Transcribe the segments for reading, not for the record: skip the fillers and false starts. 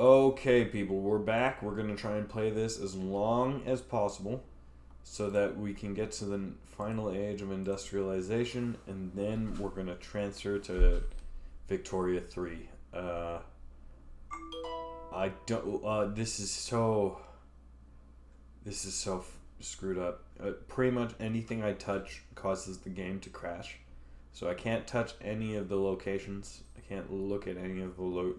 Okay, people, we're back. We're going to try and play this as long as possible so that we can get to the final age of industrialization, and then we're going to transfer to Victoria 3. I don't. This is so. This is so screwed up. Pretty much anything I touch causes the game to crash. So I can't touch any of the locations. I can't look at any of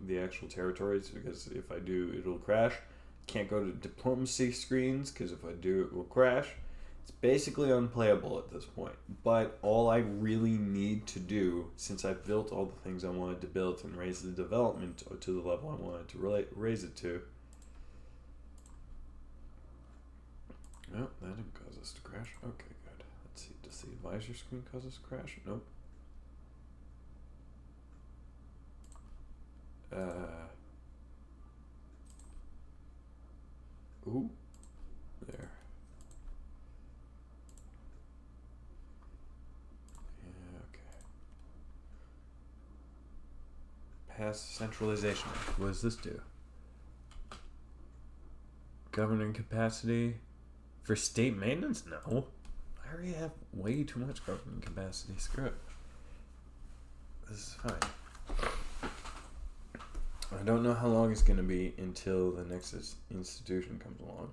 the actual territories because if I do, it'll crash. Can't go to diplomacy screens because if I do, it will crash. It's basically unplayable at this point. But all I really need to do, since I've built all the things I wanted to build and raise the development to the level I wanted to raise it to. No, that didn't cause us to crash. Okay, good. Let's see. Does the advisor screen cause us to crash? Nope. Ooh. There. Yeah, okay. Pass centralization. What does this do? Governing capacity for state maintenance? No. I already have way too much governing capacity. Screw it. This is fine. I don't know how long it's going to be until the next institution comes along.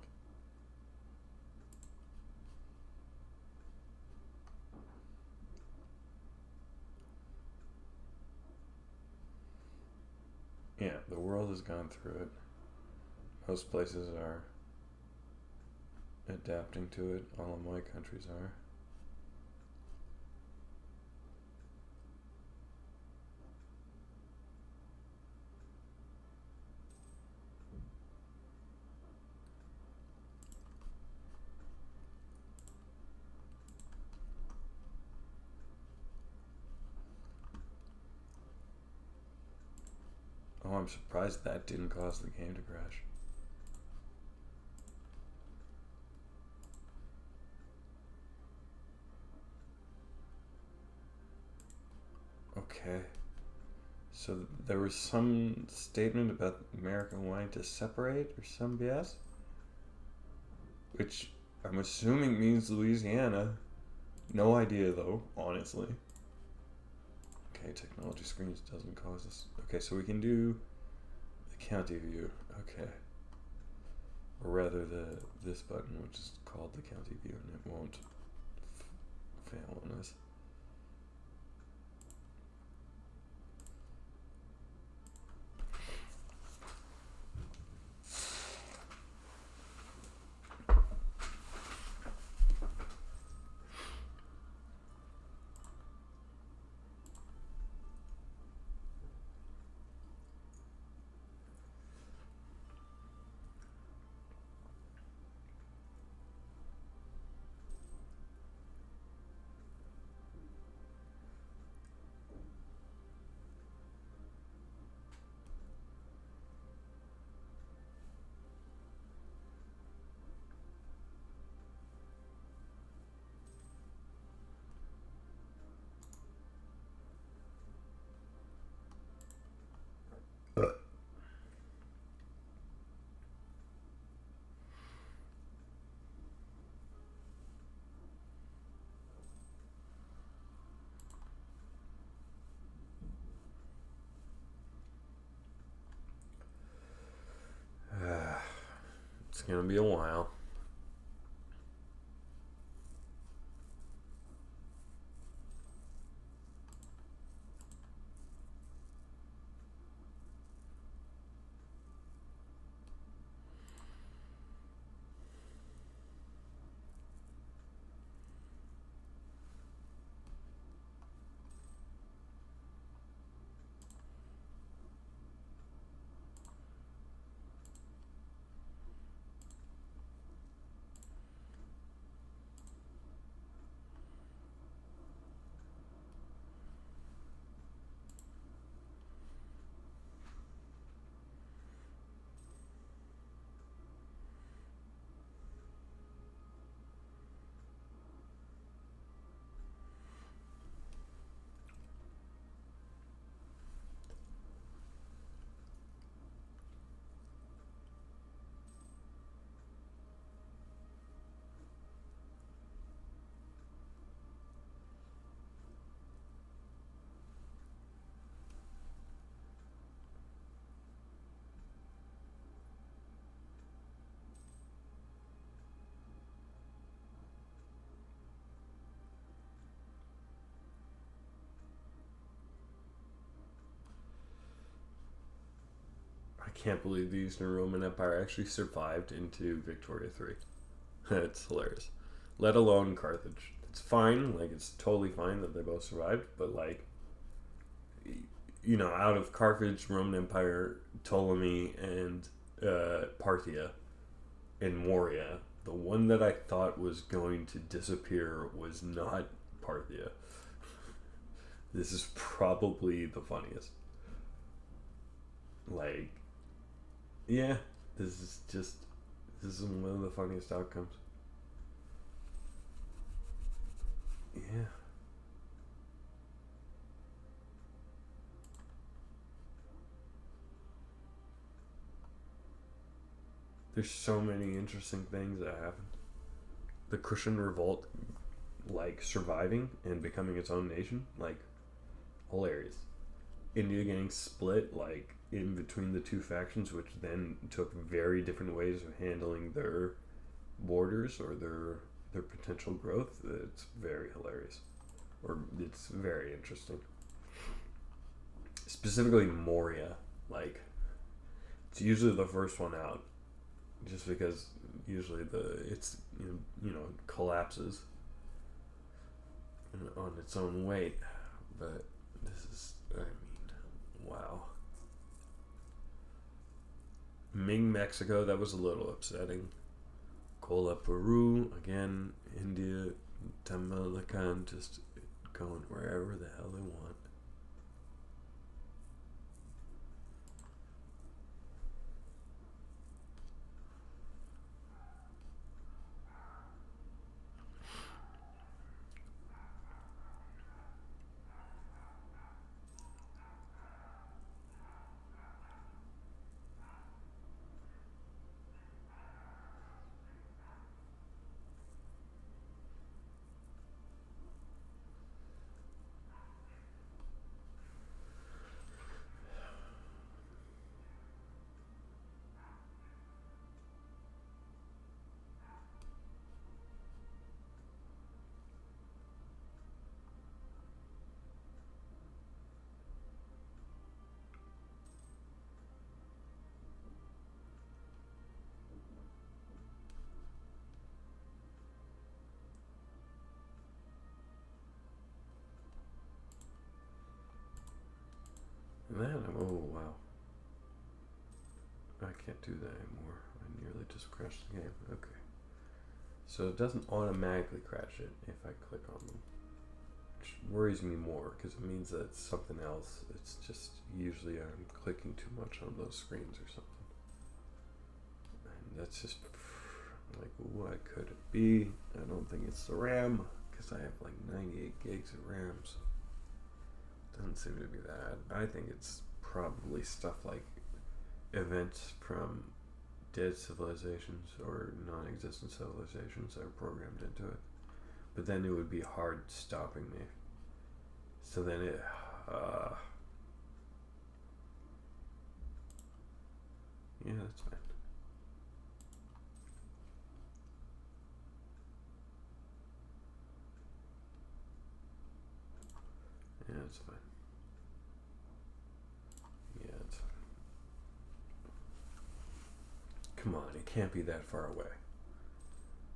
Yeah, the world has gone through it. Most places are adapting to it. All of my countries are. Oh, I'm surprised that didn't cause the game to crash. Okay. So there was some statement about America wanting to separate or some BS? Which I'm assuming means Louisiana. No idea though, honestly. Okay, technology screens doesn't cause us. Okay, so we can do the county view. Okay. Or rather this button, which is called the county view, and it won't fail on us. It's gonna be a while. can't believe the Eastern Roman Empire actually survived into Victoria 3. It's hilarious. Let alone Carthage. It's fine, like, it's totally fine that they both survived, but, like, out of Carthage, Roman Empire, Ptolemy, and Parthia, and Morea, the one that I thought was going to disappear was not Parthia. This is probably the funniest. Like, yeah, this is one of the funniest outcomes. Yeah. There's so many interesting things that happened. The Christian revolt, like, surviving and becoming its own nation, like, hilarious. India getting split, like, in between the two factions, which then took very different ways of handling their borders or their potential growth. It's very hilarious. Or it's very interesting. Specifically Morea, like, it's usually the first one out, just because usually it's collapses on its own weight. But this is, I mean, wow. Ming Mexico, that was a little upsetting. Cola Peru, again, India, Tamaulipan, just going wherever the hell they want. Man, oh wow. I can't do that anymore. I nearly just crashed the game. Okay. So it doesn't automatically crash it if I click on them. Which worries me more because it means that it's something else. It's just usually I'm clicking too much on those screens or something. And that's just like, what could it be? I don't think it's the RAM because I have like 98 gigs of RAM. So doesn't seem to be that. I think it's probably stuff like events from dead civilizations or non-existent civilizations that are programmed into it. But then it would be hard stopping me. So then it... yeah, that's fine. Yeah, that's fine. Yeah, that's fine. Come on, it can't be that far away.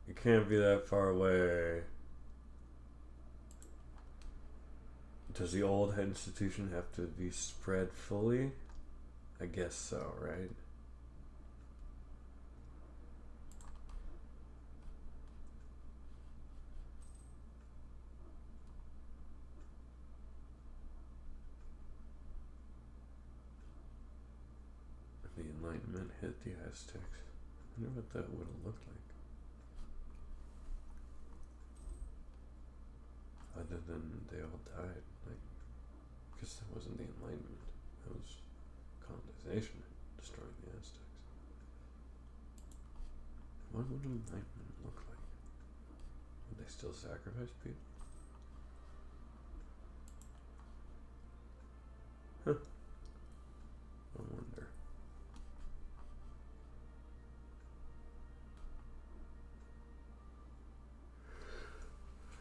It can't be that far away. Does the old institution have to be spread fully? I guess so, right? The Enlightenment hit the Aztecs. I wonder what that would have looked like. Other than they all died, like, because that wasn't the Enlightenment. That was colonization destroying the Aztecs. What would Enlightenment look like? Would they still sacrifice people? Huh. I wonder.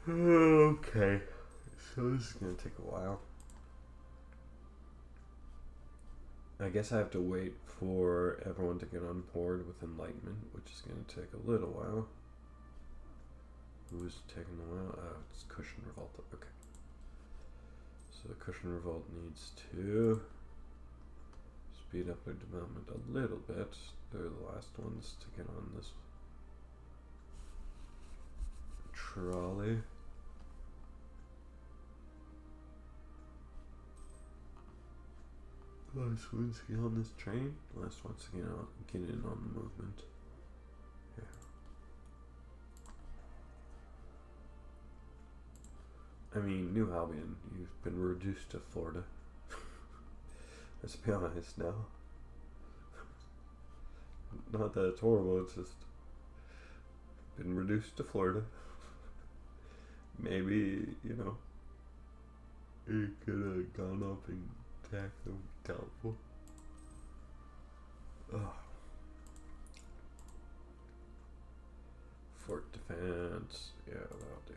Okay. So this is going to take a while. I guess I have to wait for everyone to get on board with enlightenment, which is going to take a little while. Who's taking a while? It's Cushion Revolt. Okay. So the Cushion Revolt needs to speed up their development a little bit. They're the last ones to get on this trolley. Last ones to get on this train. Last ones to get in on the movement. Yeah. I mean, New Albion, you've been reduced to Florida. Let's be honest now. Not that it's horrible, it's just been reduced to Florida. Maybe, you know, it could have gone up in tax and doubtful. Fort defense. Yeah, that'll do.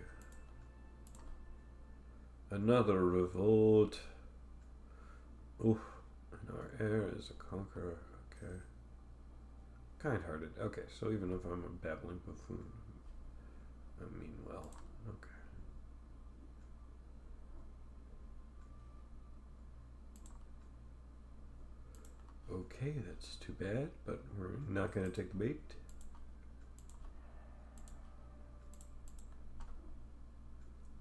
Another revolt. Oof. And our heir is a conqueror. Okay. Kind-hearted. Okay, so even if I'm a babbling buffoon, I mean well. Okay. Okay, that's too bad, but we're not going to take the bait.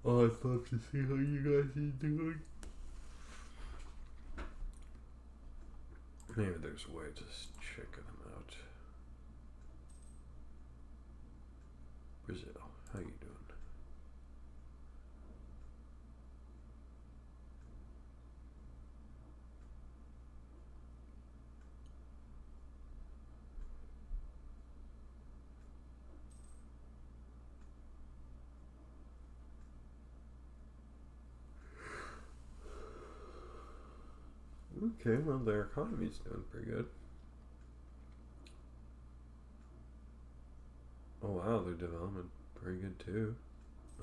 Oh, I'd love to see how you guys are doing. Maybe there's a way to check them out. Brazil, how you doing? Okay, well, their economy's doing pretty good. Oh wow, their development pretty good too.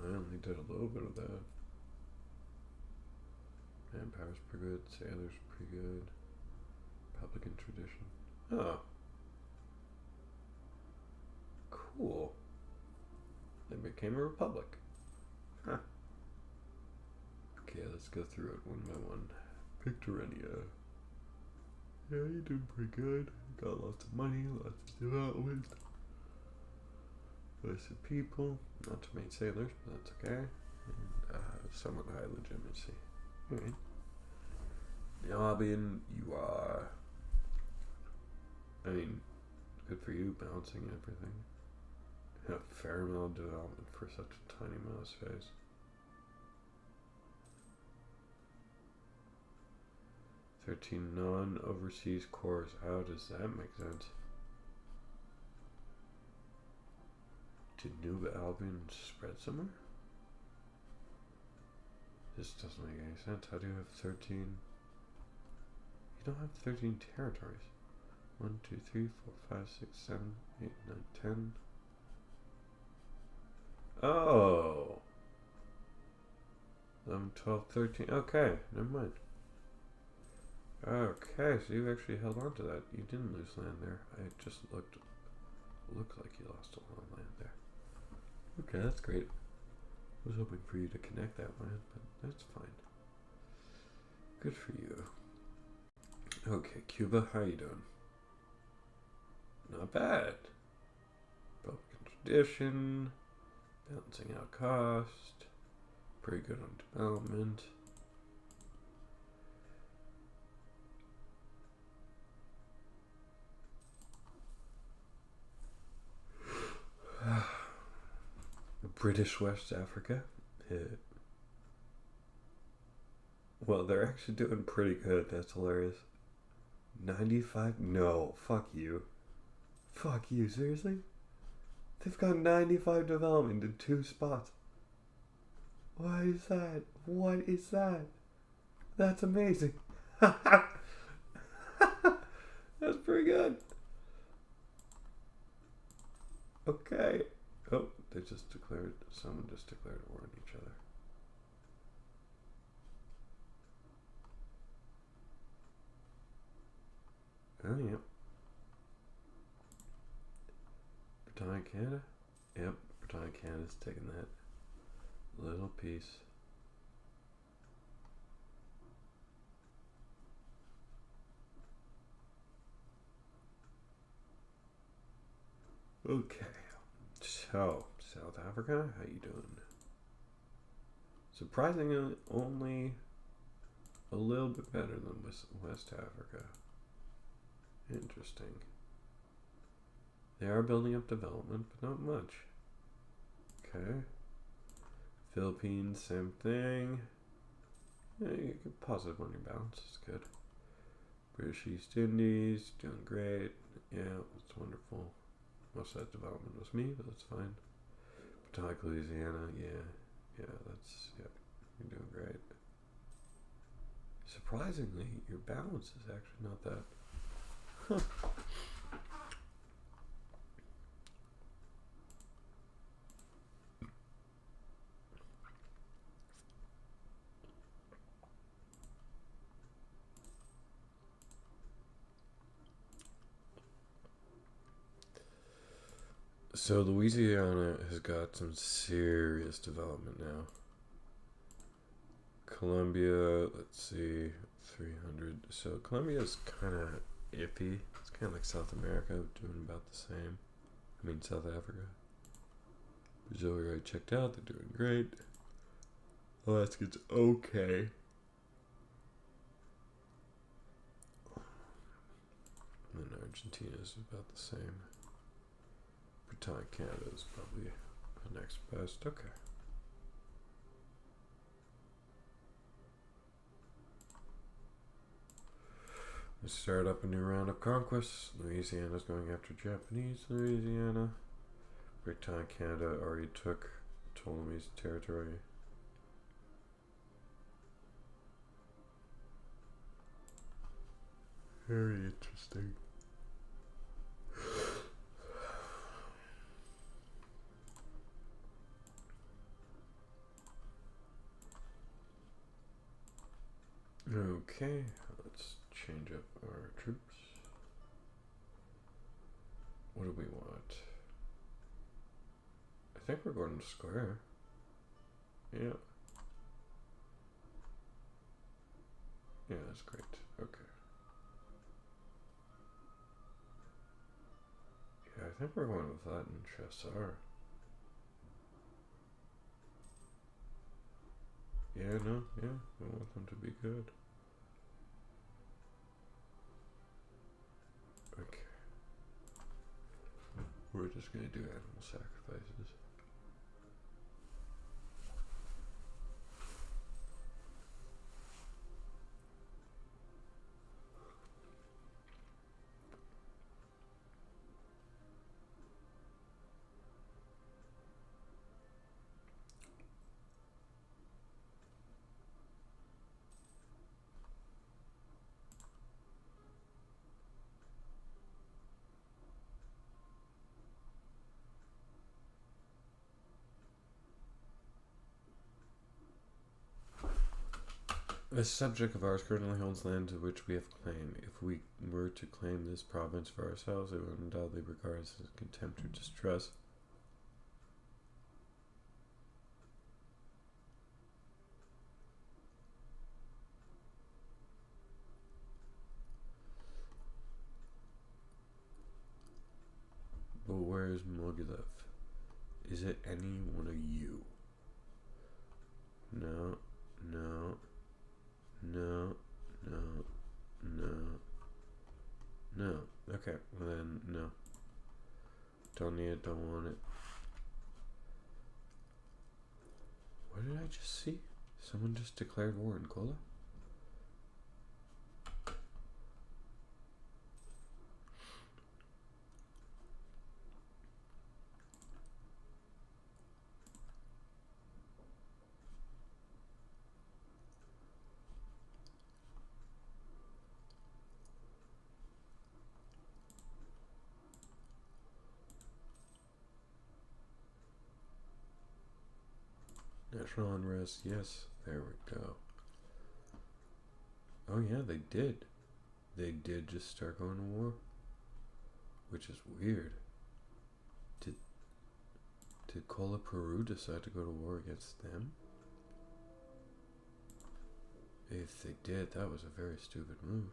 I only did a little bit of that. Manpower's pretty good, sailors pretty good. Republican tradition. Oh. Cool. They became a republic. Huh. Okay, let's go through it one by one. Pictorenia. Yeah, you're doing pretty good. Got lots of money, lots of development. Lots of people. Not too many sailors, but that's okay. And somewhat high legitimacy. Alright. Now, Albion, you are. I mean, good for you, balancing everything. A fair amount of development for such a tiny mouse face. Non-overseas cores. How does that make sense? Did New Albion spread somewhere? This doesn't make any sense. How do you have 13? You don't have 13 territories. 1, 2, 3, 4, 5, 6, 7, 8, 9, 10. Oh. 11, 12, 13. Okay, never mind. Okay, so you actually held on to that. You didn't lose land there. I just looked like you lost a lot of land there. Okay, that's great. I was hoping for you to connect that land, but that's fine. Good for you. Okay, Cuba, how you doing? Not bad. Republican tradition, balancing out cost, pretty good on development. British West Africa. Well, they're actually doing pretty good. That's hilarious. 95? No, fuck you. Fuck you, seriously? They've got 95 development in 2 spots. What is that? What is that? That's amazing. That's pretty good. Okay. Oh, someone just declared war on each other. Oh, yeah. Botanic Canada? Yep, Botanic Canada's taking that little piece. Okay. So, South Africa, how you doing? Surprisingly, only a little bit better than West Africa. Interesting. They are building up development, but not much. Okay. Philippines, same thing. Yeah, you get positive on your balance. It's good. British East Indies, doing great. Yeah, that's wonderful. Most of that development was me, but that's fine. Botanic Louisiana, yeah, you're doing great. Surprisingly, your balance is actually not that. Huh. So Louisiana has got some serious development now. Colombia, let's see, 300. So Colombia's kind of iffy. It's kind of like South America, doing about the same. I mean, South Africa. Brazil, we already checked out. They're doing great. Alaska's okay. And Argentina's about the same. Botanic Canada is probably the next best. Okay. Let's start up a new round of conquests. Louisiana's going after Japanese Louisiana. Britannia Canada already took Ptolemy's territory. Very interesting. Okay, let's change up our troops. What do we want? I think we're going to square. Yeah. Yeah, that's great. Okay. Yeah, I think we're going with that and Chassar. Yeah, no, yeah, we want them to be good. Okay. We're just gonna do animal sacrifices. A subject of ours currently holds land to which we have claim. If we were to claim this province for ourselves, it would undoubtedly regard us as contempt or distress. But where is Mogilev? Is it any one of you? No, no, no, no, no, no. Okay, well then, no. Don't need it, don't want it. What did I just see? Someone just declared war in Kola? National unrest, yes. There we go. Oh yeah, they did. they did just start going to war, which is weird. Did Cola Peru decide to go to war against them? If they did, that was a very stupid move.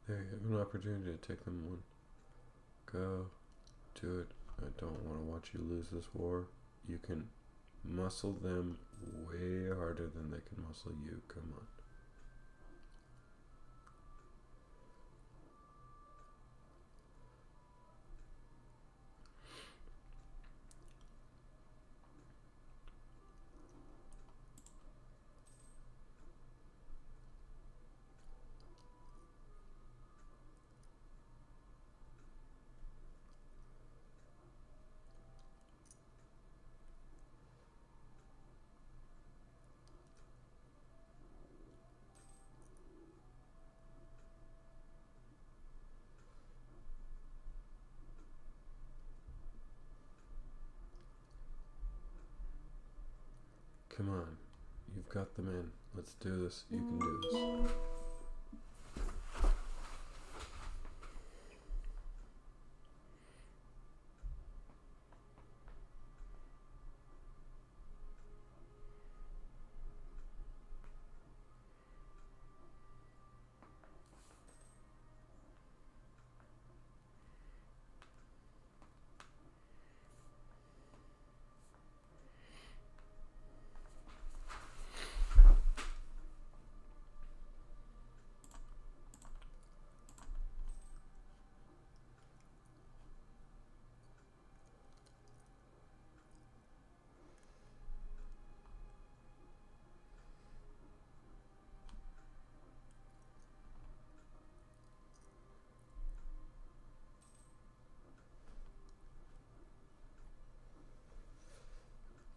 There you have an opportunity to take them one. Go. Do it. I don't want to watch you lose this war. You can muscle them way harder than they can muscle you. Come on. Come on. You've got the men. Let's do this. You can do this.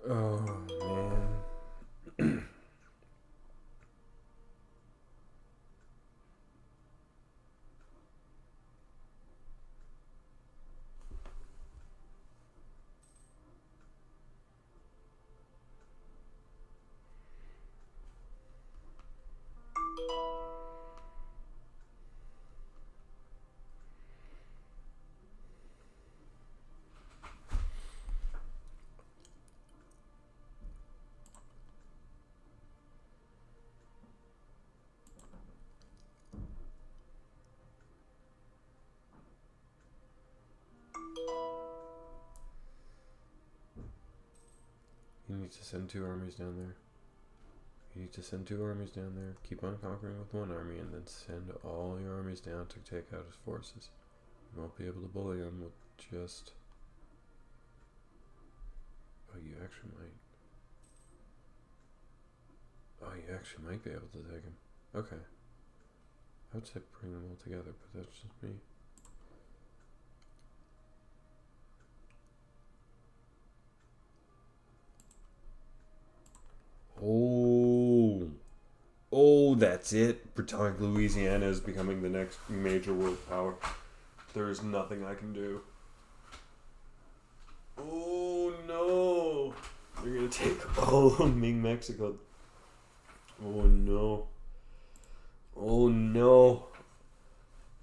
Oh, man. You need to send 2 armies down there. You need to send 2 armies down there. Keep on conquering with 1 army, and then send all your armies down to take out his forces. You won't be able to bully him with just... Oh, you actually might. Oh, you actually might be able to take him. Okay. I would say bring them all together, but that's just me. Oh, that's it. Britannic Louisiana is becoming the next major world power. There is nothing I can do. Oh no! They're gonna take all of Ming Mexico. Oh no. Oh no.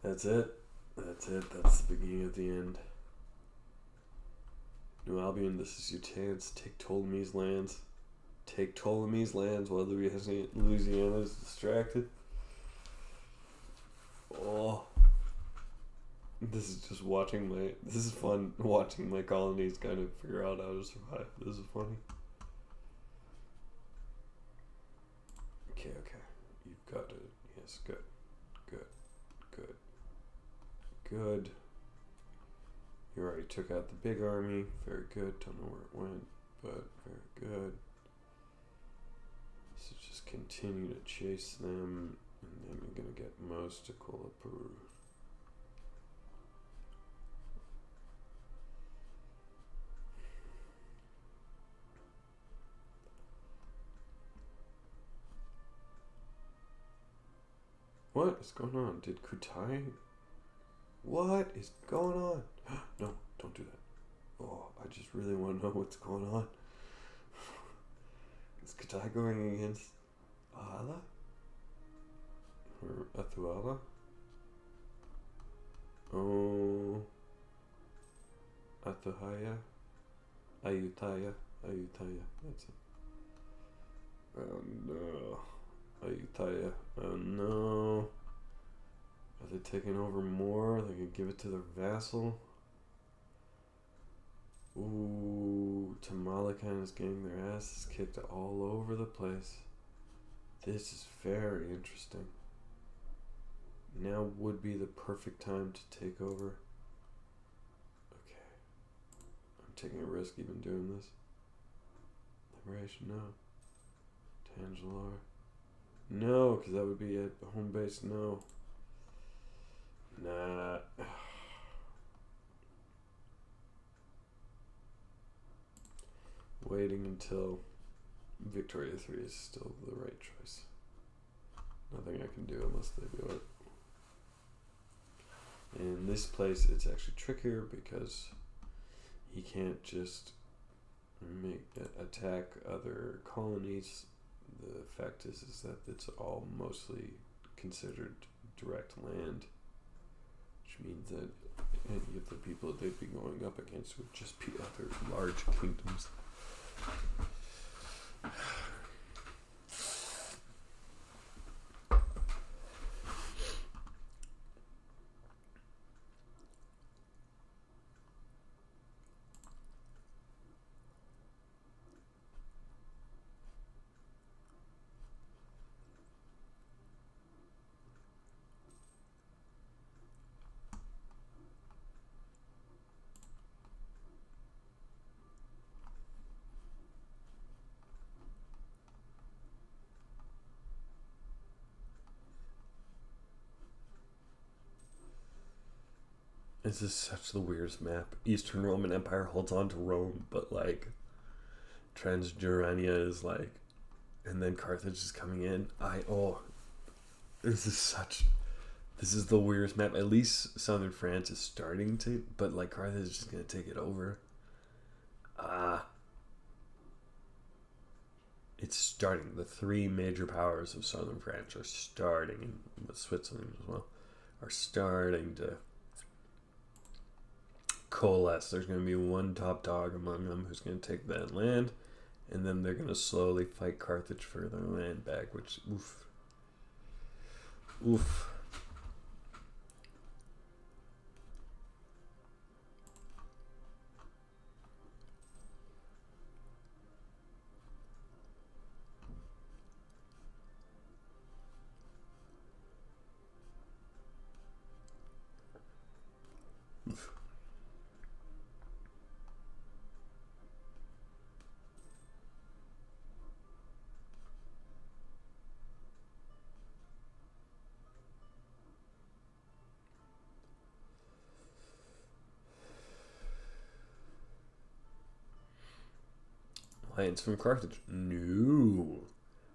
That's it. That's it. That's the beginning of the end. New Albion, this is your chance. Take Ptolemy's lands. Take Ptolemy's lands while Louisiana is distracted. Oh. This is just watching my... This is fun watching my colonies kind of figure out how to survive. This is funny. Okay. You've got it. Yes, good. good. You already took out the big army. Very good. Don't know where it went, but very good. So just continue to chase them, and then you're going to get most to Kolapur. What is going on? Did Kutai? What is going on? No, don't do that. Oh, I just really want to know what's going on. Is Kutai going against Ahala? Or Athuala? Oh. Athuhaya? Ayutthaya? Ayutthaya. That's it. Oh no. Ayutthaya. Oh no. Are they taking over more? They can give it to their vassal? Ooh, Tamalakan is getting their asses kicked all over the place. This is very interesting. Now would be the perfect time to take over. Okay. I'm taking a risk even doing this. Liberation, no. Tangelar. No, because that would be at home base, no. Nah. Waiting until Victoria 3 is still the right choice. Nothing I can do unless they do it. In this place, it's actually trickier because he can't just attack other colonies. The fact is that it's all mostly considered direct land, which means that any of the people that they'd be going up against would just be other large kingdoms. This is such the weirdest map. Eastern Roman Empire holds on to Rome, but like Transjurania is like, and then Carthage is coming in. This is the weirdest map. At least southern France is starting to, but like Carthage is just gonna take it over. It's starting. The three major powers of southern France are starting, and Switzerland as well, are starting to coalesce. There's going to be one top dog among them who's going to take that land, and then they're going to slowly fight Carthage for their land back, which, oof. Alliance from Carthage. No.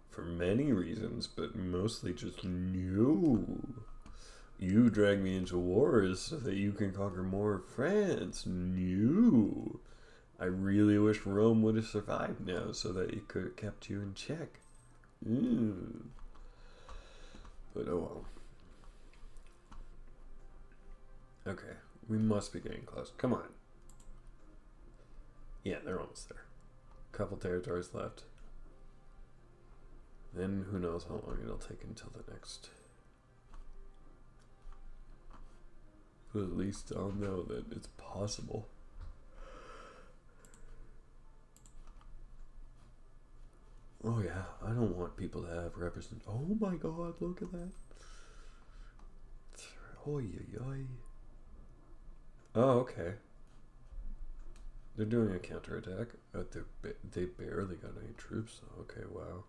For many reasons, but mostly just no. You drag me into wars so that you can conquer more of France. No. I really wish Rome would have survived now so that it could have kept you in check. But oh well. Okay, we must be getting close. Come on. Yeah, they're almost there. Couple territories left. Then who knows how long it'll take until the next. But at least I'll know that it's possible. Oh yeah, I don't want people to have represent. Oh my god, look at that. Oy oy oy. Oh, okay. They're doing a counterattack. They barely got any troops. Okay, wow.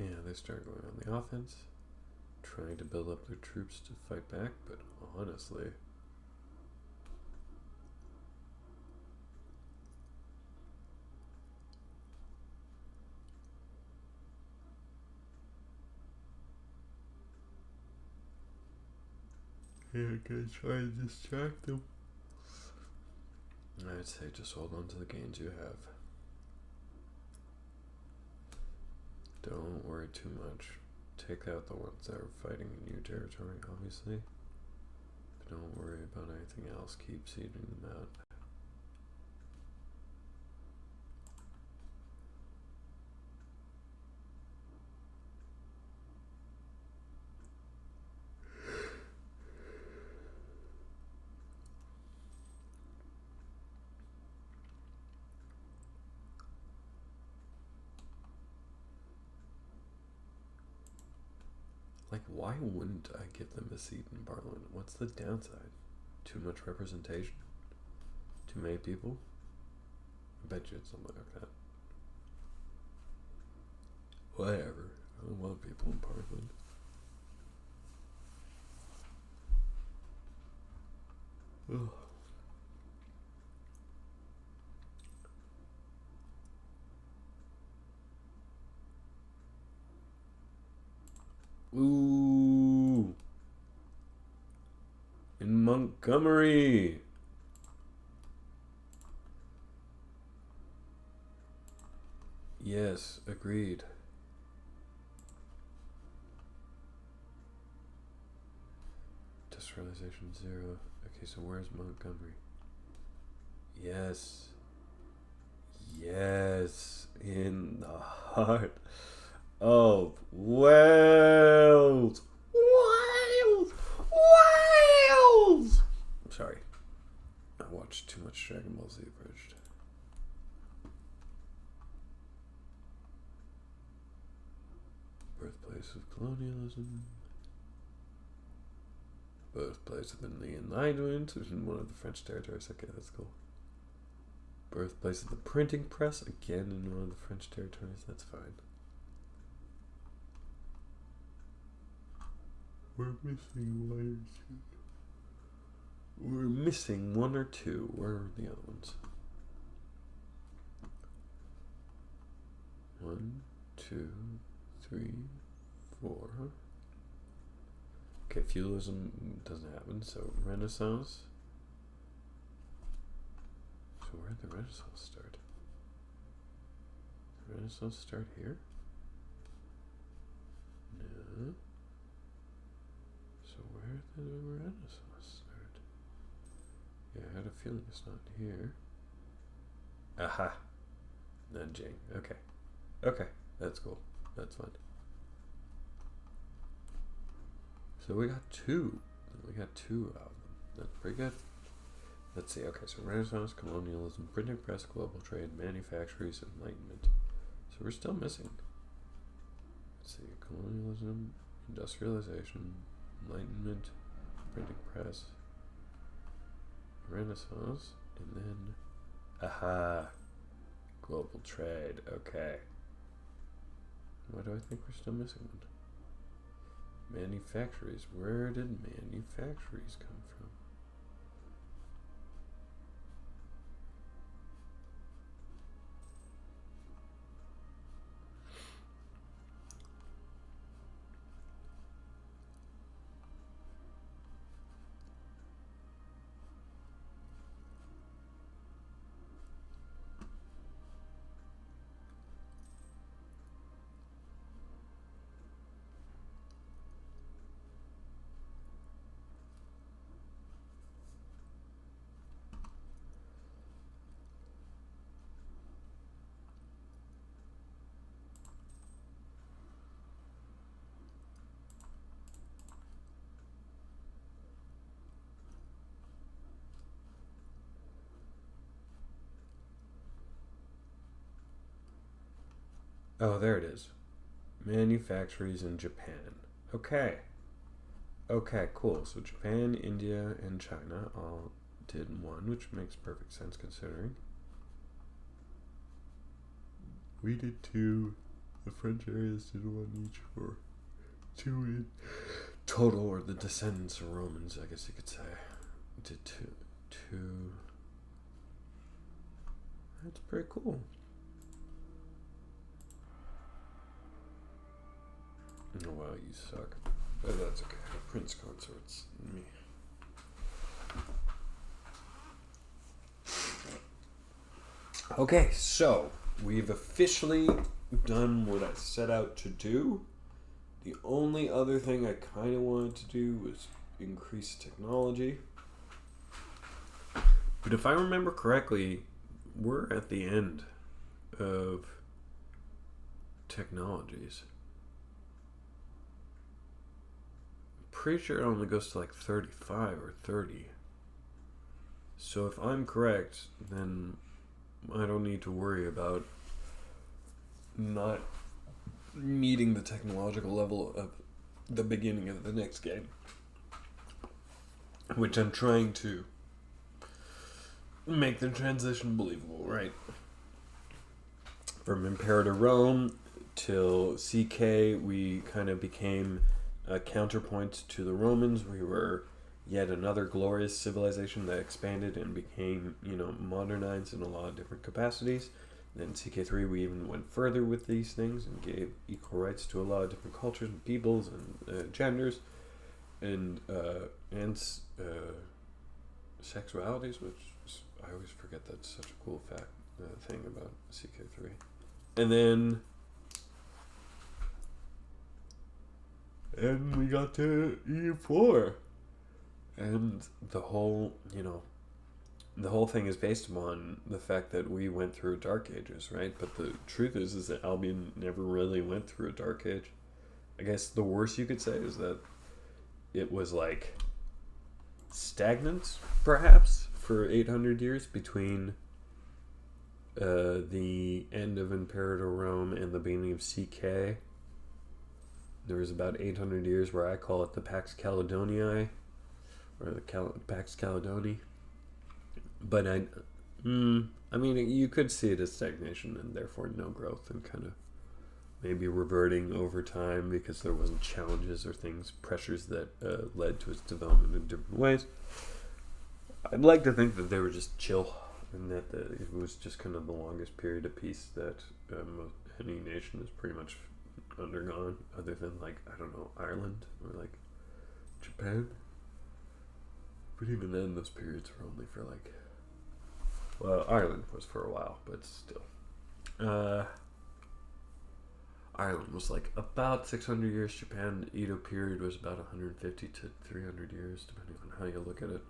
Yeah, they start going on the offense, trying to build up their troops to fight back, but honestly, yeah, gonna try and distract them. I'd say just hold on to the gains you have. Don't worry too much. Take out the ones that are fighting in your territory, obviously. But don't worry about anything else. Keep seeding them out. Like, why wouldn't I give them a seat in Parliament? What's the downside? Too much representation? Too many people? I bet you it's something like that. Whatever. I don't want people in Parliament. Ugh. Ooh. In Montgomery. Yes, agreed. Industrialization 0. Okay, so where's Montgomery? Yes. Yes. In the heart of Wales. Wales. Wales. Sorry. I watched too much Dragon Ball Z abridged. Birthplace of colonialism. Birthplace of the Enlightenment, which is in one of the French territories. Okay, that's cool. Birthplace of the printing press, again in one of the French territories. That's fine. We're missing one or two. We're missing one or two. Where are the other ones? 1, 2, 3, 4. Okay, feudalism doesn't happen, so Renaissance. So where did the Renaissance start? Did the Renaissance start here? No. So where did the Renaissance start? Yeah, I had a feeling it's not here. Aha! Nanjing. Okay. Okay, that's cool. That's fine. So we got two. We got two of them. That's pretty good. Let's see. Okay, so Renaissance, colonialism, printing press, global trade, manufactories, enlightenment. So we're still missing. Let's see. Colonialism, industrialization, enlightenment, printing press, Renaissance, and then, aha, global trade. Okay. Why do I think we're still missing one? Manufactories. Where did manufactories come from? Oh, there it is. Manufactories in Japan. Okay. Okay, cool. So Japan, India, and China all did one, which makes perfect sense considering. We did two. The French areas did one each for two in total, or the descendants of Romans, I guess you could say, did two. That's pretty cool. Oh wow, you suck. But that's okay. Prince consorts. Me. Okay, so we've officially done what I set out to do. The only other thing I kind of wanted to do was increase technology. But if I remember correctly, we're at the end of technologies. Pretty sure it only goes to like 35 or 30. So if I'm correct, then I don't need to worry about not meeting the technological level of the beginning of the next game, which I'm trying to make the transition believable, right? From Imperator Rome till CK, we kind of became a counterpoint to the Romans. We were yet another glorious civilization that expanded and became, modernized in a lot of different capacities. Then CK3, we even went further with these things and gave equal rights to a lot of different cultures and peoples and genders and sexualities, which I always forget that's such a cool thing about CK3. And then we got to E4. And the whole thing is based upon the fact that we went through Dark Ages, right? But the truth is that Albion never really went through a Dark Age. I guess the worst you could say is that it was like stagnant, perhaps, for 800 years between the end of Imperator Rome and the beginning of CK. There was about 800 years where I call it the Pax Caledoniae, or the Pax Caledoni. But you could see it as stagnation and therefore no growth, and kind of maybe reverting over time because there wasn't challenges or pressures that led to its development in different ways. I'd like to think that they were just chill, and that it was just kind of the longest period of peace that any nation has pretty much undergone, other than Ireland or Japan. But even then, those periods were only for Ireland was for a while, but still. Ireland was about 600 years. Japan, the Edo period was about 150 to 300 years, depending on how you look at it.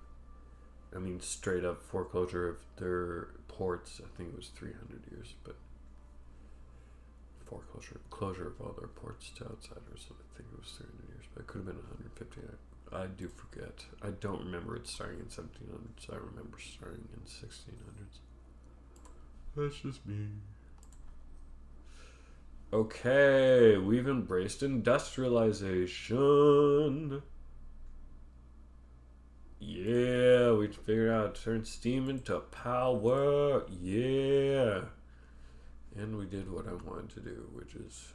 I mean, straight up foreclosure of their ports, I think it was 300 years, but closure of all their ports to outsiders, I think it was 300 years, but it could have been 150. I do forget. I don't remember it starting in 1700s. I remember starting in 1600s. That's just me. Okay, we've embraced industrialization. Yeah, we figured out how to turn steam into power. Yeah. And we did what I wanted to do, which is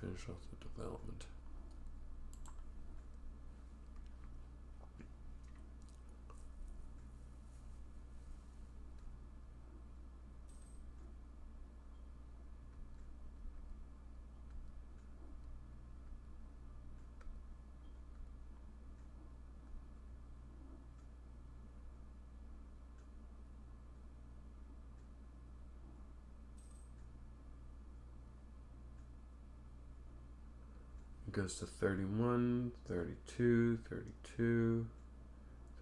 finish off the development. It goes to 31, 32, 32,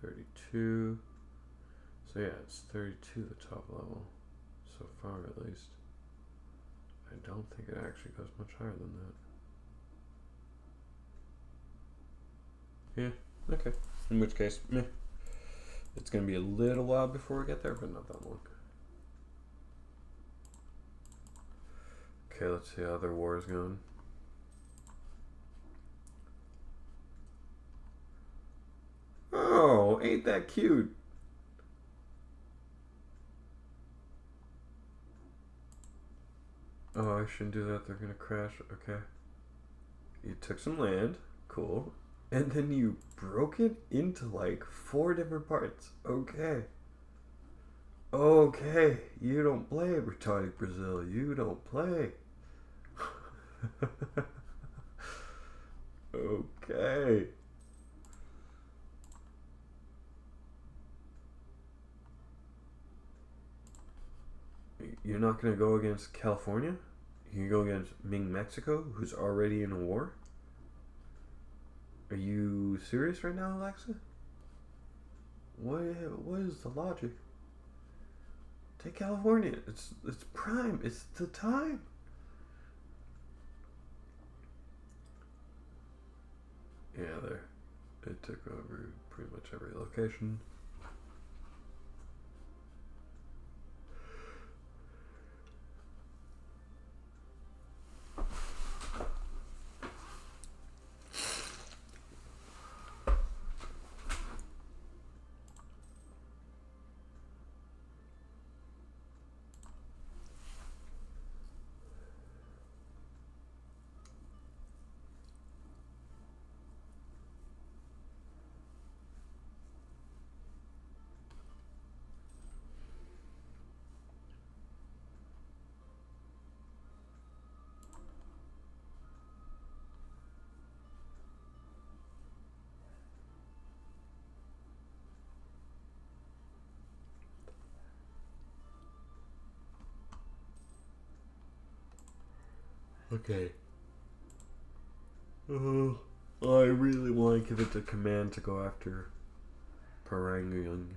32. So yeah, it's 32 the top level. So far at least. I don't think it actually goes much higher than that. Yeah, okay. In which case, meh. It's going to be a little while before we get there, but not that long. Okay, let's see how their war is going. Oh, ain't that cute? Oh, I shouldn't do that. They're going to crash. Okay. You took some land. Cool. And then you broke it into like 4 different parts. Okay. Okay. You don't play, retarded Brazil. You don't play. Okay. You're not going to go against California? You can go against Ming Mexico, who's already in a war? Are you serious right now, Alexa? What is the logic? Take California. It's prime. It's the time. Yeah, it took over pretty much every location. Okay. I really want to give it the command to go after Parangyang.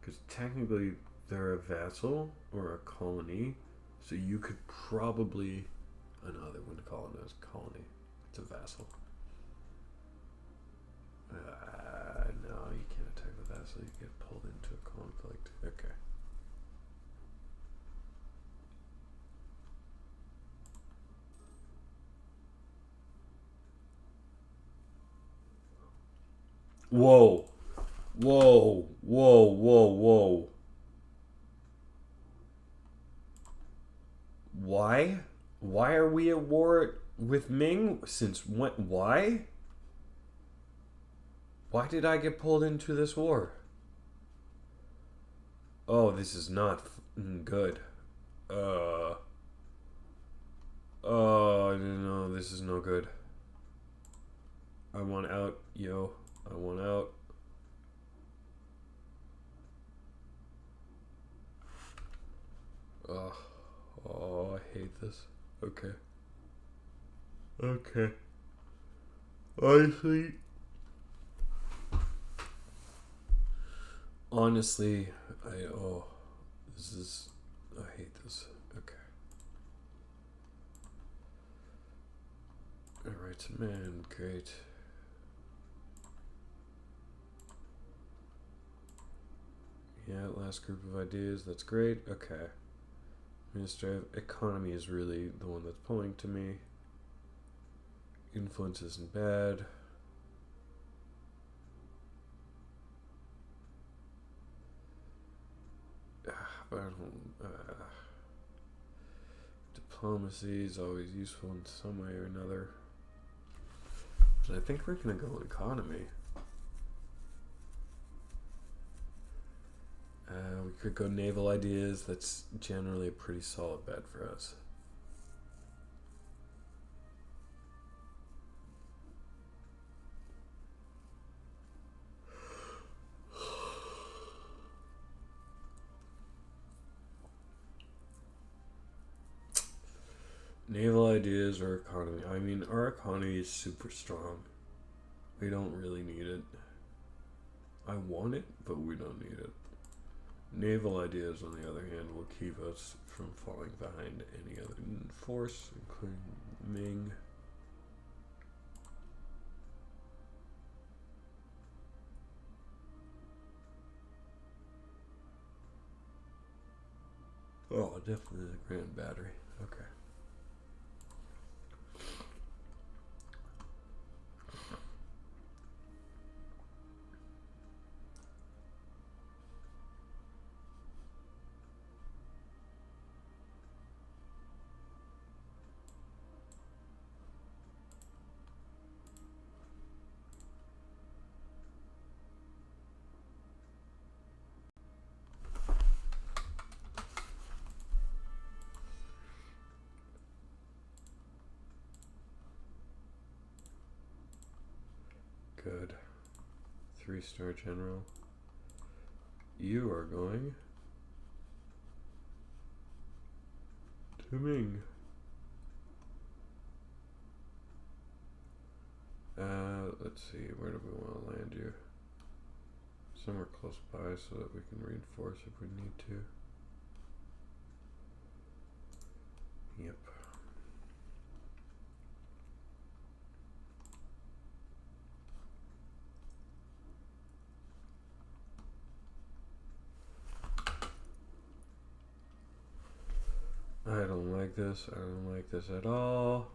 Because technically they're a vassal or a colony. So you could probably... Oh no, they wouldn't call it a colony. It's a vassal. No, you can't attack the vassal. You get pulled into a conflict. Okay. Whoa. Whoa. Whoa. Whoa. Whoa. Why? Why are we at war with Ming? Since when? Why? Why did I get pulled into this war? Oh, this is not good. Oh, no, this is no good. I want out, yo. I want out. Oh, I hate this. Okay. Okay. Honestly, I hate this. Okay. Alright, man, great. Yeah, last group of ideas, that's great. Okay. Ministry of Economy is really the one that's pulling to me. Influence isn't bad. But I don't... Diplomacy is always useful in some way or another. But I think we're going to go economy. We could go naval ideas. That's generally a pretty solid bet for us. Naval ideas or economy. I mean, our economy is super strong. We don't really need it. I want it, but we don't need it. Naval ideas, on the other hand, will keep us from falling behind any other force, including Ming. Oh, definitely the Grand Battery. Okay. Good. 3-star general. You are going to Ming. Let's see, where do we want to land you? Somewhere close by so that we can reinforce if we need to. Yep. I don't like this. I don't like this at all.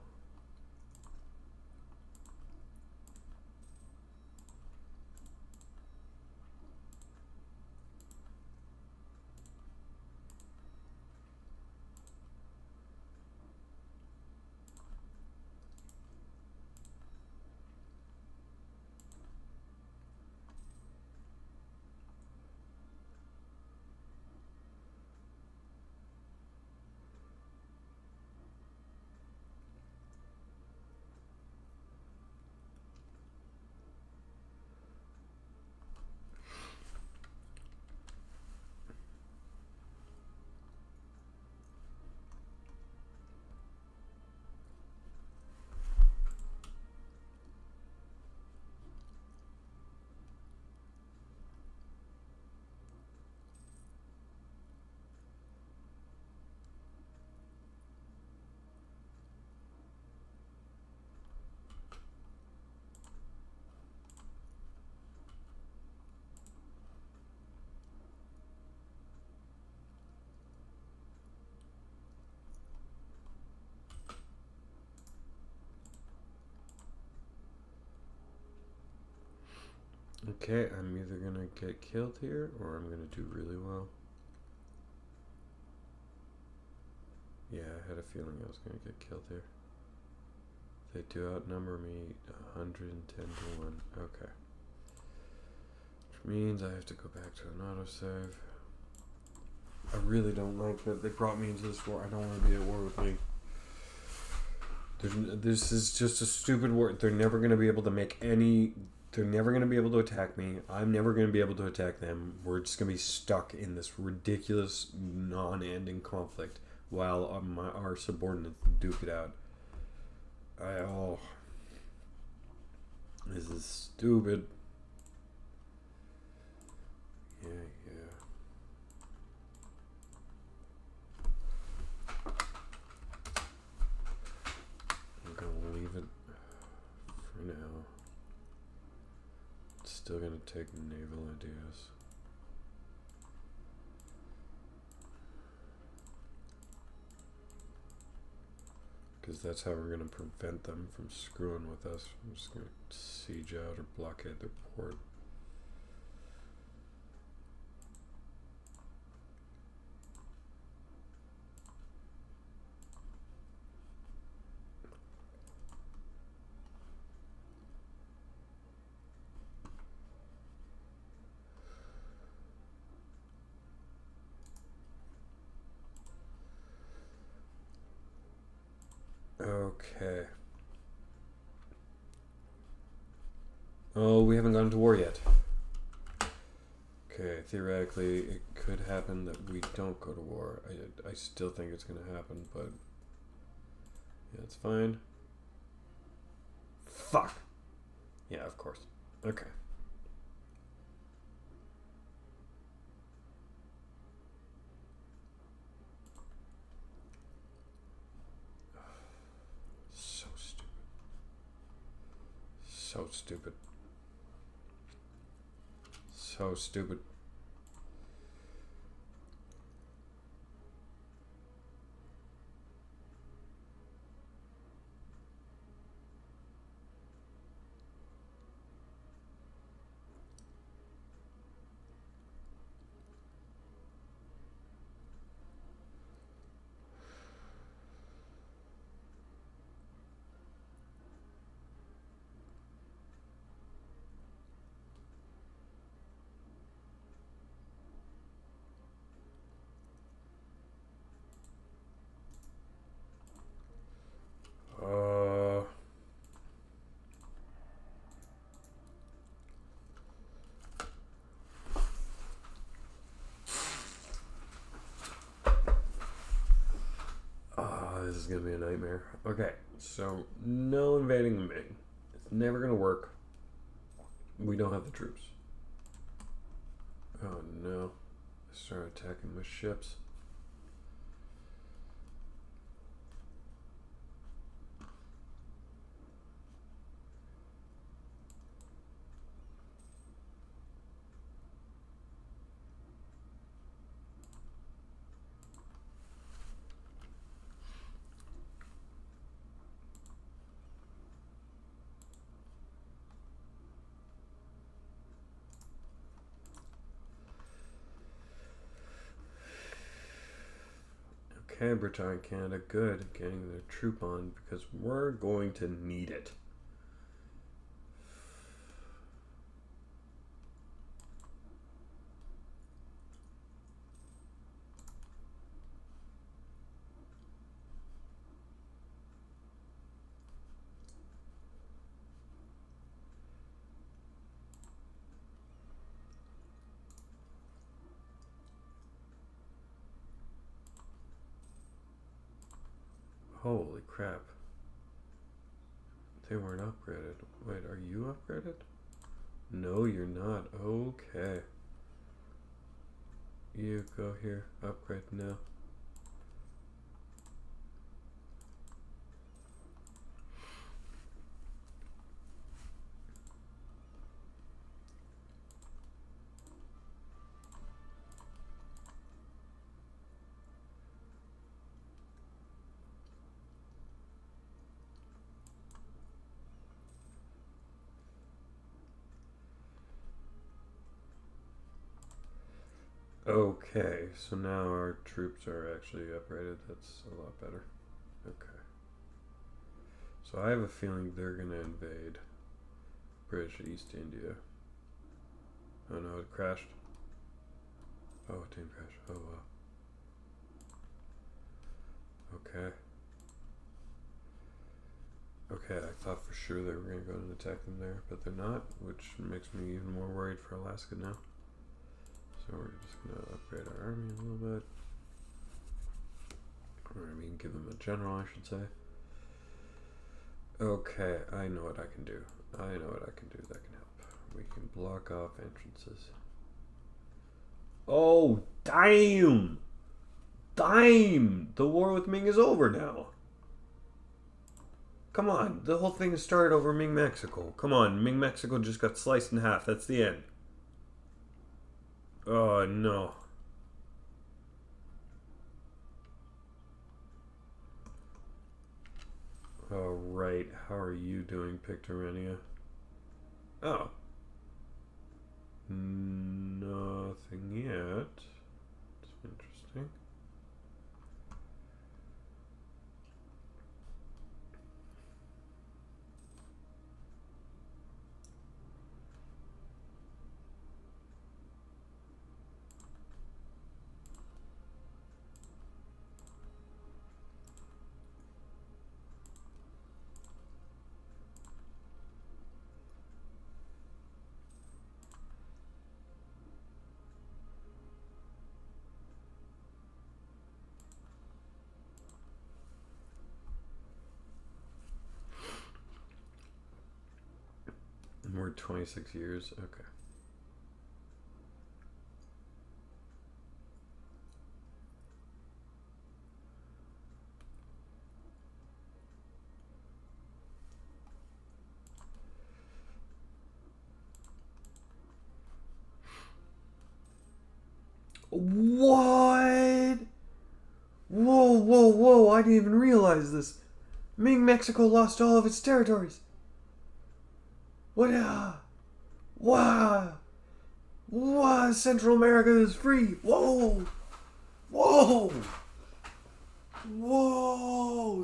Okay, I'm either gonna get killed here or I'm gonna do really well. Yeah, I had a feeling I was gonna get killed here. They do outnumber me 110 to 1. Okay. Which means I have to go back to an autosave. I really don't like that they brought me into this war. I don't want to be at war with me. This is just a stupid war. They're never going to be able to make any... They're never going to be able to attack me. I'm never going to be able to attack them. We're just going to be stuck in this ridiculous, non-ending conflict while our subordinates duke it out. This is stupid. Yeah. I'm going to leave it for now. Still gonna take naval ideas. Because that's how we're gonna prevent them from screwing with us. I'm just gonna siege out or blockade their port. Oh, we haven't gone to war yet. Okay, theoretically, it could happen that we don't go to war. I still think it's going to happen, but yeah, it's fine. Fuck! Yeah, of course. Okay. So stupid. So stupid. So stupid. This is gonna be a nightmare. Okay, so no invading the Ming. It's never gonna work. We don't have the troops. Oh no. I start attacking with ships. Okay, Britain, Canada, good. Getting their troop on because we're going to need it. Holy crap. They weren't upgraded. Wait, are you upgraded? No, you're not. Okay. You go here. Upgrade now. Okay, so now our troops are actually upgraded. That's a lot better. Okay. So I have a feeling they're gonna invade British East India. Oh no, it crashed. Oh, it didn't crash. Oh wow. Okay. Okay, I thought for sure they were gonna go and attack them there, but they're not, which makes me even more worried for Alaska now. So we're just gonna upgrade our army a little bit. Or I mean, give them a general, I should say. Okay, I know what I can do. I know what I can do that can help. We can block off entrances. Oh, damn! Damn! The war with Ming is over now. Come on, the whole thing started over Ming Mexico. Come on, Ming Mexico just got sliced in half. That's the end. Oh, no. Oh, right. How are you doing, Pictorania? Oh. Nothing yet. It's interesting. And we're 26 years. Okay. What? Whoa, I didn't even realize this. Mexico lost all of its territories. What? Wow. Wow, Central America is free. Whoa.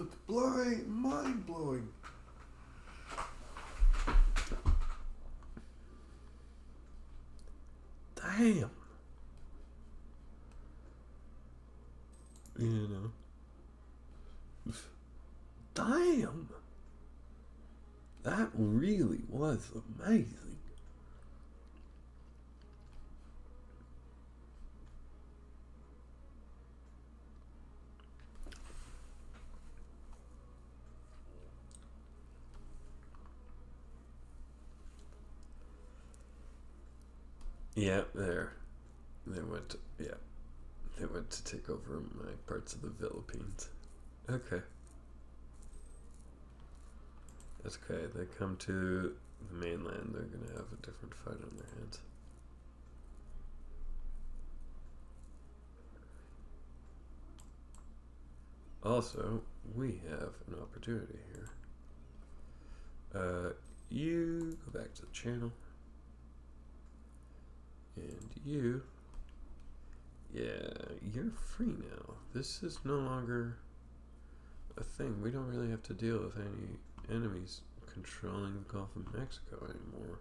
It's blowing, mind blowing. Damn. You know. Damn. That really was amazing. Yeah, they went to take over my parts of the Philippines. Okay. That's okay. They come to the mainland, they're gonna have a different fight on their hands. Also, we have an opportunity here. You go back to the channel. And you, you're free now. This is no longer a thing. We don't really have to deal with any enemies controlling the Gulf of Mexico anymore.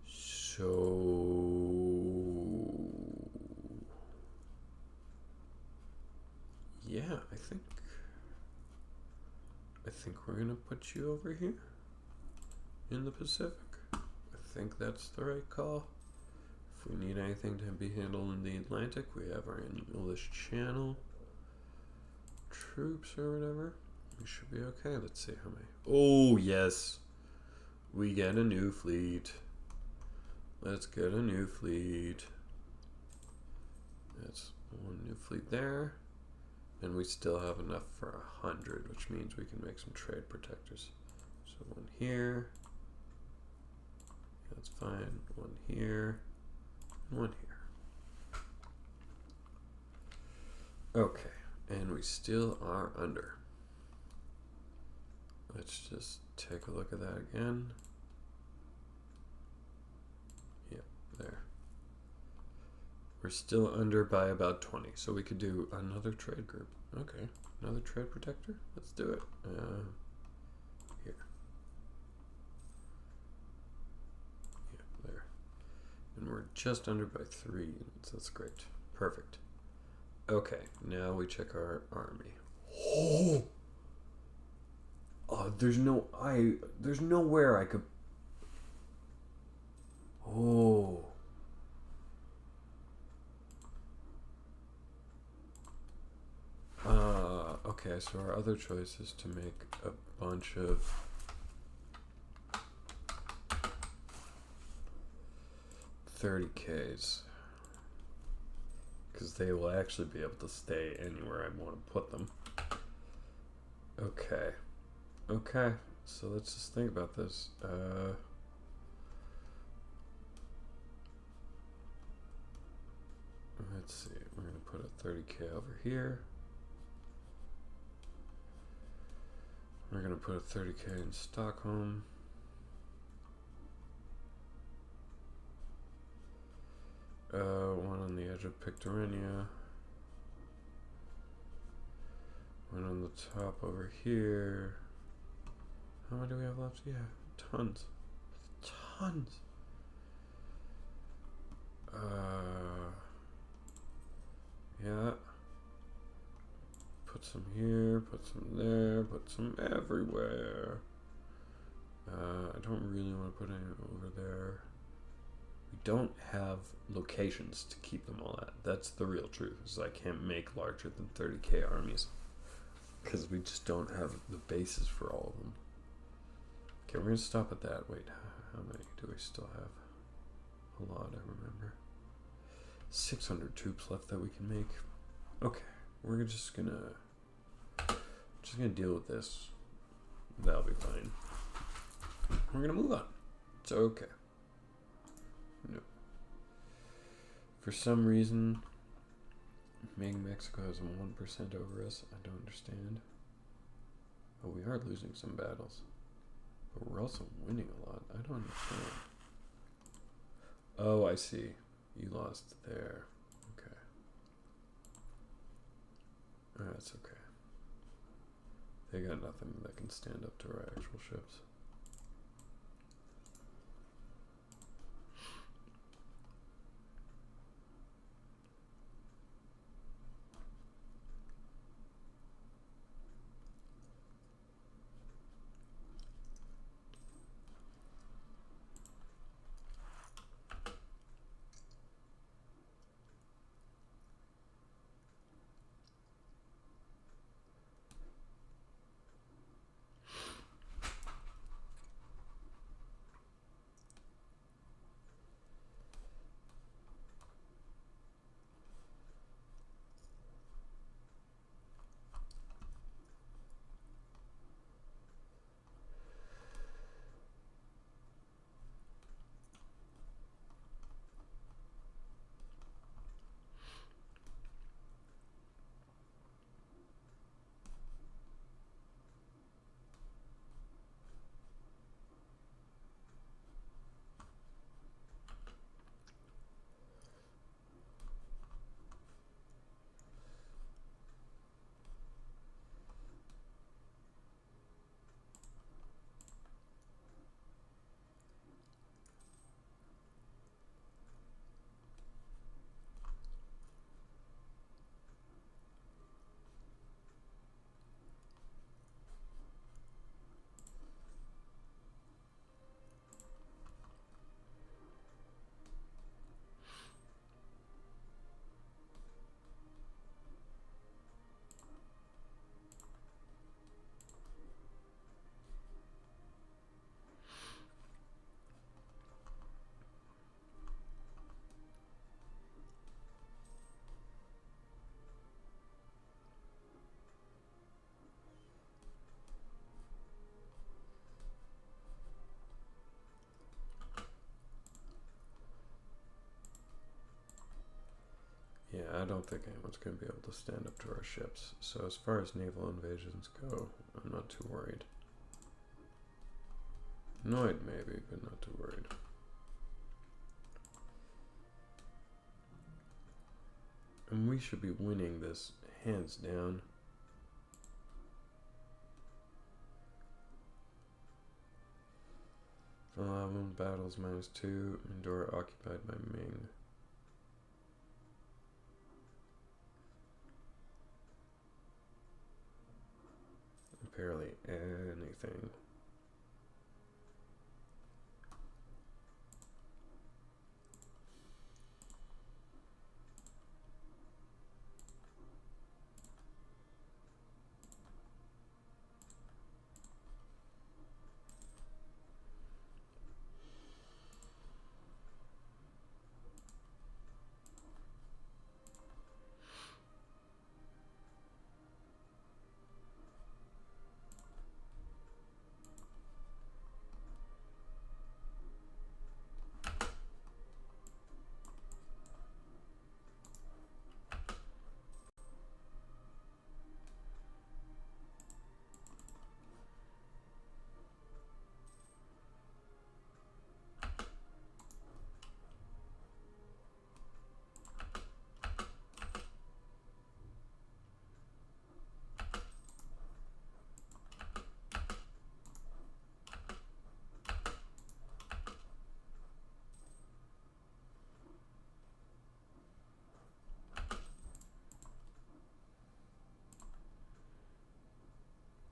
So, yeah, I think we're gonna put you over here in the Pacific. I think that's the right call. If we need anything to be handled in the Atlantic, we have our English Channel troops or whatever. We should be okay. Let's see how many. Oh, yes. We get a new fleet. Let's get a new fleet. That's one new fleet there. And we still have enough for 100, which means we can make some trade protectors. So one here. That's fine. One here. One here. Okay, and we still are under. Let's just take a look at that again. Yep, there. We're still under by about 20, so we could do another trade group. Okay, another trade protector? Let's do it. Here. And we're just under by 3 units. That's great. Perfect. Okay, now we check our army. Oh, there's nowhere I could. Oh. Okay, so our other choice is to make a bunch of $30Ks, because they will actually be able to stay anywhere I want to put them. Okay, so let's just think about this. Let's see, we're going to put a 30K over here. We're going to put a 30K in Stockholm. One on the edge of Pictorania. One on the top over here. How many do we have left? Yeah, tons. Yeah. Put some here, put some there, put some everywhere. I don't really want to put any over there. We don't have locations to keep them all at. That's the real truth, is I can't make larger than 30K armies, because we just don't have the bases for all of them. Okay, we're gonna stop at that. Wait, how many do we still have? A lot, I remember. 600 troops left that we can make. Okay, we're just gonna deal with this. That'll be fine. We're gonna move on. It's okay. No. For some reason, making Mexico has 1% over us. I don't understand. But we are losing some battles. But we're also winning a lot. I don't understand. Oh, I see. You lost there. Okay. That's okay. They got nothing that can stand up to our actual ships. Yeah, I don't think anyone's going to be able to stand up to our ships. So as far as naval invasions go, I'm not too worried. Annoyed maybe, but not too worried. And we should be winning this hands down. Wound battles -2. Mindoro occupied by Ming. Barely anything.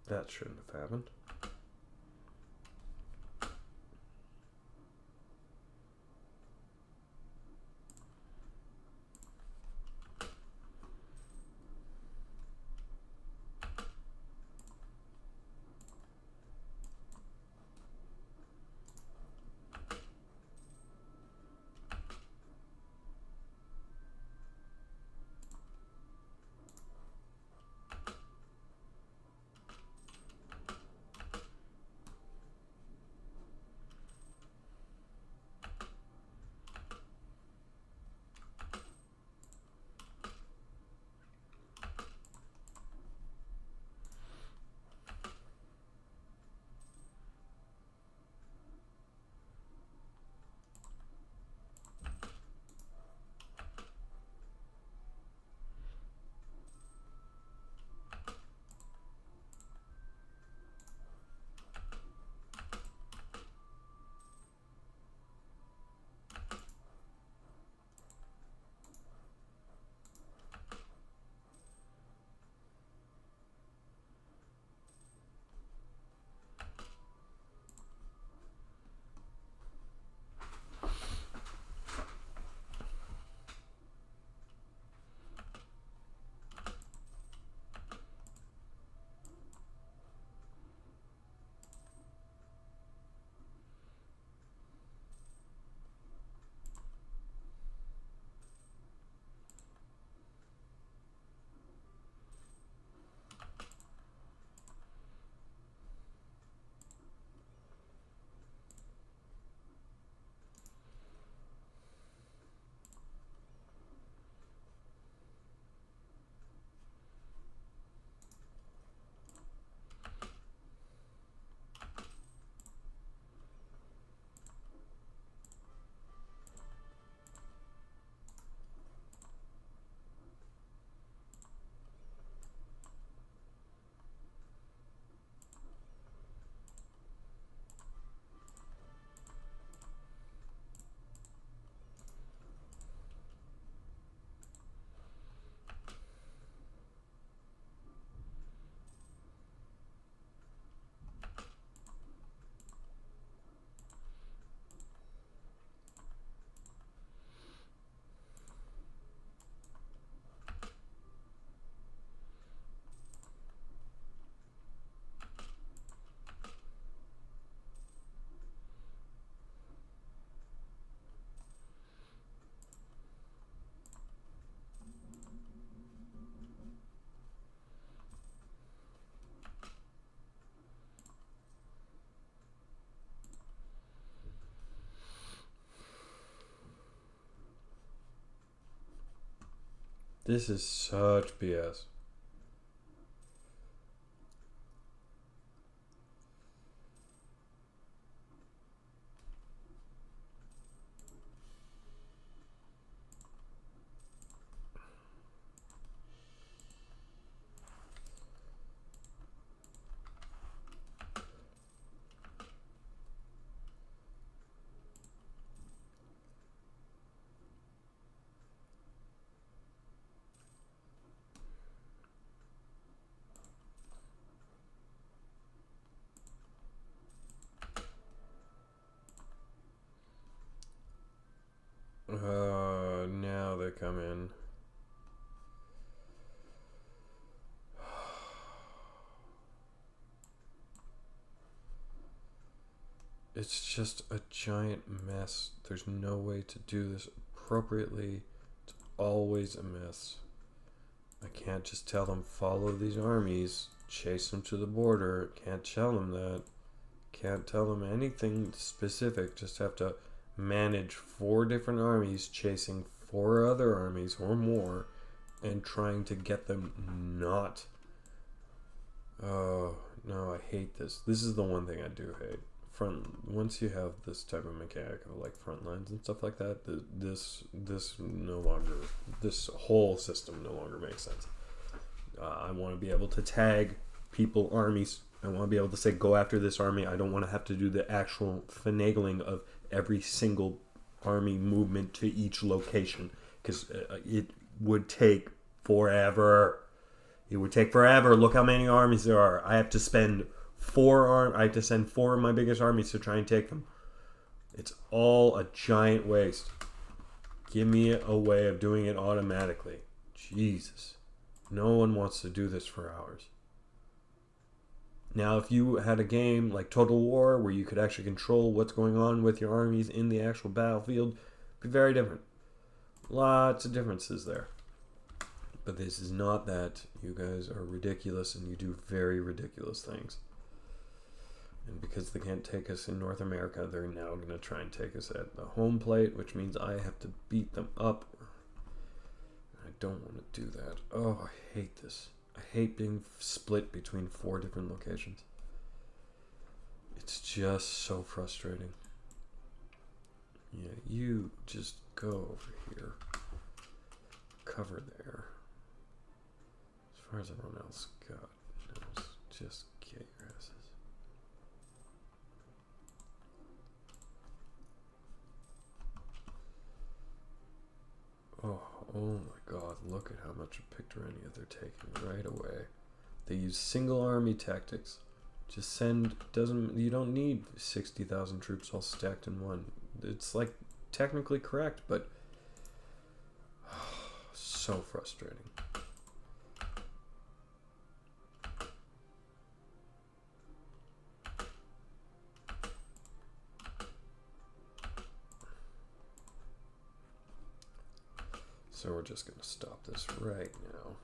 That shouldn't have happened. This is such BS. Now they come in. It's just a giant mess. There's no way to do this appropriately. It's always a mess. I can't just tell them follow these armies, chase them to the border. Can't tell them that. Can't tell them anything specific. Just have to manage 4 different armies chasing 4 other armies or more and trying to get them not. Oh, no, I hate this. This is the one thing I do hate. Once you have this type of mechanic of like front lines and stuff like that, this whole system no longer makes sense. I want to be able to tag people, armies. I want to be able to say go after this army. I don't want to have to do the actual finagling of every single army movement to each location, because it would take forever. It would take forever. Look how many armies there are. I have to spend I have to send 4 of my biggest armies to try and take them. It's all a giant waste. Give me a way of doing it automatically. Jesus. No one wants to do this for hours. Now, if you had a game like Total War where you could actually control what's going on with your armies in the actual battlefield, it'd be very different. Lots of differences there. But this is not that. You guys are ridiculous and you do very ridiculous things. And because they can't take us in North America, they're now going to try and take us at the home plate, which means I have to beat them up. I don't want to do that. Oh, I hate this. I hate being split between 4 different locations. It's just so frustrating. Yeah, you just go over here. Cover there. As far as everyone else, God knows. Just get your asses. Oh my God, look at how much of Pictorania they're taking right away. They use single army tactics. Just you don't need 60,000 troops all stacked in one. It's like technically correct, but so frustrating. So we're just going to stop this right now.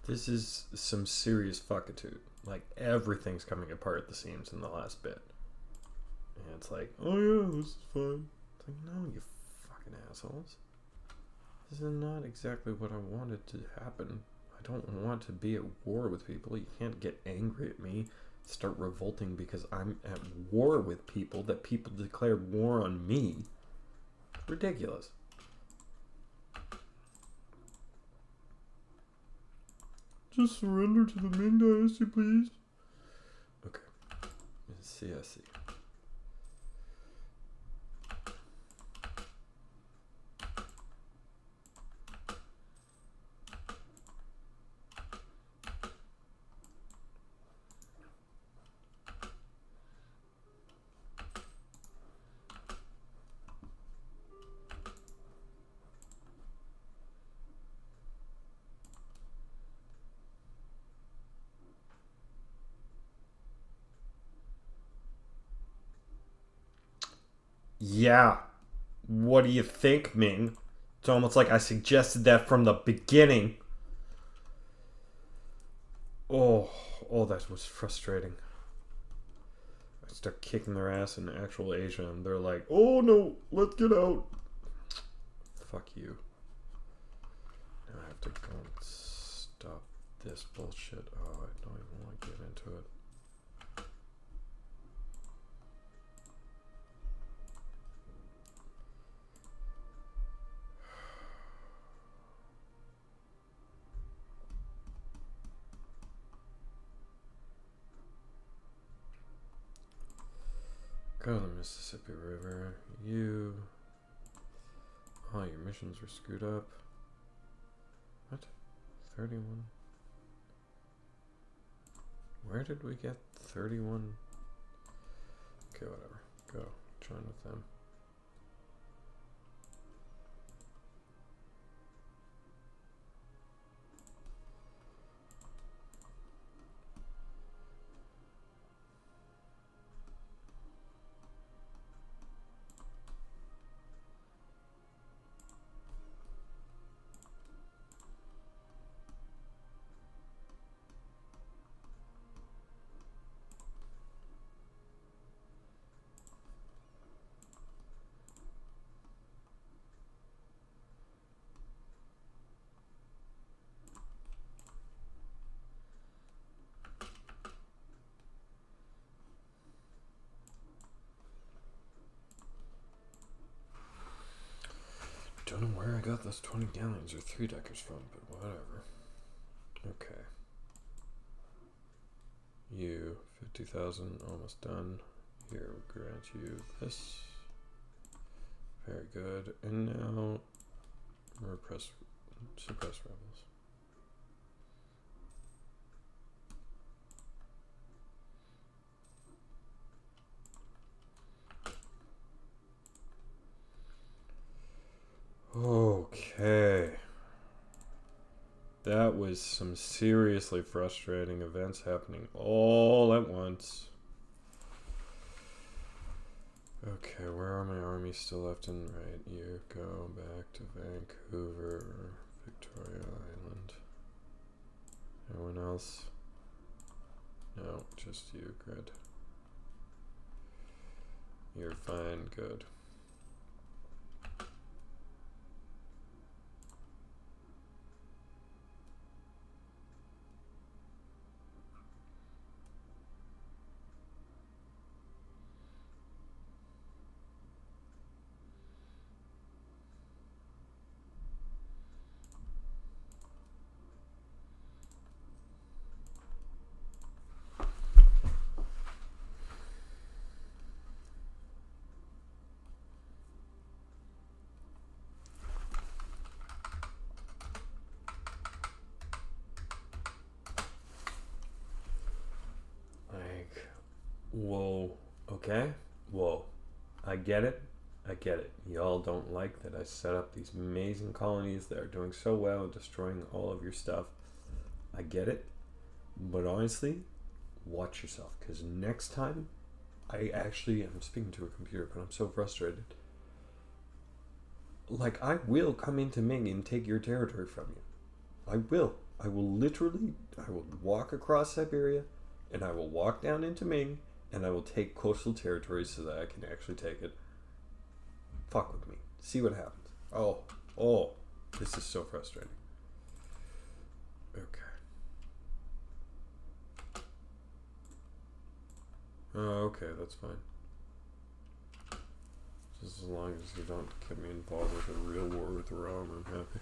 This is some serious fuckitude. Like, everything's coming apart at the seams in the last bit. And it's like, oh yeah, this is fun. It's like, no, you fucking assholes. This is not exactly what I wanted to happen. I don't want to be at war with people. You can't get angry at me, start revolting because I'm at war with people, that people declared war on me. Ridiculous. Just surrender to the Ming Dynasty, please. Okay. Let's see, I see. Yeah. What do you think, Ming? It's almost like I suggested that from the beginning. Oh, that was frustrating. I start kicking their ass in actual Asia, and they're like, oh no, let's get out. Fuck you. Now I have to go and stop this bullshit. Oh, I don't even want to get into it. Go to the Mississippi River. You. Oh, your missions were screwed up. What? 31? Where did we get 31? Okay, whatever. Go. Join with them. Don't know where I got those 20 galleons or 3-deckers from, but whatever. Okay. You, 50,000, almost done. Here, we'll grant you this. Very good. And now, suppress rebels. Okay. That was some seriously frustrating events happening all at once. Okay, where are my armies still left and right? You go back to Vancouver, Victoria Island. Anyone else? No, just you. Good. You're fine. Good. Whoa, okay? Whoa. I get it. Y'all don't like that I set up these amazing colonies that are doing so well and destroying all of your stuff. I get it. But honestly, watch yourself. Because next time, I'm speaking to a computer, but I'm so frustrated. Like, I will come into Ming and take your territory from you. I will. I will walk across Siberia, and I will walk down into Ming, and I will take coastal territories so that I can actually take it. Fuck with me. See what happens. Oh, this is so frustrating. Okay. Oh, okay, that's fine. Just as long as you don't get me involved with a real war with Rome, I'm happy.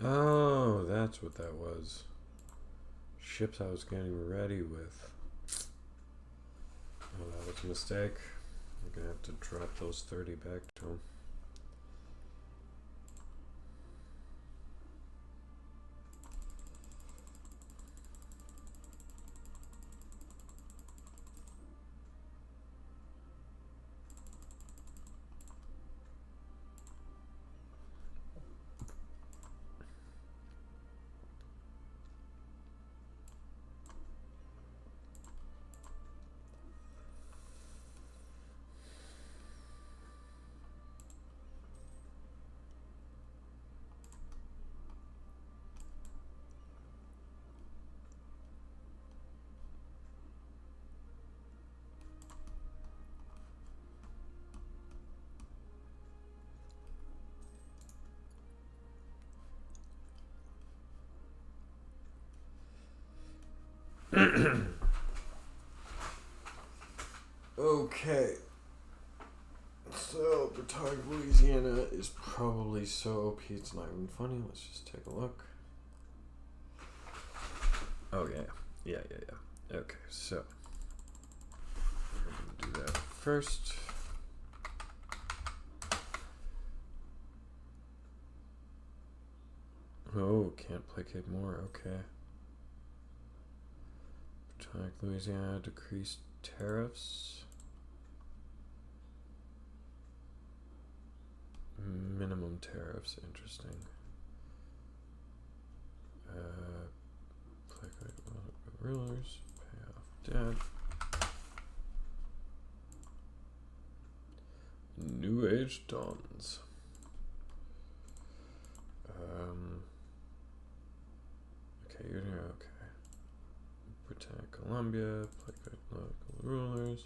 Oh, that's what that was. Ships I was getting ready with. Oh, that was a mistake. I'm gonna have to drop those 30 back to him. Okay. So, Bretagne, Louisiana is probably so OP it's not even funny. Let's just take a look. Oh, yeah. Okay, so. We're going to do that first. Oh, can't placate more. Okay. Bretagne, Louisiana, decreased tariffs. Minimum tariffs, interesting. Placate rulers, pay off debt. New Age dawns. Okay, you're here. Okay. Protect Colombia, placate local rulers.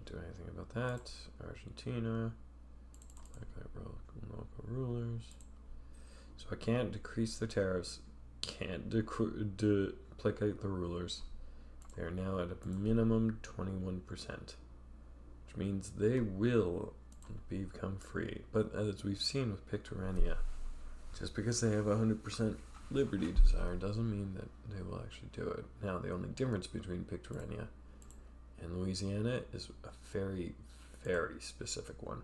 Anything about that. Argentina, local rulers. So I can't decrease the tariffs, can't placate the rulers. They are now at a minimum 21%, which means they will become free. But as we've seen with Pictorania, just because they have 100% liberty desire doesn't mean that they will actually do it. Now, the only difference between Pictorania and Louisiana is a very, very specific one.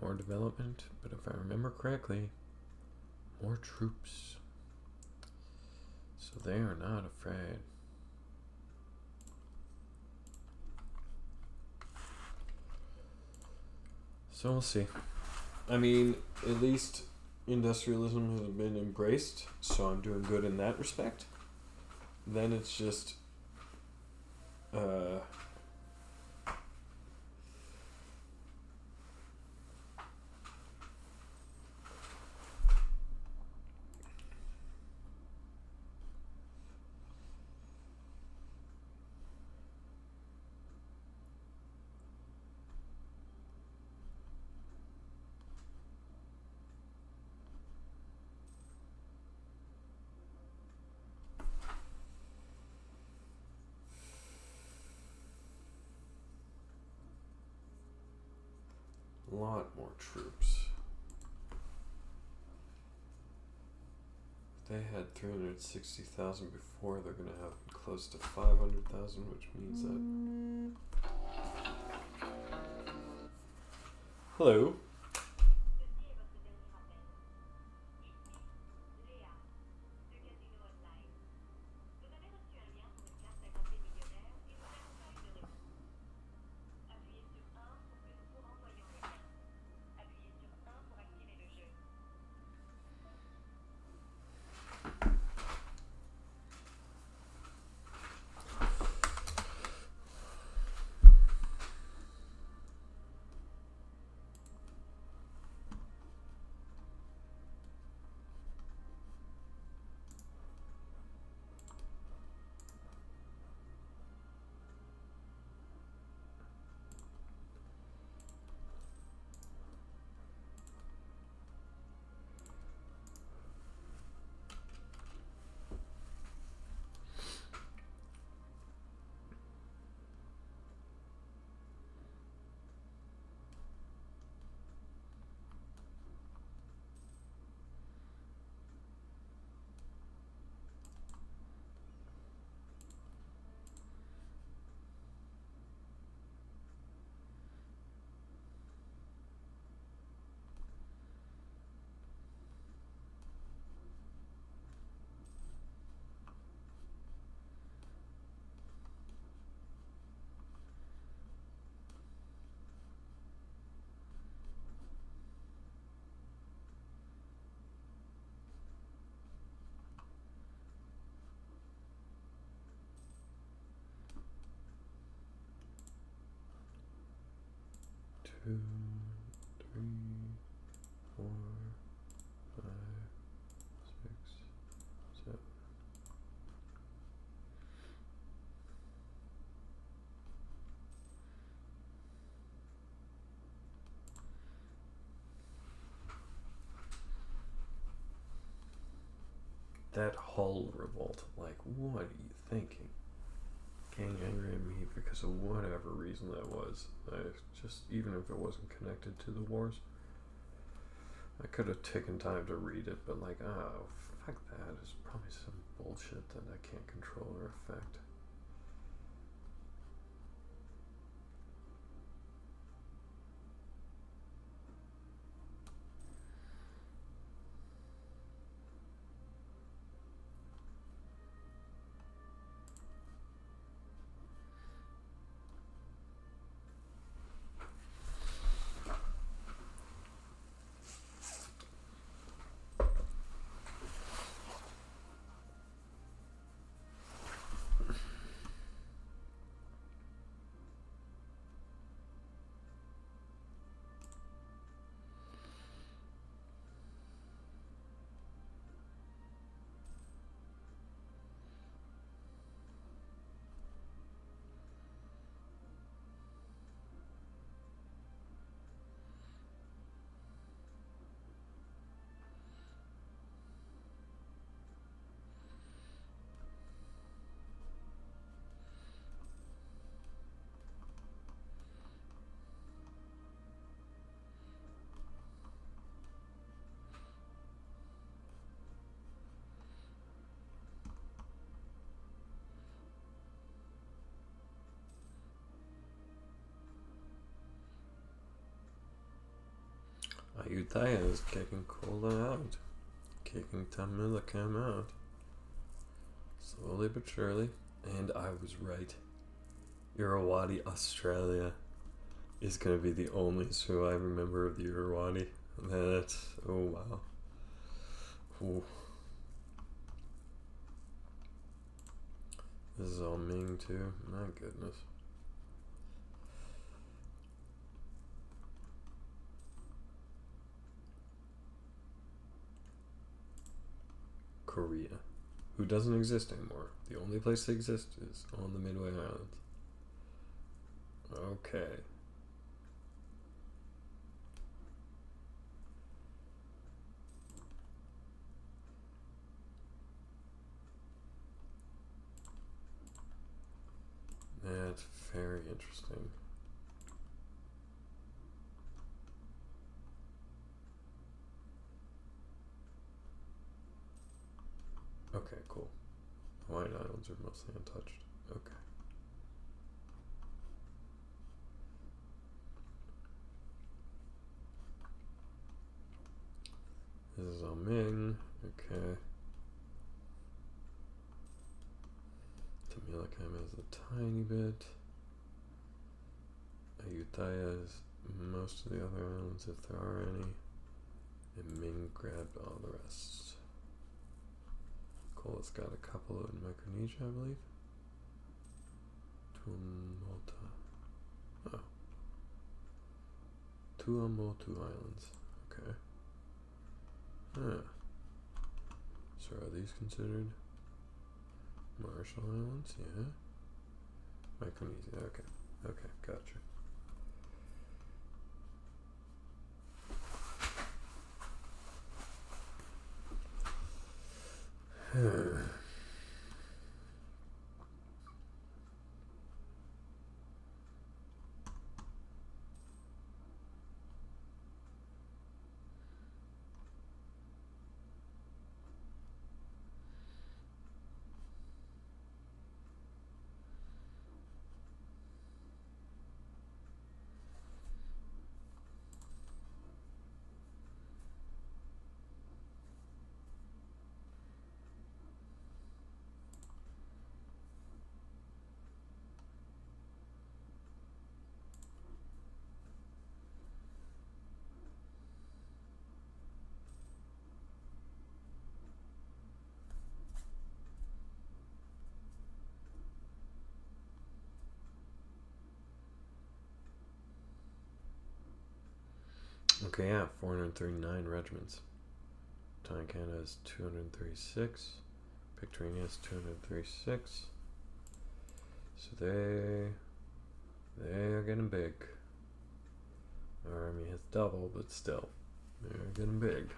More development, but if I remember correctly, more troops. So they are not afraid. So we'll see. I mean, at least industrialism has been embraced, so I'm doing good in that respect. Then it's just A lot more troops. They had 360,000 before, they're going to have close to 500,000, which means that... Hello. Two, three, four, five, six, seven. That Hull revolt, like, what are you thinking? Getting angry at me because of whatever reason that was. I just, even if it wasn't connected to the wars, I could have taken time to read it, but like, oh, fuck that. It's probably some bullshit that I can't control or affect. Ayutthaya is kicking Kola out. Kicking Tamilakam out. Slowly but surely. And I was right. Irrawaddy, Australia is going to be the only surviving member of the Irrawaddy. That's... oh wow. Ooh. This is all Ming too. My goodness. Korea, who doesn't exist anymore. The only place they exist is on the Midway Islands. Okay. That's very interesting. islands are mostly untouched. Okay. This is all Ming. Okay. Tamilakam has a tiny bit. Ayutthaya is most of the other islands, if there are any. And Ming grabbed all the rest. Cola's got a couple in Micronesia, I believe. Tuamotu. Oh. Tuamotu Islands. Okay. Huh. So are these considered Marshall Islands? Yeah. Micronesia. Okay. Okay, gotcha. Okay, yeah, 439 regiments. Tankana has 236. Pictorina has 236. So they are getting big. Our army has double, but still, they're getting big.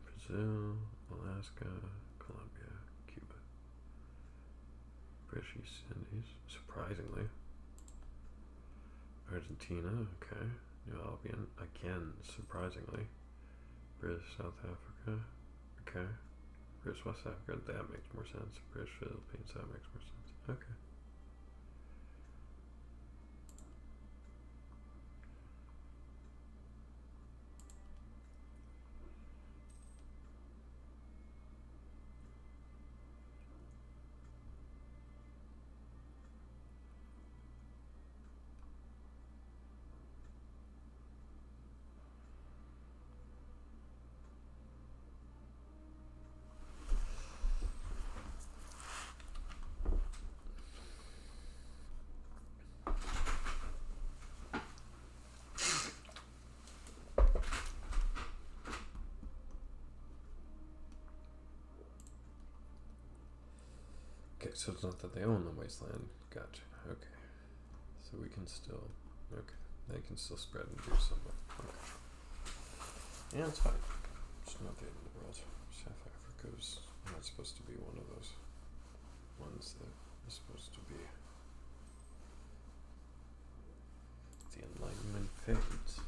Brazil, Alaska, Colombia, Cuba, British East Indies, surprisingly. Argentina, okay. New Albion, again, surprisingly. British South Africa, okay. British West Africa, that makes more sense. British Philippines, that makes more sense. Okay. Okay, so it's not that they own the wasteland. Gotcha. Okay. So we can still... Okay. They can still spread and do something. Okay. Yeah, it's fine. It's not the end of the world. South Africa's not supposed to be one of those ones that is supposed to be... The Enlightenment fades.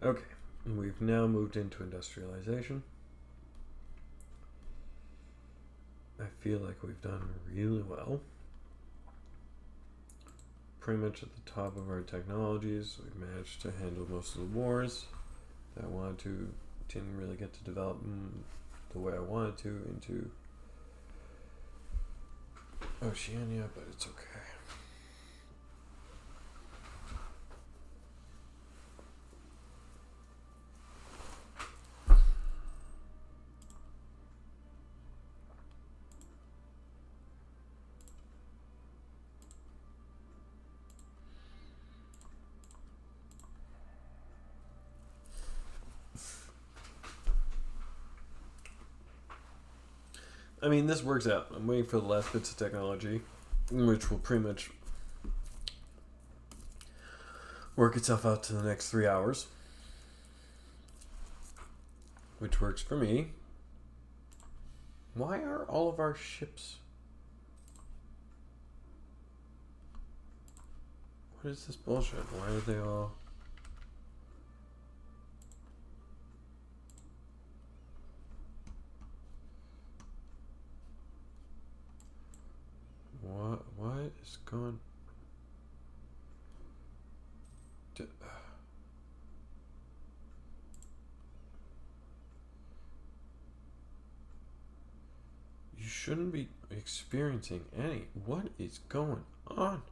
Okay, we've now moved into industrialization. I feel like we've done really well. Pretty much at the top of our technologies, we've managed to handle most of the wars that I wanted to. Didn't really get to develop them the way I wanted to into Oceania, but it's okay. I mean, this works out. I'm waiting for the last bits of technology, which will pretty much work itself out to the next 3 hours, which works for me. Why are all of our ships... What is this bullshit? Why are they all... What is going... You shouldn't be experiencing any... What is going on?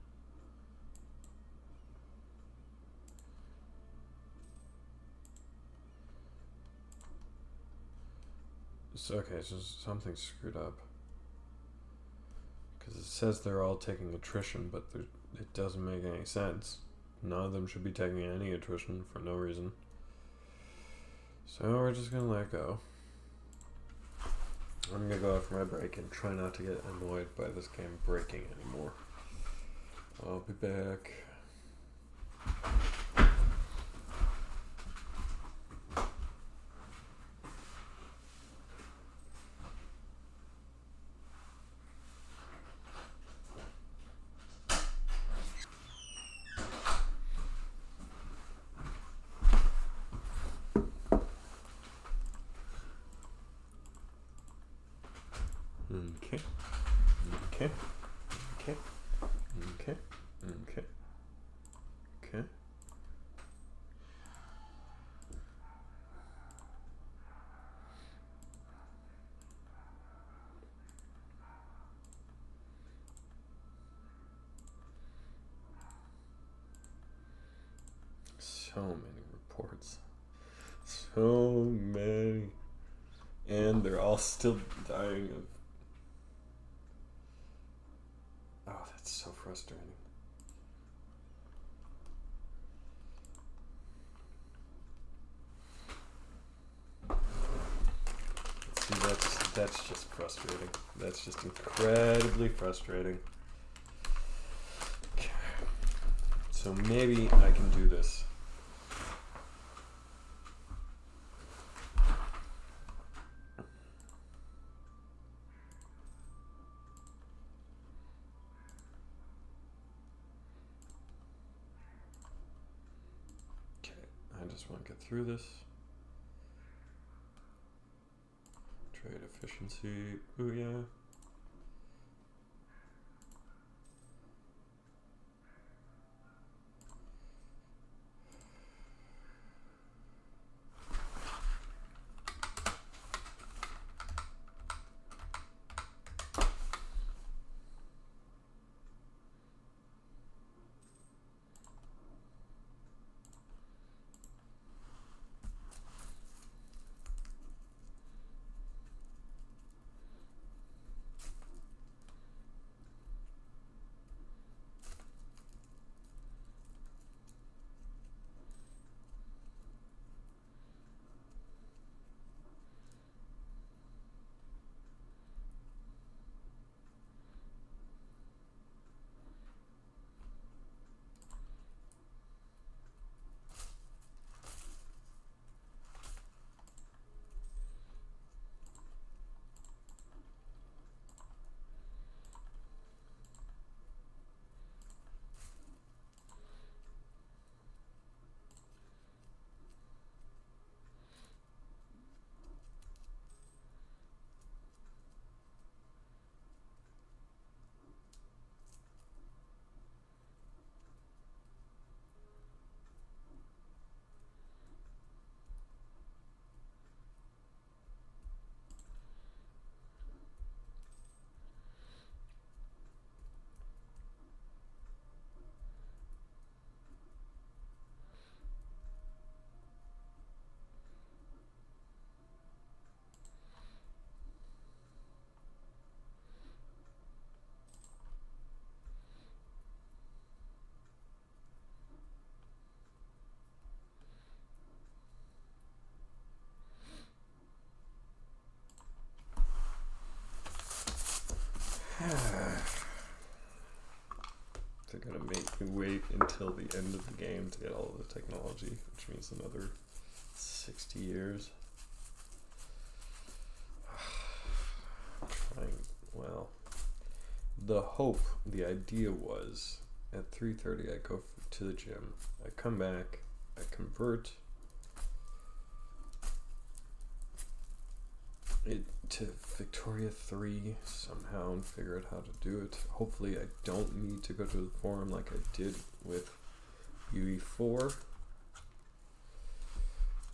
Okay, so something's screwed up. Because it says they're all taking attrition, but it doesn't make any sense. None of them should be taking any attrition for no reason. So we're just going to let it go. I'm going to go out for my break and try not to get annoyed by this game breaking anymore. I'll be back. Okay. So many reports. So many. And they're all still dying of... Oh, that's so frustrating. See, that's just frustrating. That's just incredibly frustrating. Okay. So maybe I can do this. I just want to get through this. Trade efficiency, booyah. until the end of the game to get all of the technology, which means another 60 years. Well, the idea was at 3:30 I go to the gym, I come back, I convert it to Victoria 3 somehow and figure out how to do it. Hopefully I don't need to go to the forum like I did with UE4,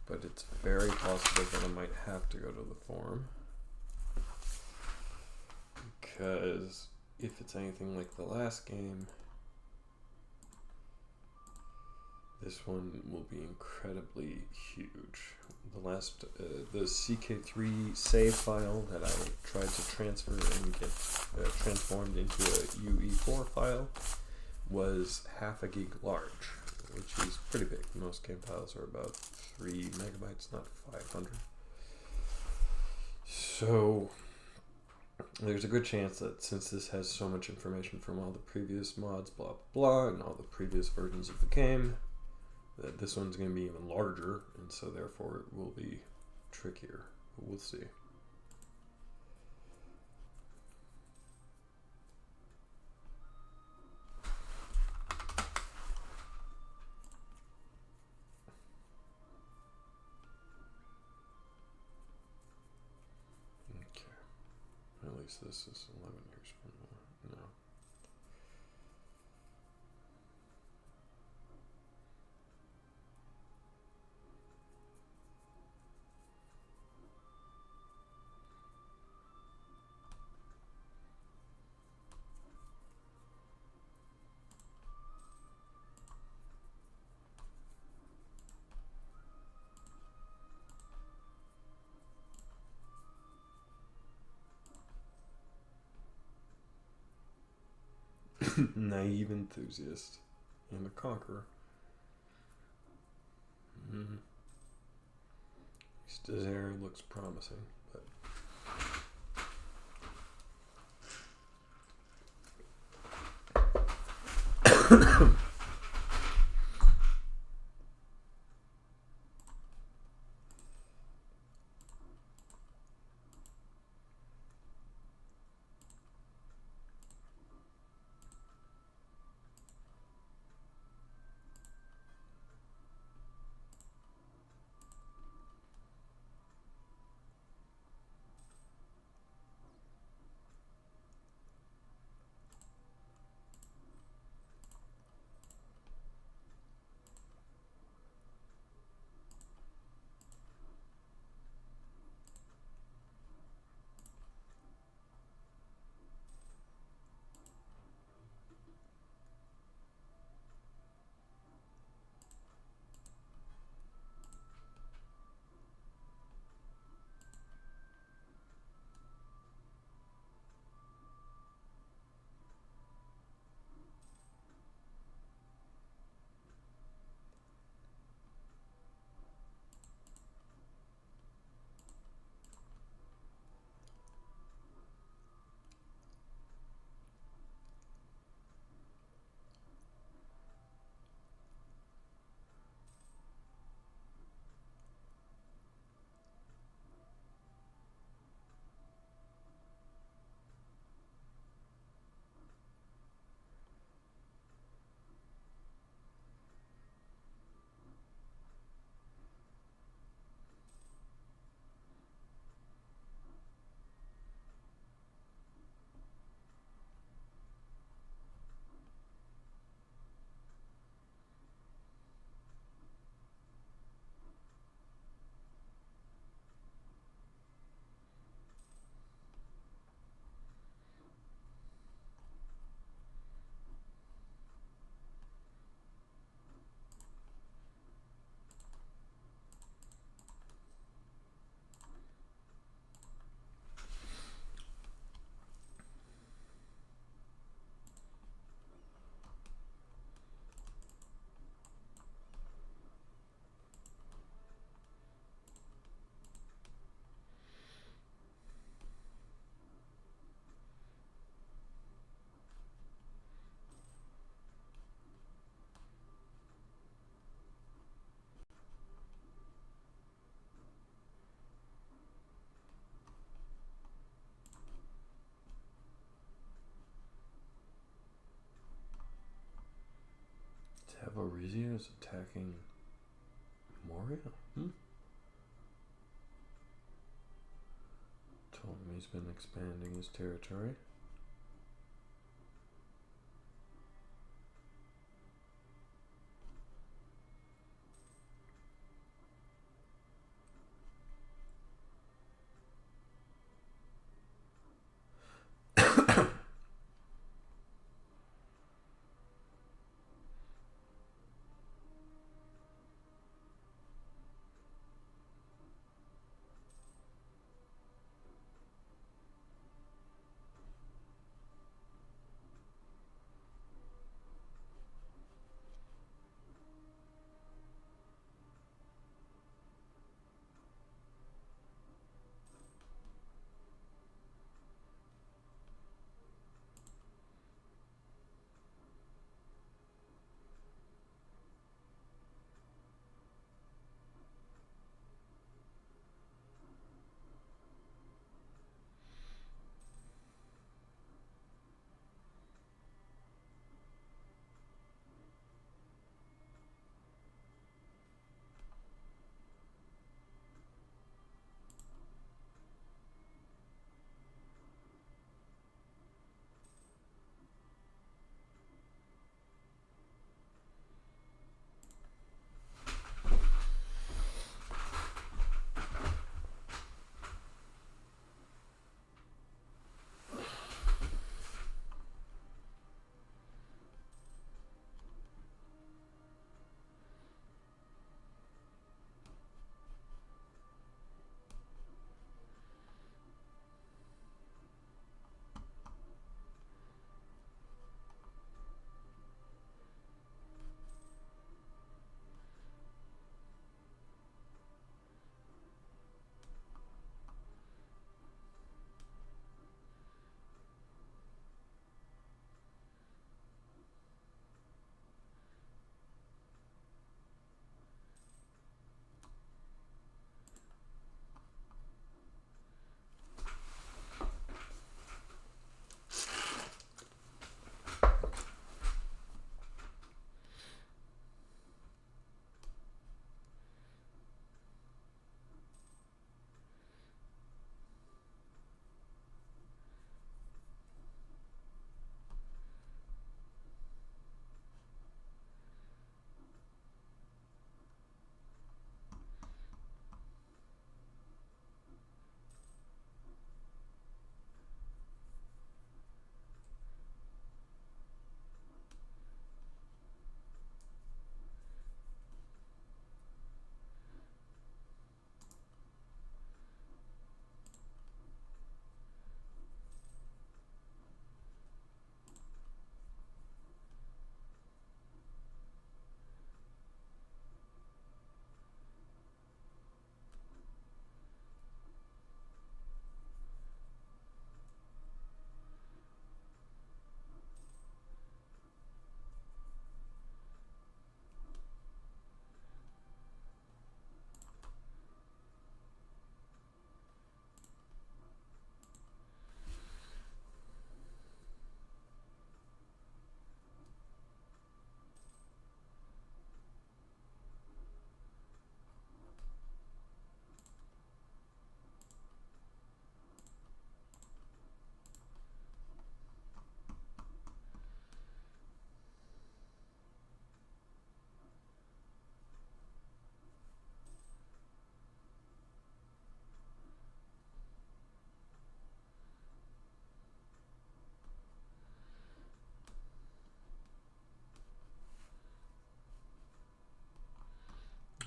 but it's very possible that I might have to go to the forum, because if it's anything like the last game, this one will be incredibly huge. The last, the CK3 save file that I tried to transfer and get transformed into a UE4 file was half a gig large, which is pretty big. Most game files are about 3 megabytes, not 500. So there's a good chance that since this has so much information from all the previous mods, blah blah, and all the previous versions of the game, that this one's going to be even larger, and so therefore it will be trickier. But we'll see. Okay. At least this is 11 years from now. No. Naive enthusiast and a conqueror. Mm-hmm. This area looks promising, but Zaporizhia is attacking Moria? Told him he's been expanding his territory.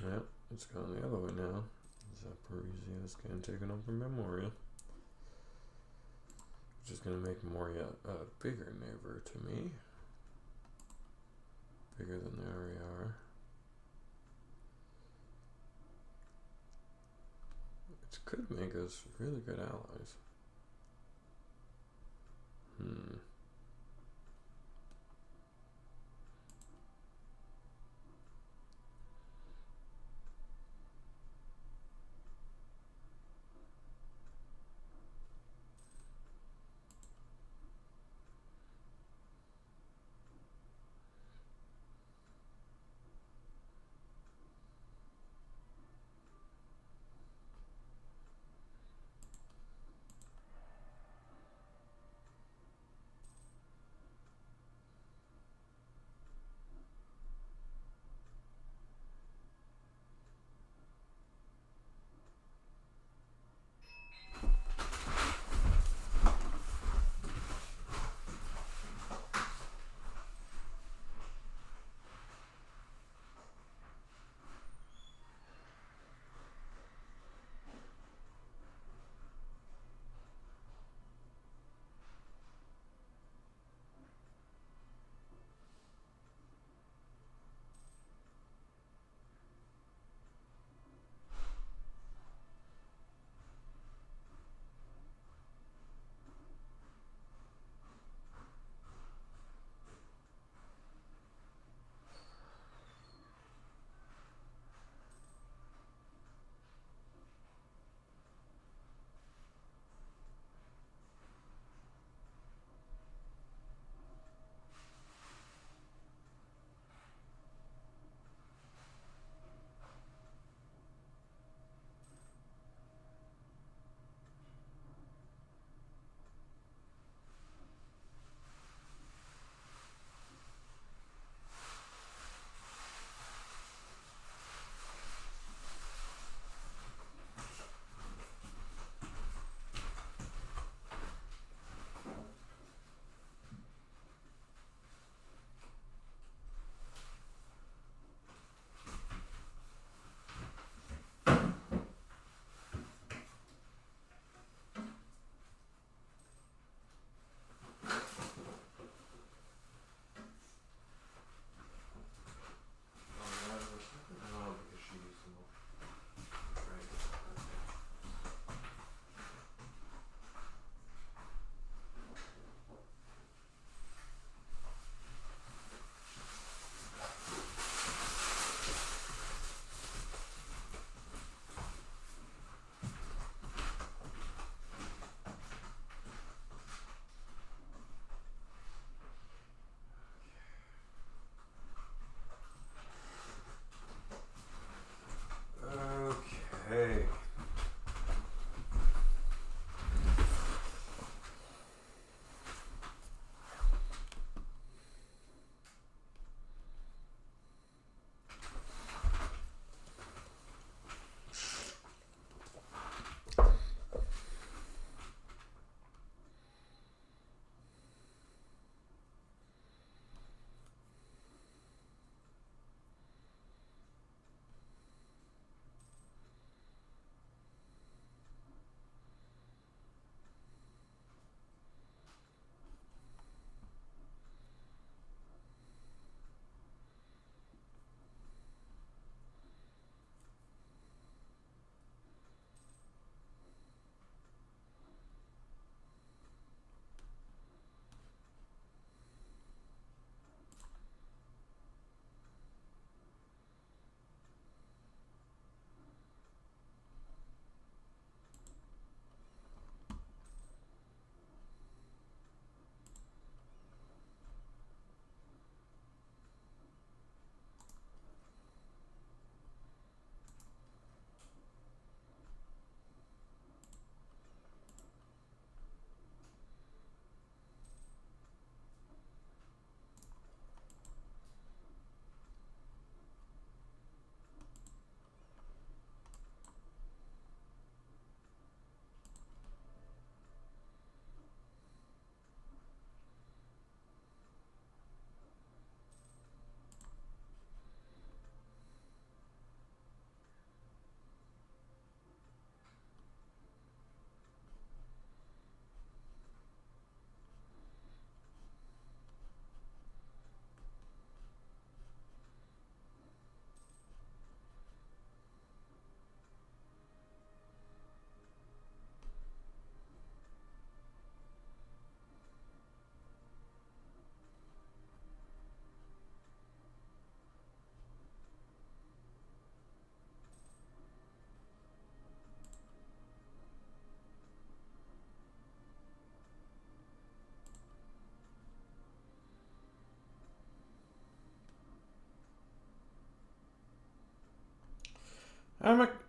Yep, it's going the other way now. Zaporizhia is getting taken over by Moria. Which is going to make Moria a bigger neighbor to me. Bigger than they already are. Which could make us really good allies.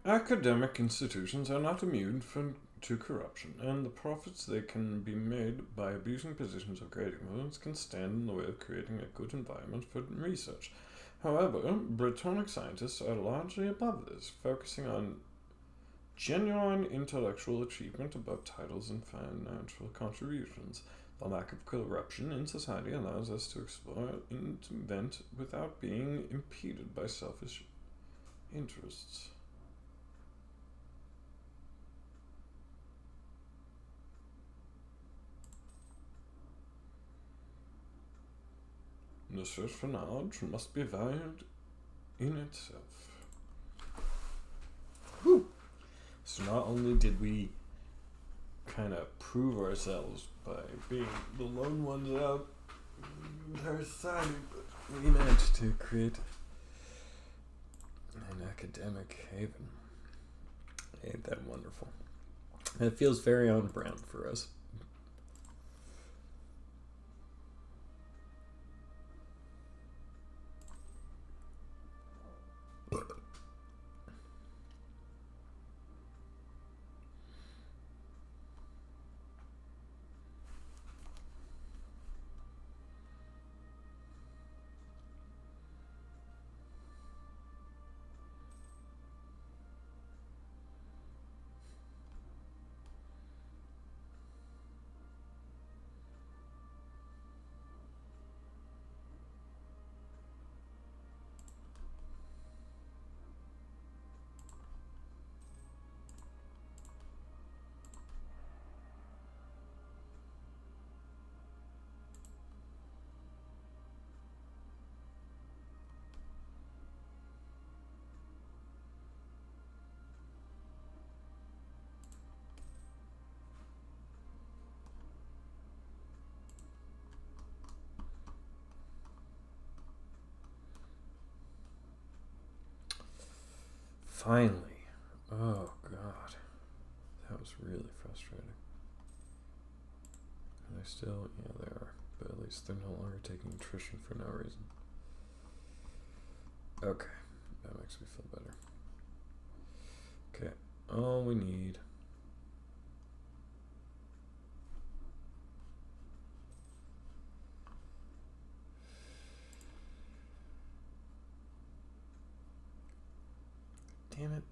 Academic institutions are not immune to corruption, and the profits they can be made by abusing positions of great influence can stand in the way of creating a good environment for research. However, Bretonic scientists are largely above this, focusing on genuine intellectual achievement above titles and financial contributions. The lack of corruption in society allows us to explore and invent without being impeded by selfish interests. The search for knowledge must be valued in itself. Whew. So not only did we kind of prove ourselves by being the lone ones out in the entire society, but we managed to create an academic haven. Ain't that wonderful? And it feels very on brand for us. Finally. Oh, God. That was really frustrating. Are they still? Yeah, they are. But at least they're no longer taking attrition for no reason. Okay. That makes me feel better. Okay. All we need... Damn it.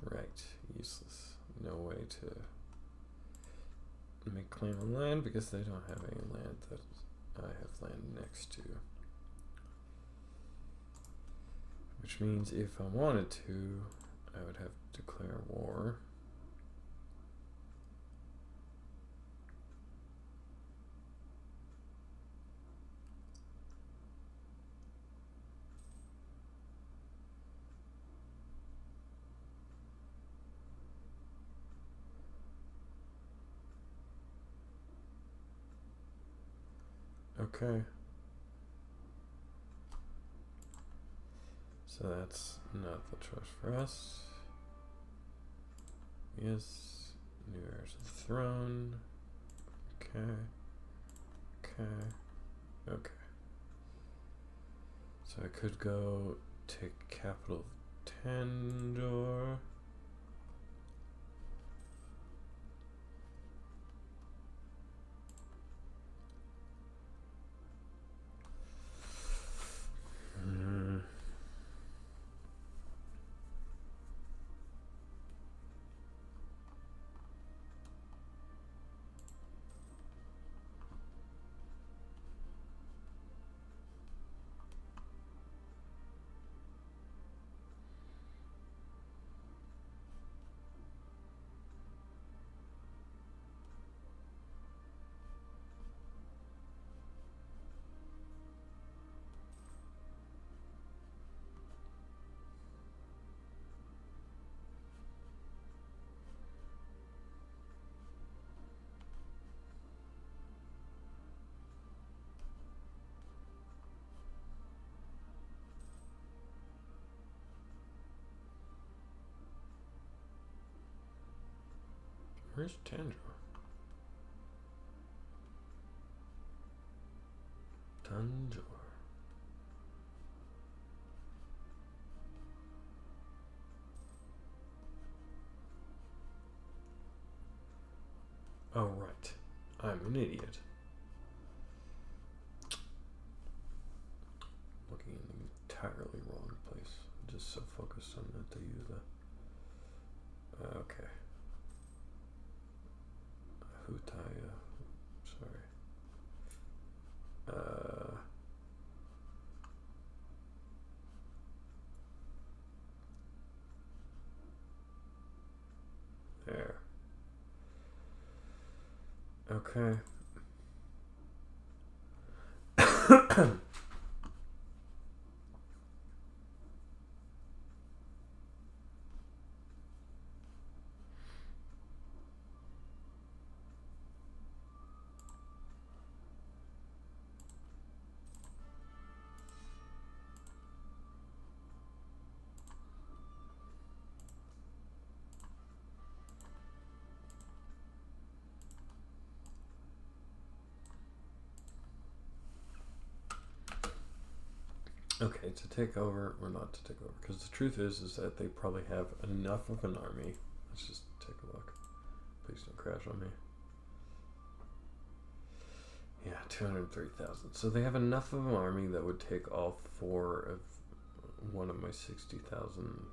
Right. Useless. No way to make claim on land because they don't have any land that I have land next to. Which means if I wanted to, I would have to declare war. Okay. So that's not the choice for us. Yes. New heirs of the throne. Okay. Okay. Okay. So I could go take capital of Tandor. Where's Tanjore? Tanjore. Oh, right. I'm an idiot. Looking in the entirely wrong place. I'm just so focused on not to use the... okay. Hutaya. Sorry. There. Okay. Okay, to take over, or not to take over, because the truth is that they probably have enough of an army. Let's just take a look. Please don't crash on me. Yeah, 203,000. So they have enough of an army that would take all 4 of one of my 60,000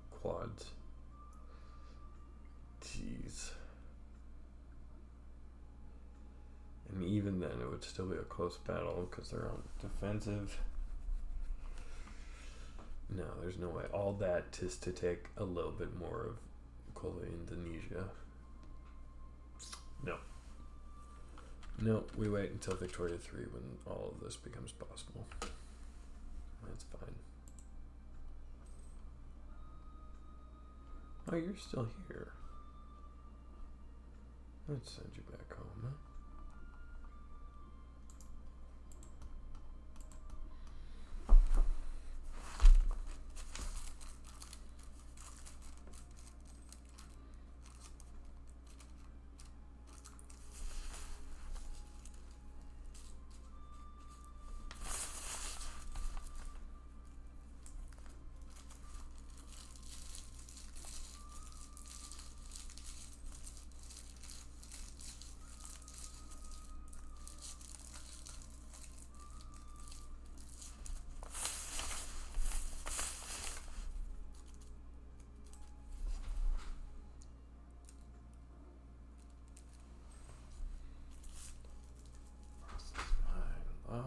quads. Jeez. And even then, it would still be a close battle because they're on defensive. No, there's no way. All that just to take a little bit more of Kola, Indonesia. No. No, we wait until Victoria 3 when all of this becomes possible. That's fine. Oh, you're still here. Let's send you back home, huh?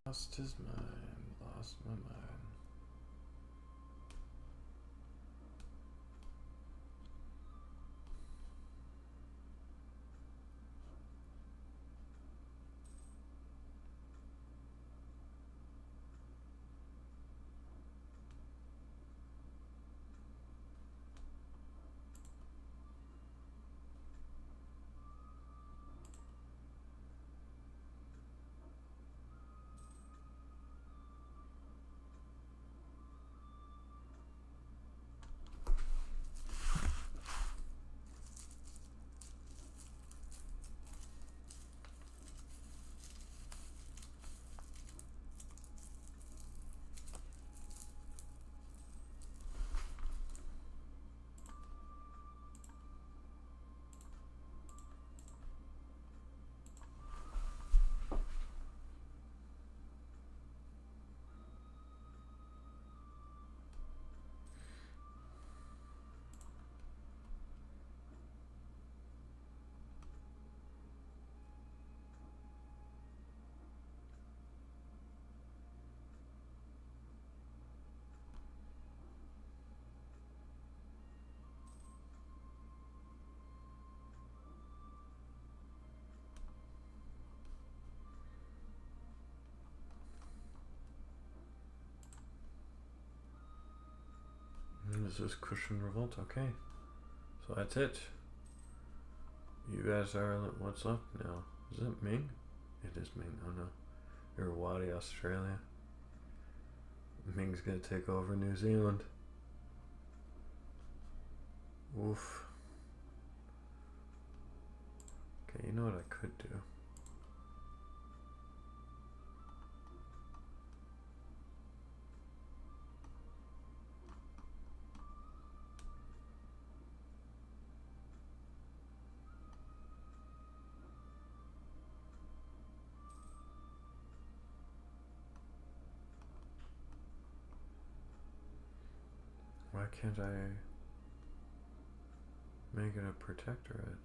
Lost his mind, lost my mind. This is Christian Revolt, okay. So that's it. You guys are, what's up now? Is it Ming? It is Ming, oh no. Irrawaddy, Australia. Ming's gonna take over New Zealand. Oof. Okay, you know what I could do? can't I make it a protectorate?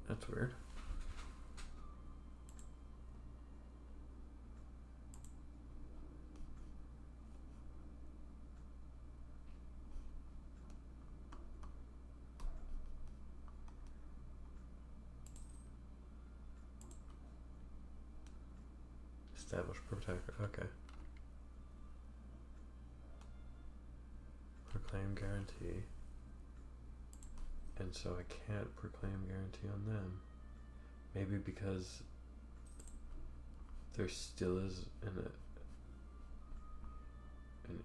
That's weird. Establish protector. Okay. Proclaim guarantee. And so I can't proclaim guarantee on them. Maybe because there still is an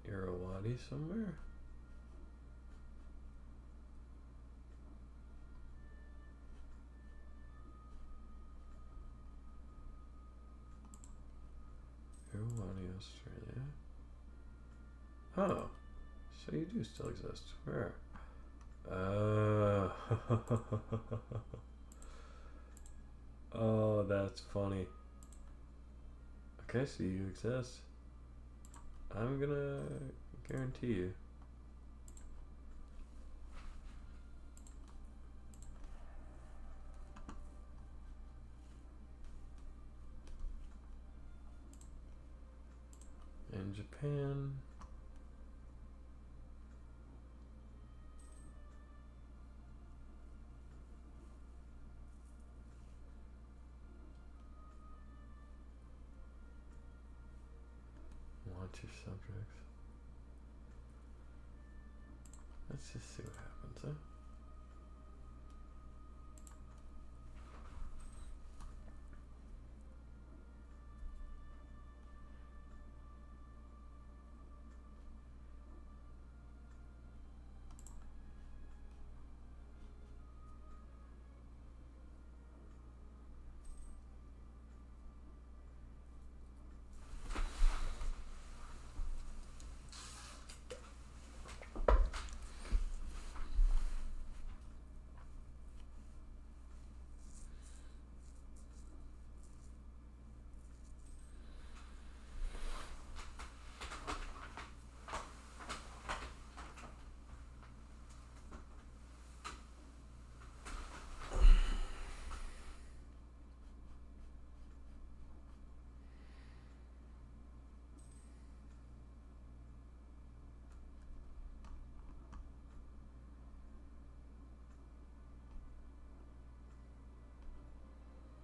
Irrawaddy somewhere? Irrawaddy, Australia. Oh, so you do still exist. Where? Oh, that's funny. Okay, so you exist. I'm gonna guarantee you. In Japan. Want your subjects. Let's just see what happens, huh?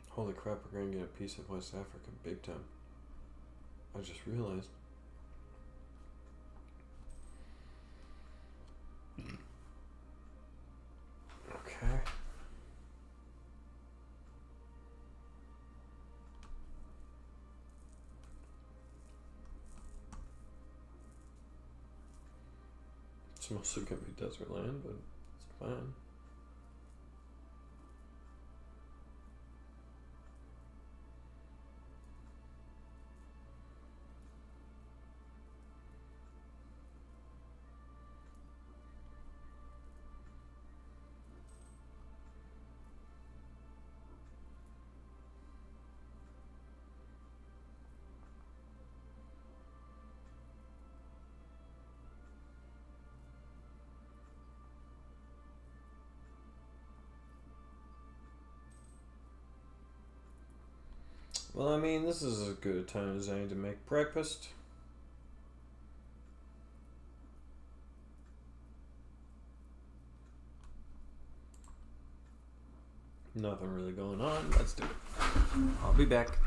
Holy crap, we're gonna get a piece of West Africa big time. I just realized. Okay. It's mostly gonna be desert land, but it's fine. Well, I mean, this is as good a time as any to make breakfast. Nothing really going on. Let's do it. I'll be back.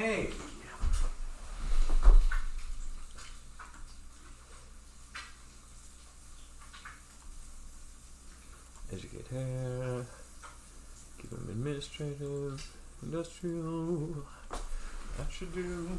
Okay. Educate hair. Keep them administrative. Industrial. That should do.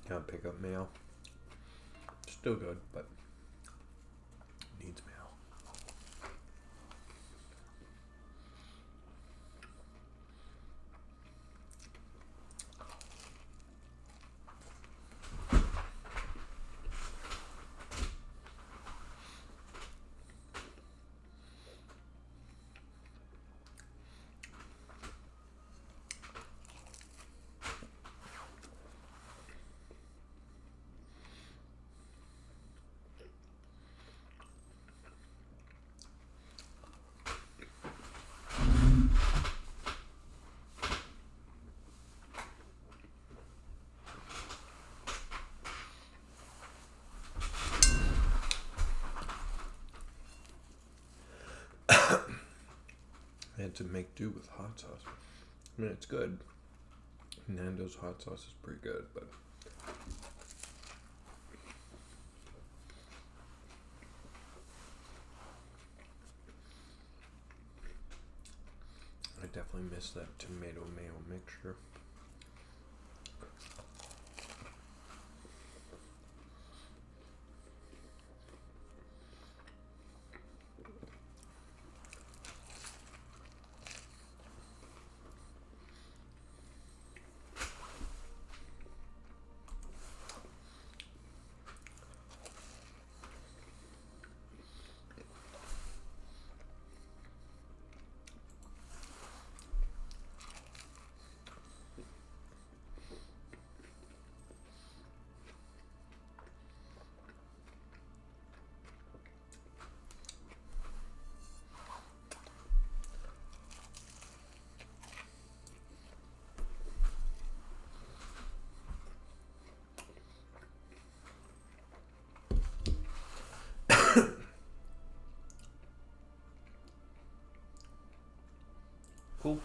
Can't pick up mail. Still good, but needs mail. I had to make do with hot sauce. I mean, it's good. Nando's hot sauce is pretty good, but I definitely miss that tomato mayo mixture. Cool.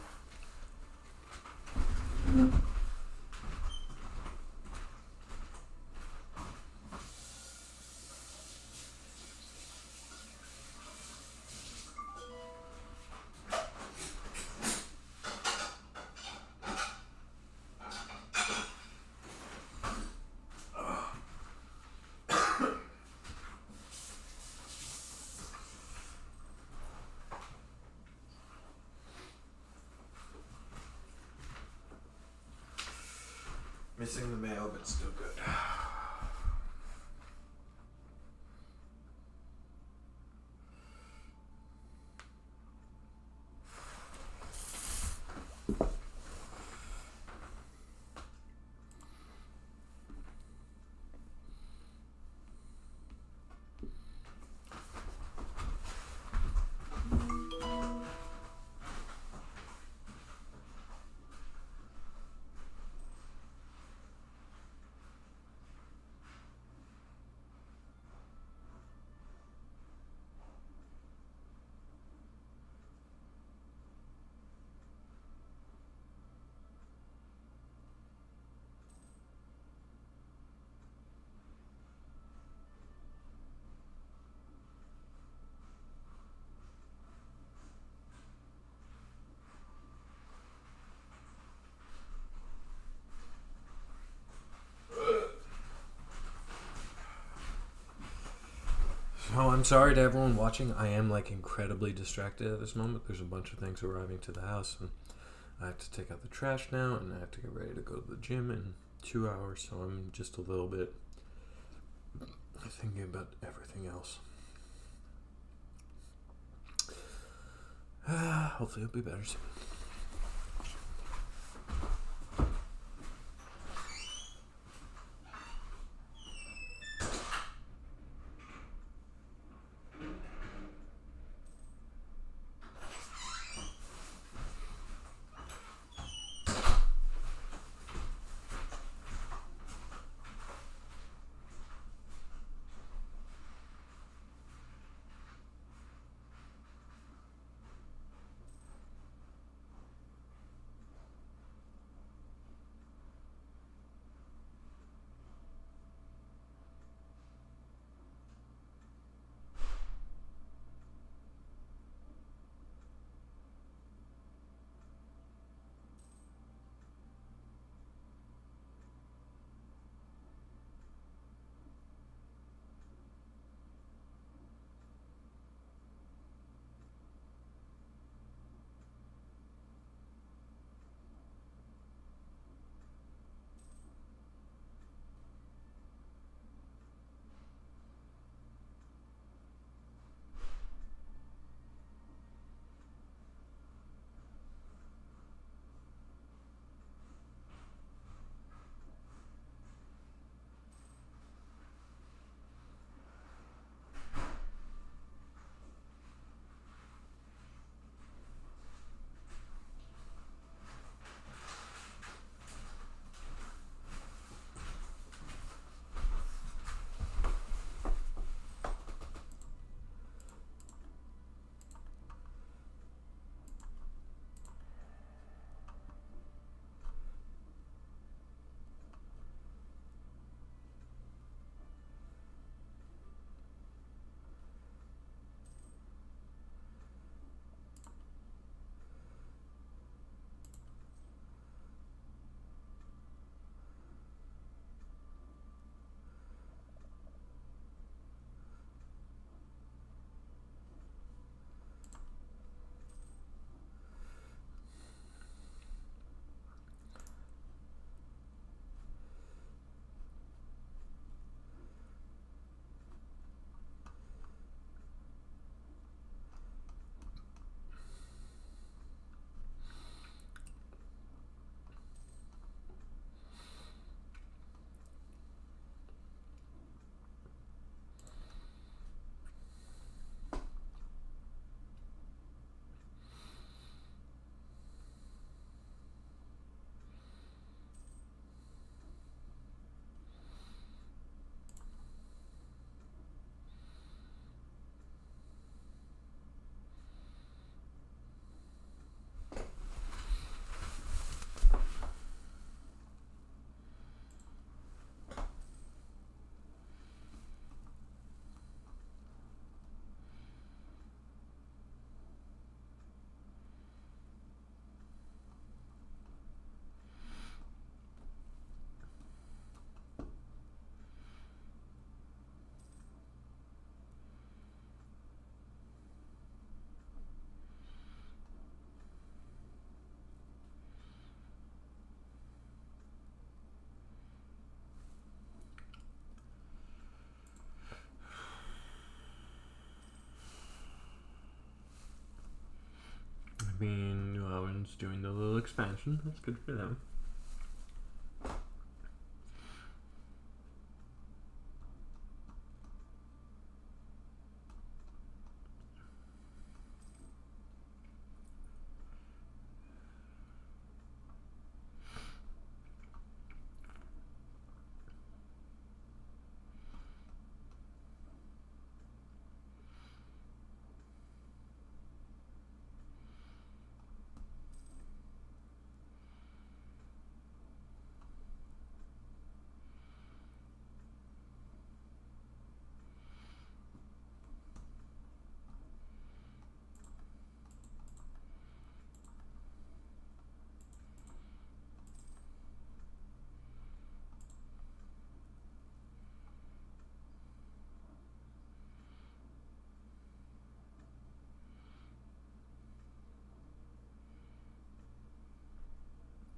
Missing the mayo, but still good. So I'm sorry to everyone watching. I am like incredibly distracted at this moment. There's a bunch of things arriving to the house, and I have to take out the trash now, and I have to get ready to go to the gym in 2 hours. So I'm just a little bit thinking about everything else. Hopefully it'll be better soon. between New Orleans doing the little expansion. That's good for them.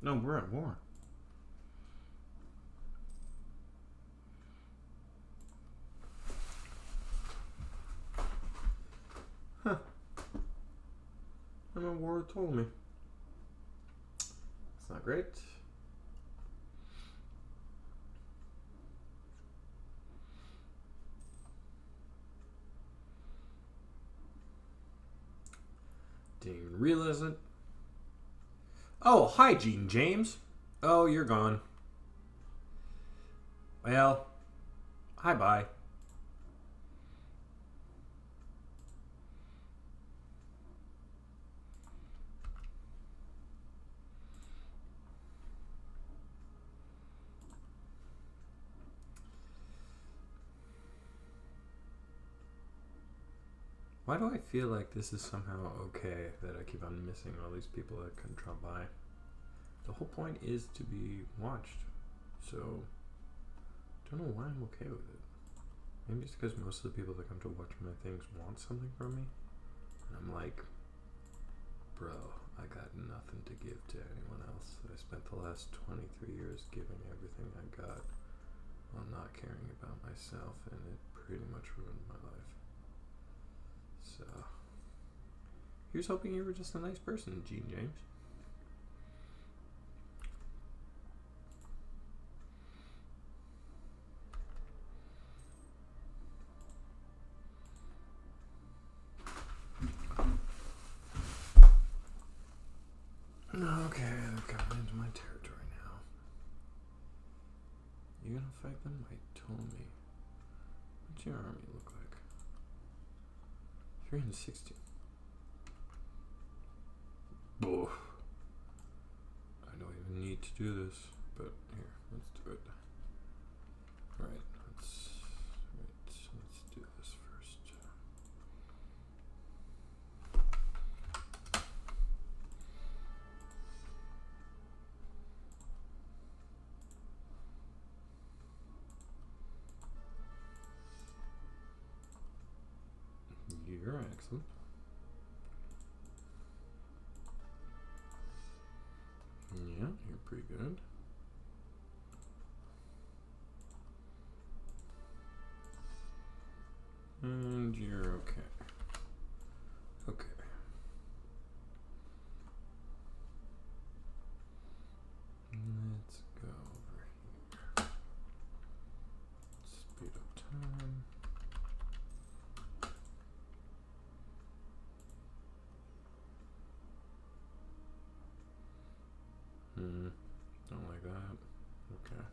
No, we're at war. Huh. I'm at war, it told me. It's not great. Didn't even realize it. Oh, hi, Gene James. Oh, you're gone. Well, hi-bye. Why do I feel like this is somehow okay that I keep on missing all these people that can drop by? The whole point is to be watched, so don't know why I'm okay with it. Maybe it's because most of the people that come to watch my things want something from me, and I'm like, bro, I got nothing to give to anyone else. I spent the last 23 years giving everything I got while not caring about myself, and it pretty much ruined my life. So, here's hoping you were just a nice person, Gene James. Okay, they're coming into my territory now. You gonna fight them? I told me. What's your army look like? 360. Boo. I don't even need to do this, but here, let's do it. Alright, let's do this first. You're excellent. Yeah, you're pretty good. And you're okay. Okay. Let's go over here. Speed up time. Don't like that. Okay.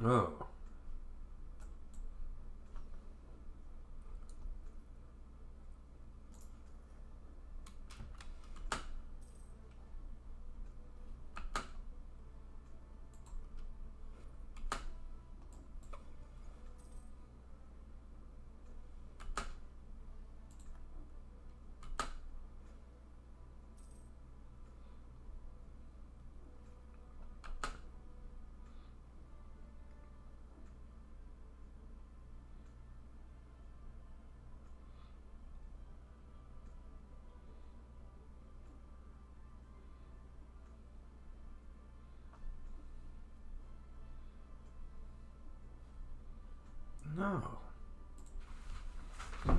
Oh. No.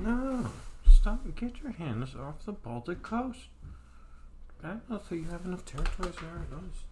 No. Stop. Get your hands off the Baltic coast. I don't think you have enough territories there. It does.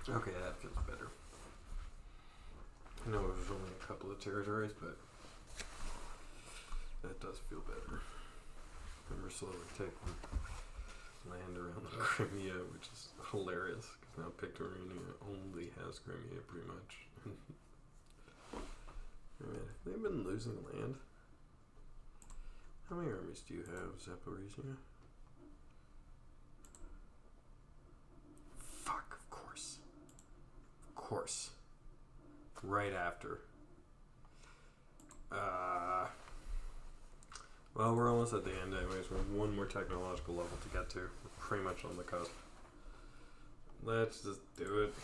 Okay, that feels better. I know it was only a couple of territories, but that does feel better. And we're slowly taking land around the Crimea, which is hilarious, because now Pictorania only has Crimea, pretty much. Alright, they've been losing land. How many armies do you have, Zaporizhia? Fuck, of course. Of course. Right after. Well, we're almost at the end anyways. We have one more technological level to get to. We're pretty much on the cusp. Let's just do it.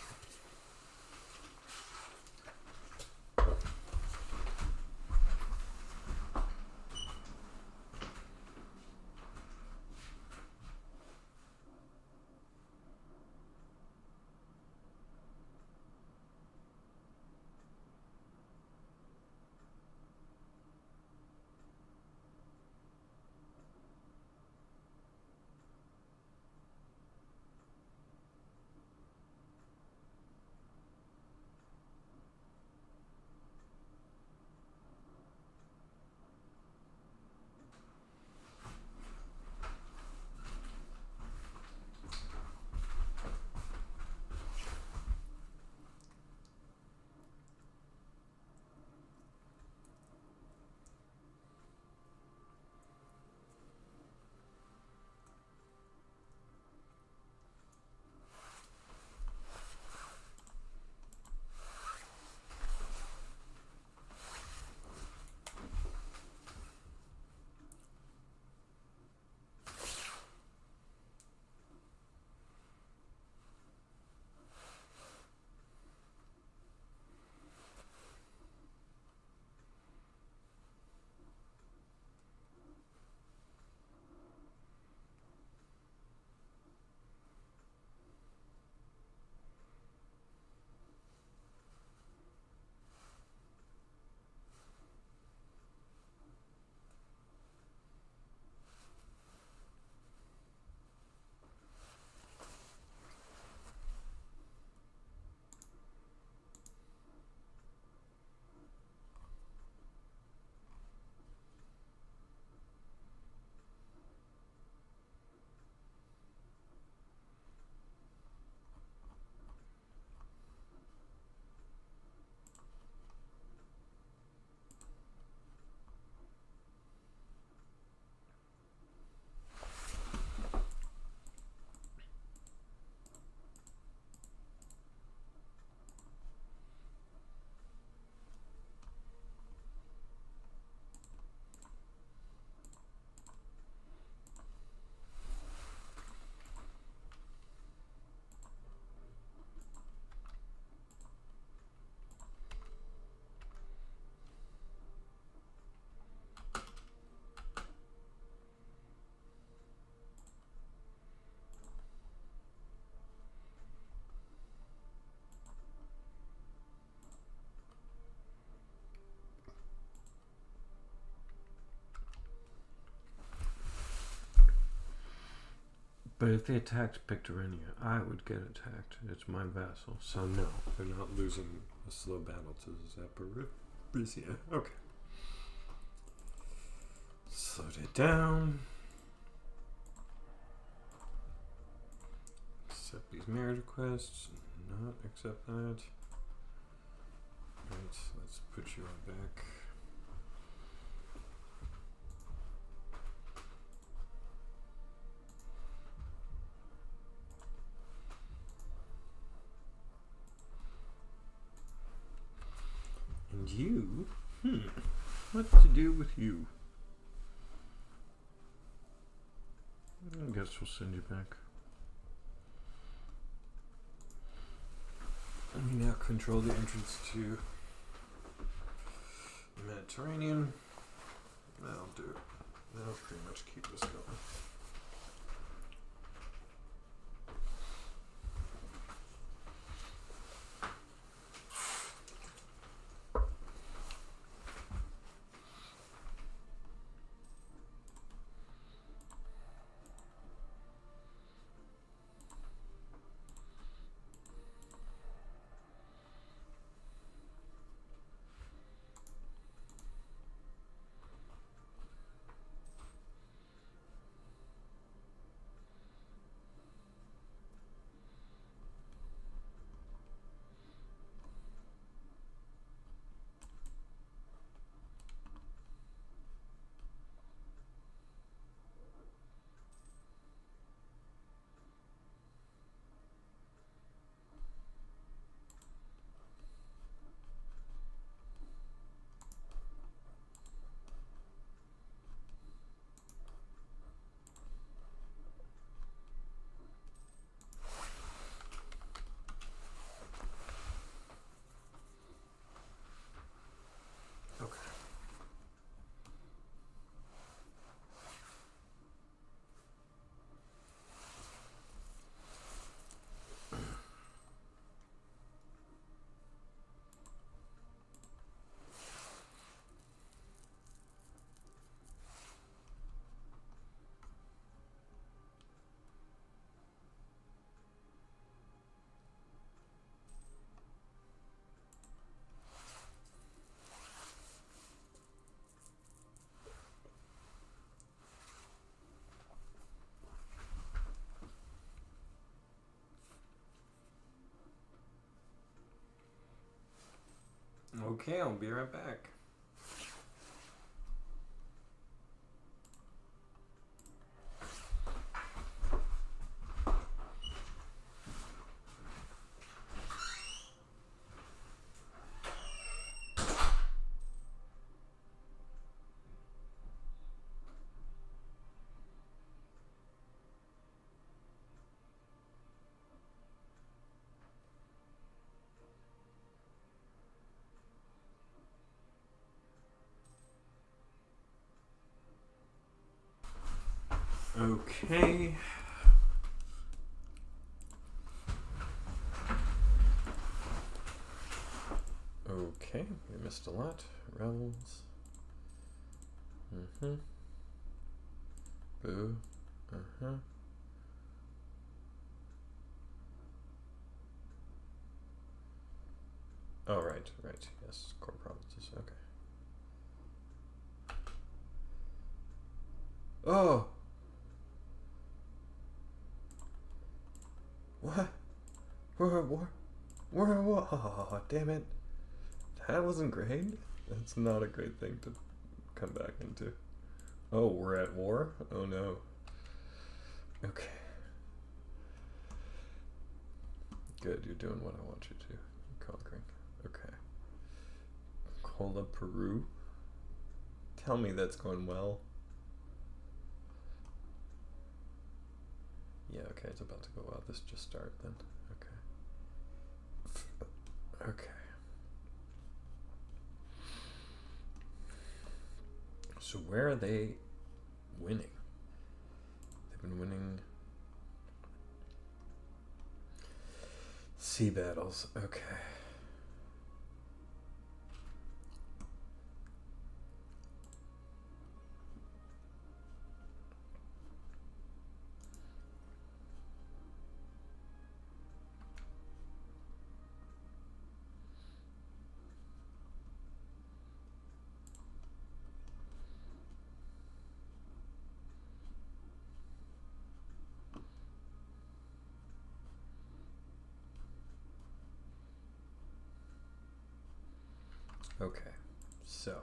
But if they attacked Pictorania, I would get attacked. It's my vassal. So no, they're not losing a slow battle to Zaporizhia. Okay. Slowed it down. Accept these marriage requests. Not accept that. Right, let's put you on back. And you? What to do with you? I guess we'll send you back. We now control the entrance to the Mediterranean. That'll do it. That'll pretty much keep this going. Okay, I'll be right back. Okay. Okay, we missed a lot. Rebels. Boo. Oh, right. Yes, core provinces. Okay. Oh! What? What? Oh, damn it. That wasn't great. That's not a great thing to come back into. Oh, we're at war? Oh no. Okay. Good, you're doing what I want you to. You're conquering. Okay. Cola, Peru. Tell me that's going well. Yeah, okay, it's about to go well. This just started then. Okay. Okay. So where are they winning? They've been winning sea battles. Okay. Okay, so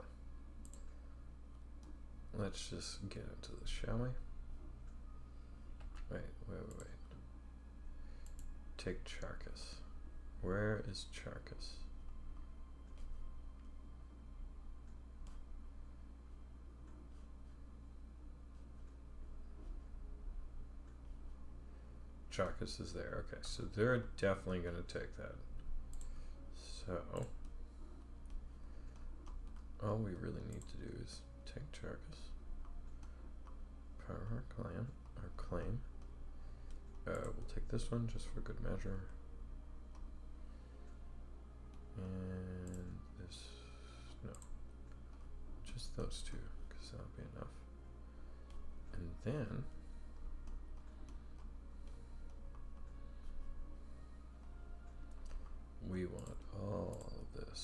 let's just get into this, shall we? Wait. Take Charcas. Where is Charcas? Charcas is there. Okay, so they're definitely going to take that. So all we really need to do is take Charcas, power our claim. We'll take this one just for good measure, and this, no, just those two, because that'll be enough. And then we want all of this,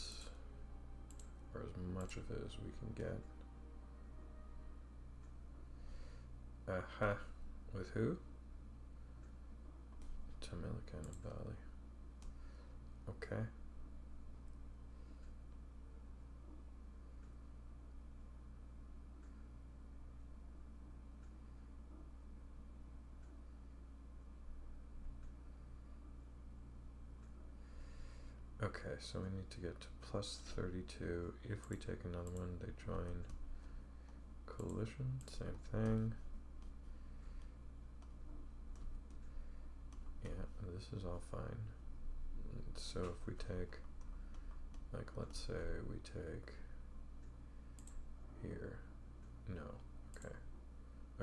or as much of it as we can get. Aha. With who? Tamilican and Bali. Okay. Okay, so we need to get to plus 32. If we take another one, they join coalition. Same thing. Yeah, this is all fine. So if we take, like, let's say we take here. No. Okay.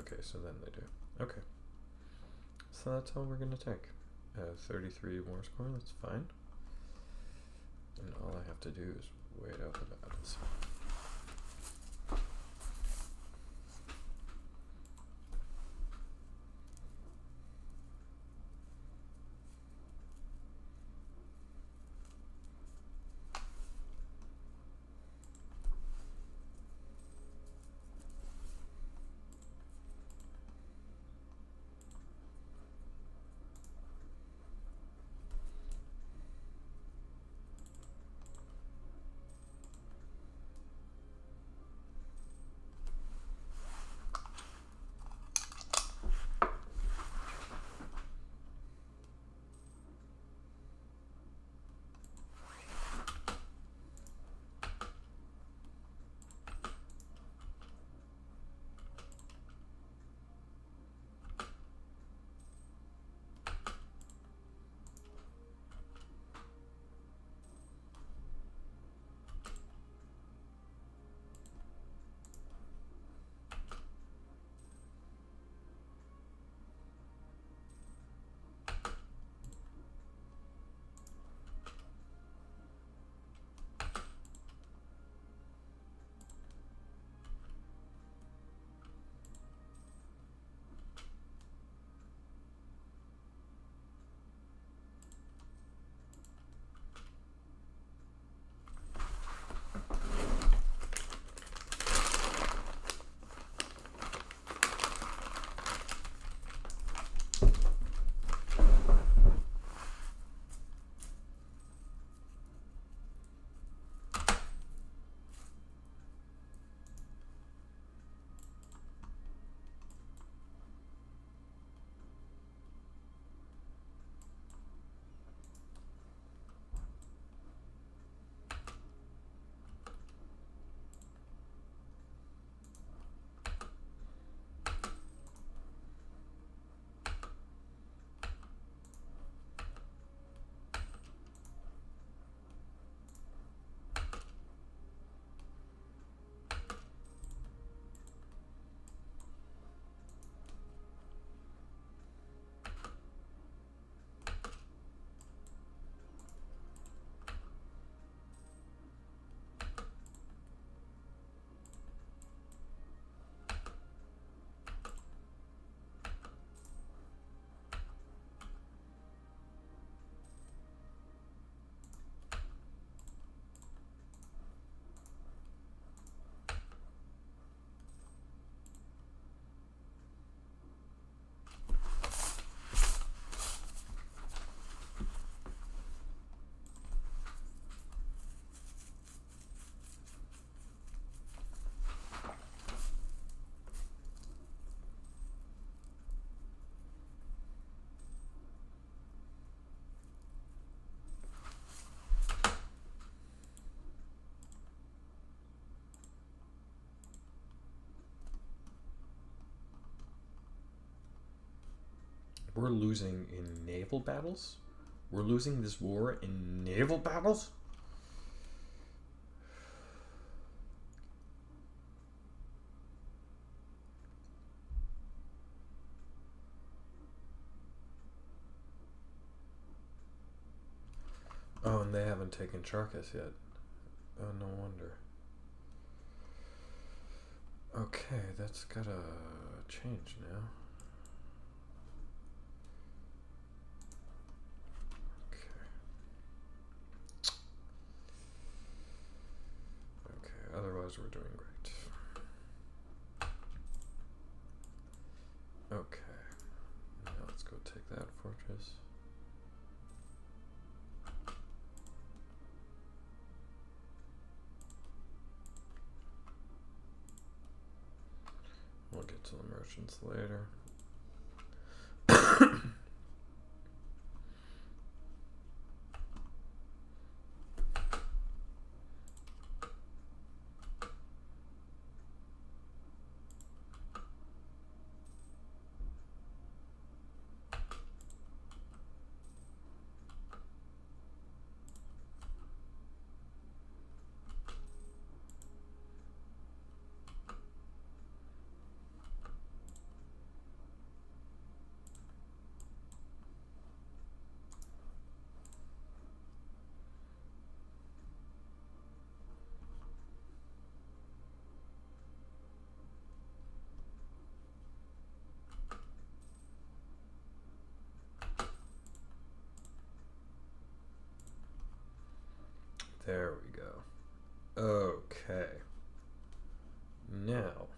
Okay, so then they do. Okay. So that's all we're going to take. 33 war score, that's fine. And all I have to do is wait out the battles. We're losing in naval battles? We're losing this war in naval battles? Oh, and they haven't taken Charcas yet. Oh, no wonder. Okay, that's gotta change now. Okay, otherwise we're doing great. Okay, now let's go take that fortress. We'll get to the merchants later. There we go. Okay. Now.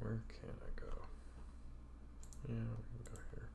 Where can I go? Yeah, we can go here.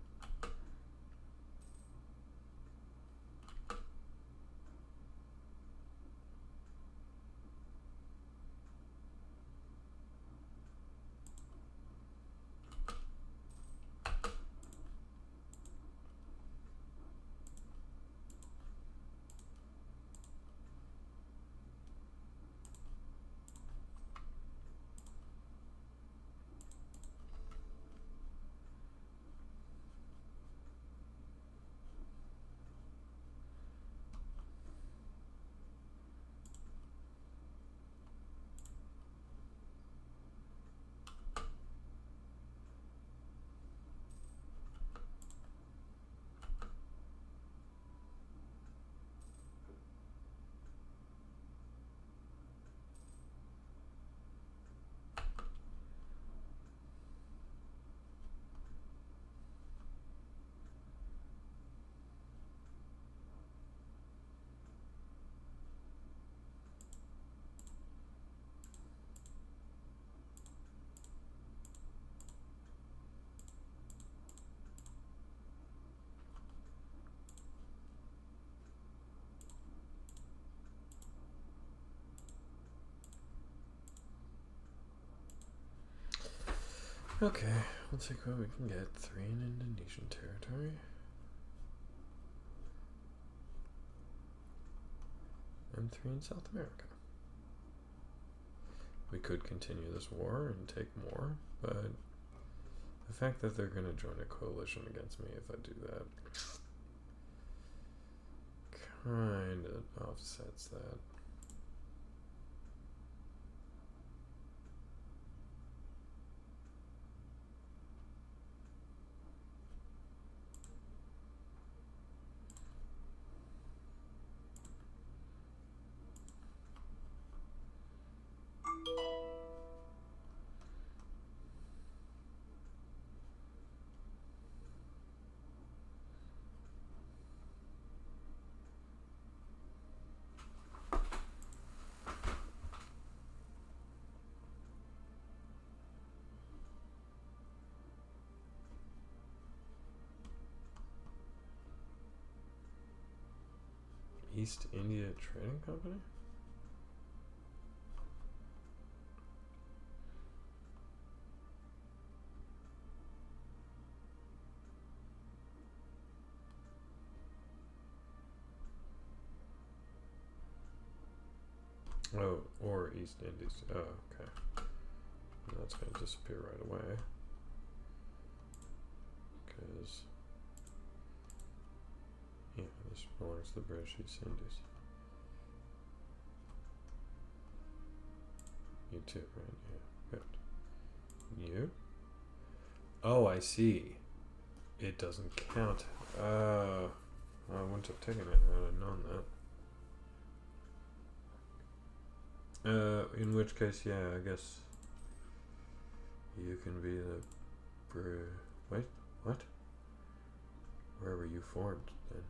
Okay, we'll take what we can get. 3 in Indonesian territory. And 3 in South America. We could continue this war and take more, but the fact that they're going to join a coalition against me if I do that kind of offsets that. East India Trading Company? Oh, or East Indies. Oh, okay. That's going to disappear right away. Because, yeah, this belongs to the British East Indies. You too, right? Yeah, good. You? Oh, I see. It doesn't count. I wouldn't have taken it had I known that. In which case, yeah, I guess you can be the wait, what? Where were you formed then?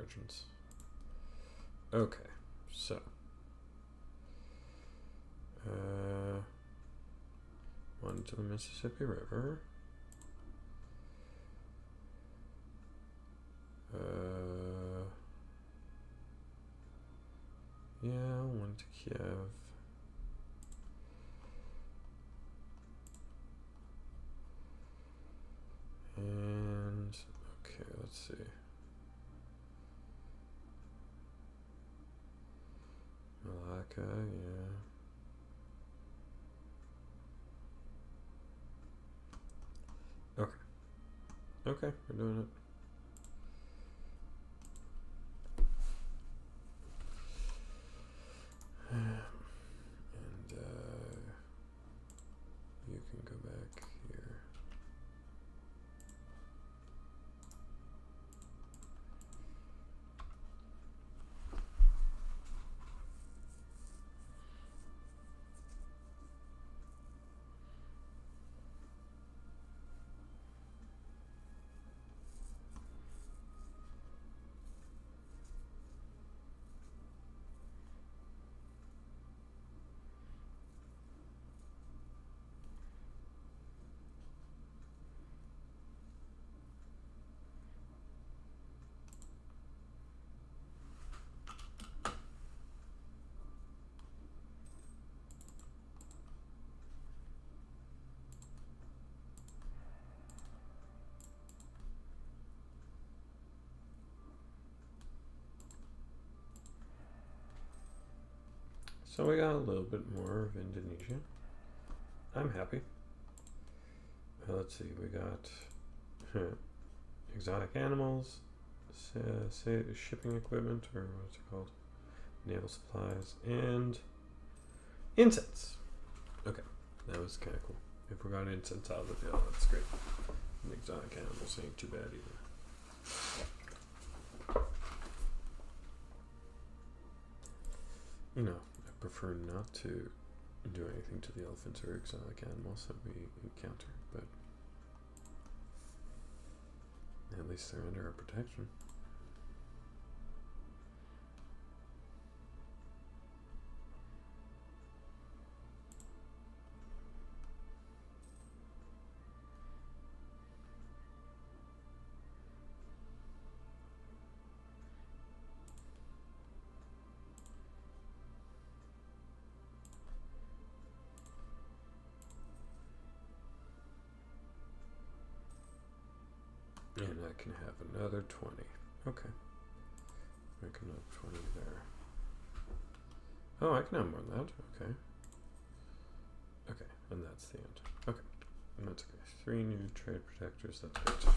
margins. Okay, so one to the Mississippi River. Yeah, one to Kiev. And okay, let's see. Malacca, yeah. Okay. Okay, we're doing it. And you can go back here. So we got a little bit more of Indonesia. I'm happy. Let's see, we got exotic animals, say shipping equipment, or what's it called? Naval supplies, and incense. Okay, that was kind of cool. If we got incense out of the deal, that's great. And exotic animals ain't too bad either. You know, I prefer not to do anything to the elephants or exotic animals that we encounter, but at least they're under our protection. And I can have another 20. Okay. I can have 20 there. Oh, I can have more than that. Okay. Okay, and that's the end. Okay. And that's okay. 3 new trade protectors. That's great.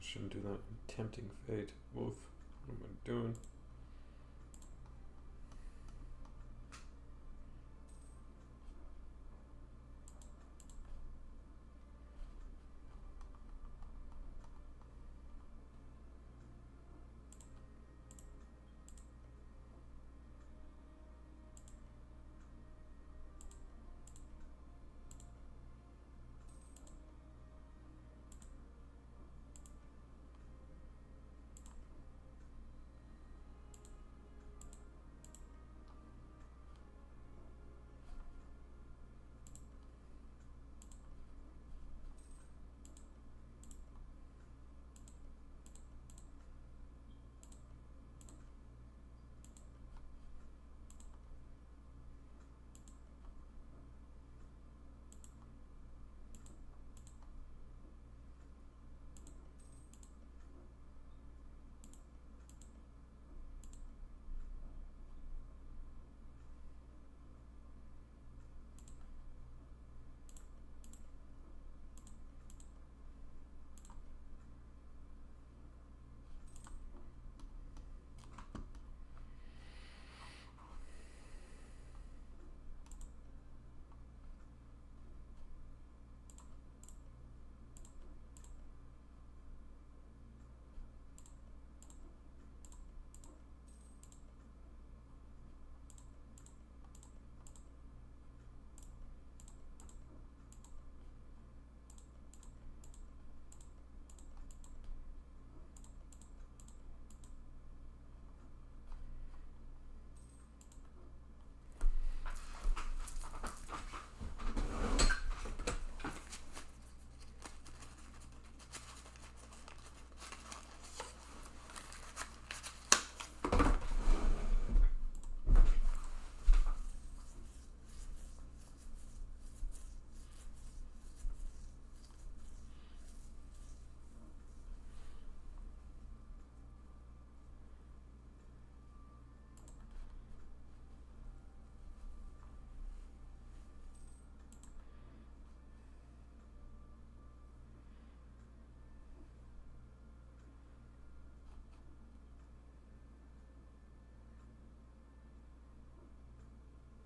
Shouldn't do that. Tempting fate. Wolf. What am I doing?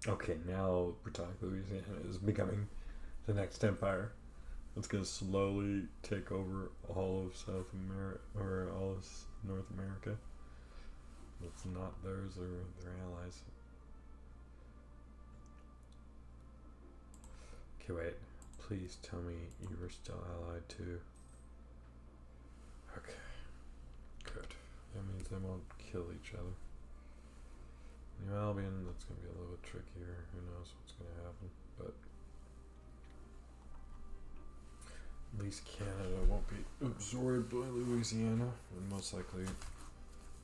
Okay, now Britannic Louisiana is becoming the next empire. It's going to slowly take over all of South America, or all of North America. It's not theirs or their allies. Okay, wait. Please tell me you were still allied to. Okay. Good. That means they won't kill each other. New Albion, that's going to be a little bit trickier. Who knows what's going to happen. But at least Canada won't be absorbed by Louisiana. And most likely,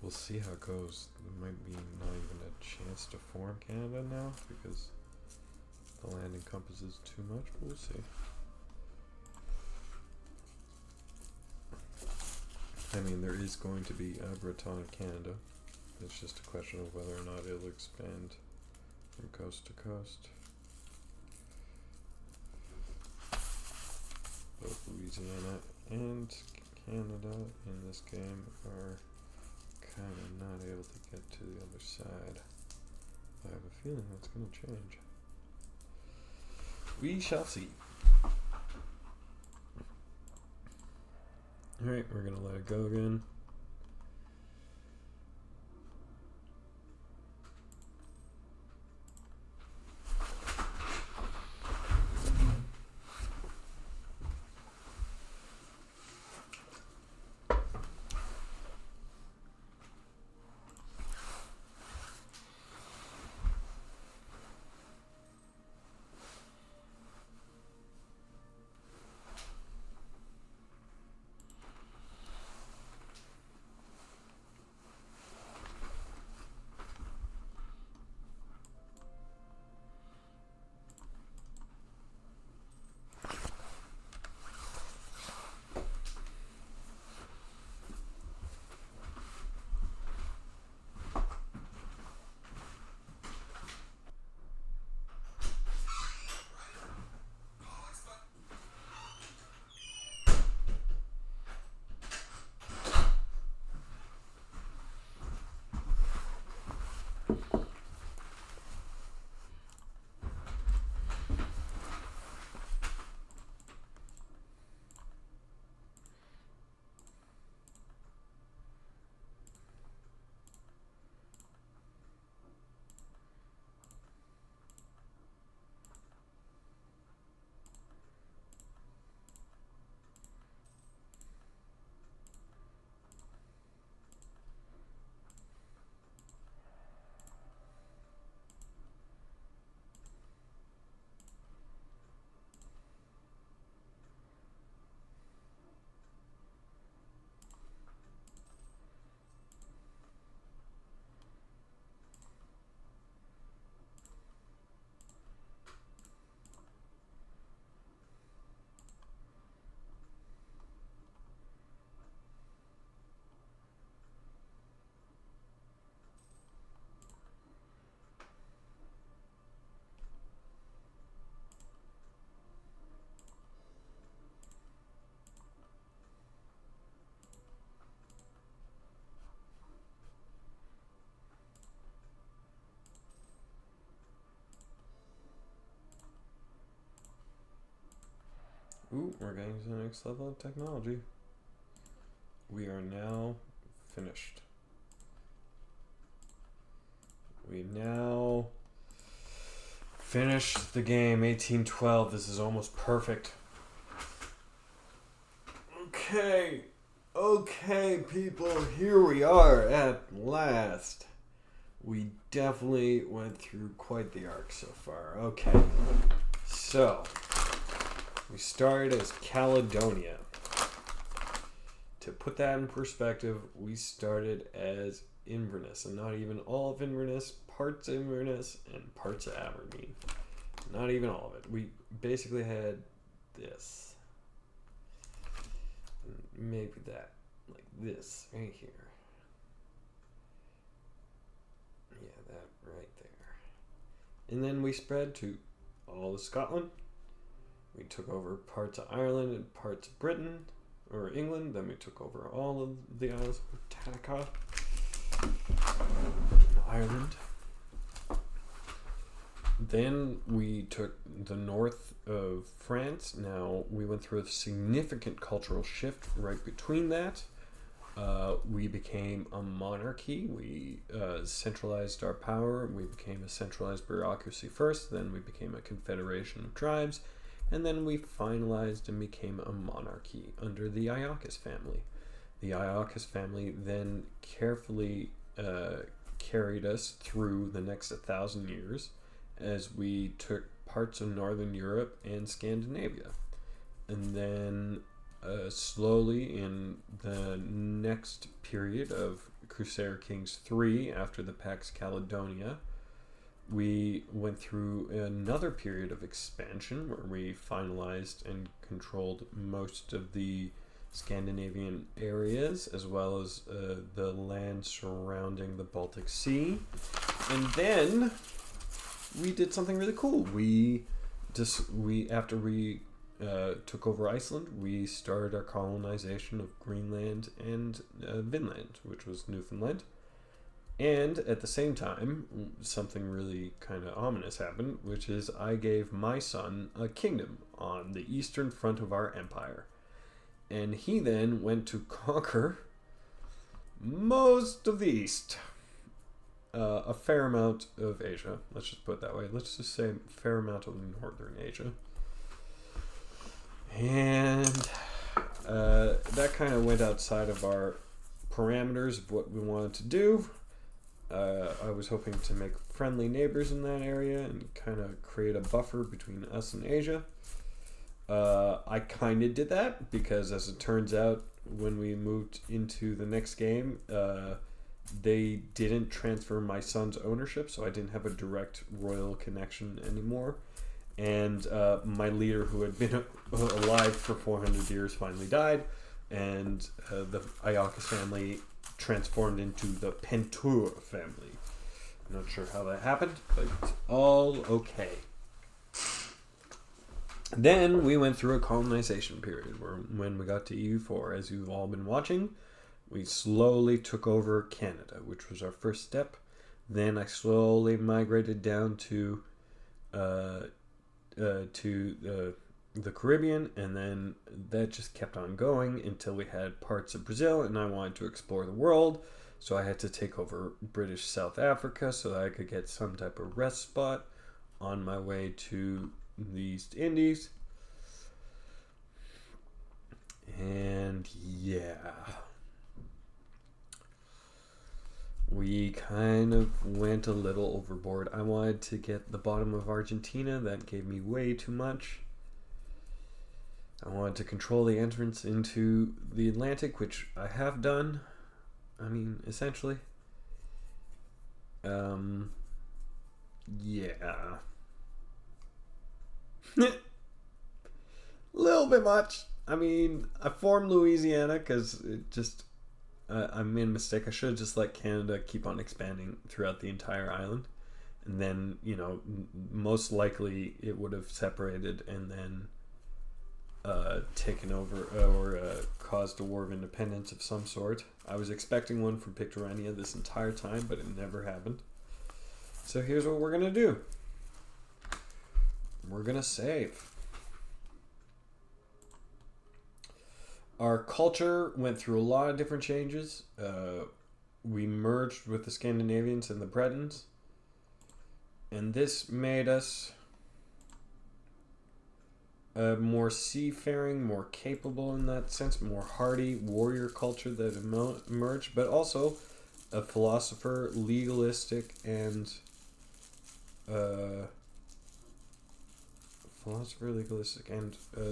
we'll see how it goes. There might be not even a chance to form Canada now because the land encompasses too much. But we'll see. I mean, there is going to be a Britannic Canada. It's just a question of whether or not it'll expand from coast to coast. Both Louisiana and Canada in this game are kind of not able to get to the other side. I have a feeling that's going to change. We shall see. Alright, we're going to let it go again. Ooh, we're getting to the next level of technology. We are now finished. We now finished the game, 1812. This is almost perfect. Okay, people, here we are at last. We definitely went through quite the arc so far. Okay, so we started as Caledonia. To put that in perspective, we started as Inverness, and not even all of Inverness, parts of Inverness, and parts of Aberdeen. Not even all of it. We basically had this. Maybe that. Like this, right here. Yeah, that right there. And then we spread to all of Scotland. We took over parts of Ireland and parts of Britain, or England. Then we took over all of the Isles of Britannica. Ireland. Then we took the north of France. Now we went through a significant cultural shift right between that. We became a monarchy. We centralized our power. We became a centralized bureaucracy first. Then we became a confederation of tribes. And then we finalized and became a monarchy under the Iacchus family. The Iacchus family then carefully carried us through the next 1,000 years as we took parts of Northern Europe and Scandinavia. And then slowly in the next period of Crusader Kings 3, after the Pax Caledonia, we went through another period of expansion where we finalized and controlled most of the Scandinavian areas, as well as the land surrounding the Baltic Sea. And then we did something really cool. After we took over Iceland, we started our colonization of Greenland and Vinland, which was Newfoundland. And at the same time, something really kind of ominous happened, which is I gave my son a kingdom on the eastern front of our empire. And he then went to conquer most of the east. A fair amount of Asia. Let's just put it that way. Let's just say a fair amount of northern Asia. And that kind of went outside of our parameters of what we wanted to do. I was hoping to make friendly neighbors in that area and kind of create a buffer between us and Asia. I kind of did that because, as it turns out, when we moved into the next game, they didn't transfer my son's ownership, so I didn't have a direct royal connection anymore. And my leader, who had been alive for 400 years, finally died, and the Iacchus family transformed into the Pentur family. I'm not sure how that happened, but it's all okay. Then we went through a colonization period when we got to EU4. As you've all been watching, we slowly took over Canada, which was our first step. Then I slowly migrated down to the Caribbean, and then that just kept on going until we had parts of Brazil, and I wanted to explore the world, so I had to take over British South Africa so that I could get some type of rest spot on my way to the East Indies. And yeah, we kind of went a little overboard. I wanted to get the bottom of Argentina. That gave me way too much. I wanted to control the entrance into the Atlantic, which I have done. I mean, essentially. Yeah. Little bit much. I mean, I formed Louisiana because it just... I made a mistake. I should have just let Canada keep on expanding throughout the entire island. And then, most likely it would have separated and then taken over or caused a war of independence of some sort. I was expecting one from Pictorania this entire time, but it never happened. So here's what we're going to do. We're going to save. Our culture went through a lot of different changes. We merged with the Scandinavians and the Bretons, and this made us more seafaring, more capable in that sense, more hardy warrior culture that emerged, but also a philosopher, legalistic, and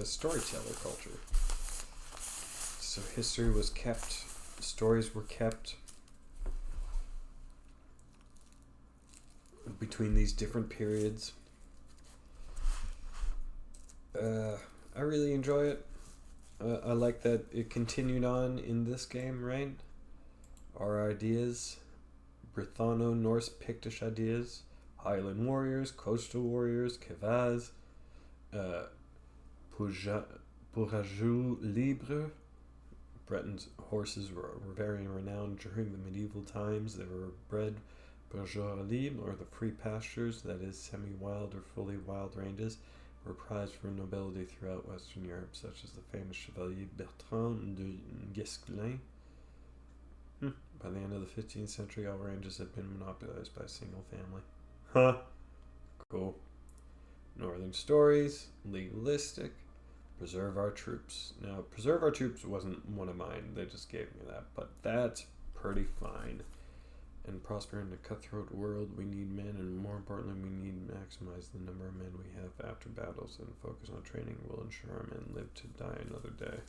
storyteller culture. So history was kept, stories were kept between these different periods. I really enjoy it. I like that it continued on in this game, right? Our ideas, Brythano, Norse, Pictish ideas, Highland warriors, coastal warriors, Kevaz, Pourajou Libre. Breton's horses were very renowned during the medieval times. They were bred bourgeois libre, or the free pastures, that is, semi-wild or fully wild ranges, were prized for nobility throughout Western Europe, such as the famous Chevalier Bertrand de Guesclin. By the end of the 15th century, all ranges had been monopolized by a single family. Huh. Cool. Northern stories, legalistic, preserve our troops. Now, preserve our troops wasn't one of mine. They just gave me that, but that's pretty fine. And prosper in a cutthroat world, we need men, and more importantly, we need to maximize the number of men we have after battles, and focus on training will ensure our men live to die another day.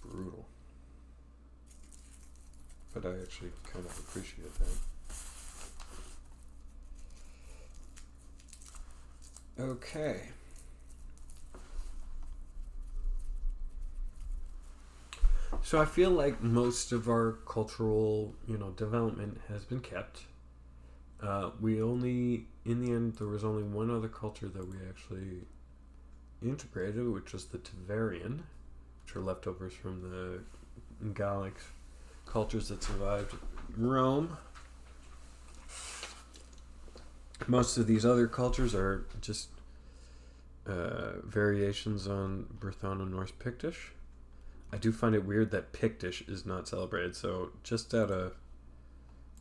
Brutal. But I actually kind of appreciate that. Okay. So I feel like most of our cultural, development has been kept. We only, in the end, there was only one other culture that we actually integrated, which was the Tavarian, which are leftovers from the Gallic cultures that survived Rome. Most of these other cultures are just variations on Brythano Norse Pictish. I do find it weird that Pictish is not celebrated, so just out of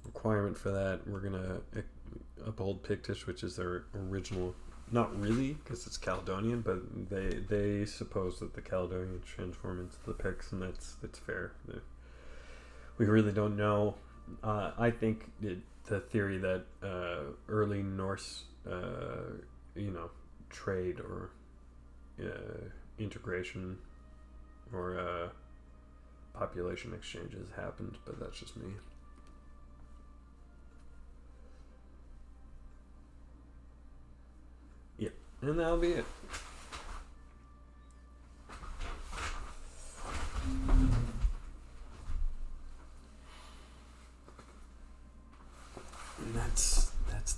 requirement for that, we're going to uphold Pictish, which is their original, not really, because it's Caledonian, but they suppose that the Caledonians transform into the Picts, and that's fair. We really don't know. I think the theory that early Norse, trade or integration or population exchanges happened, but that's just me. Yeah, and that'll be it. And that's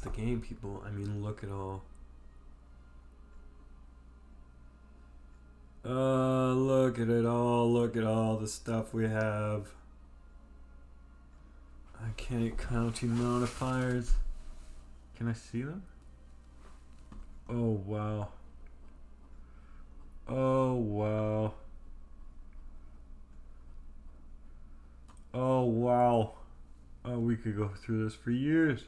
the game, people. I mean, look at all. Look at it all. Look at all the stuff we have. I can't counting modifiers. Can I see them? Oh, wow. Oh, wow. Oh, wow. Oh, we could go through this for years.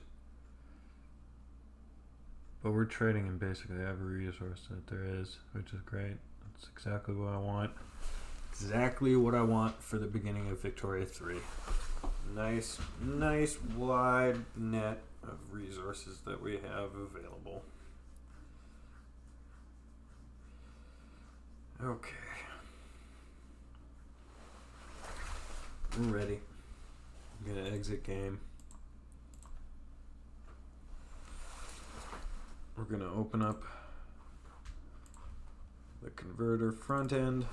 But we're trading in basically every resource that there is, which is great. That's exactly what I want. Exactly what I want for the beginning of Victoria 3. Nice wide net of resources that we have available. Okay. We're ready. I'm gonna exit game. We're gonna open up the converter front end.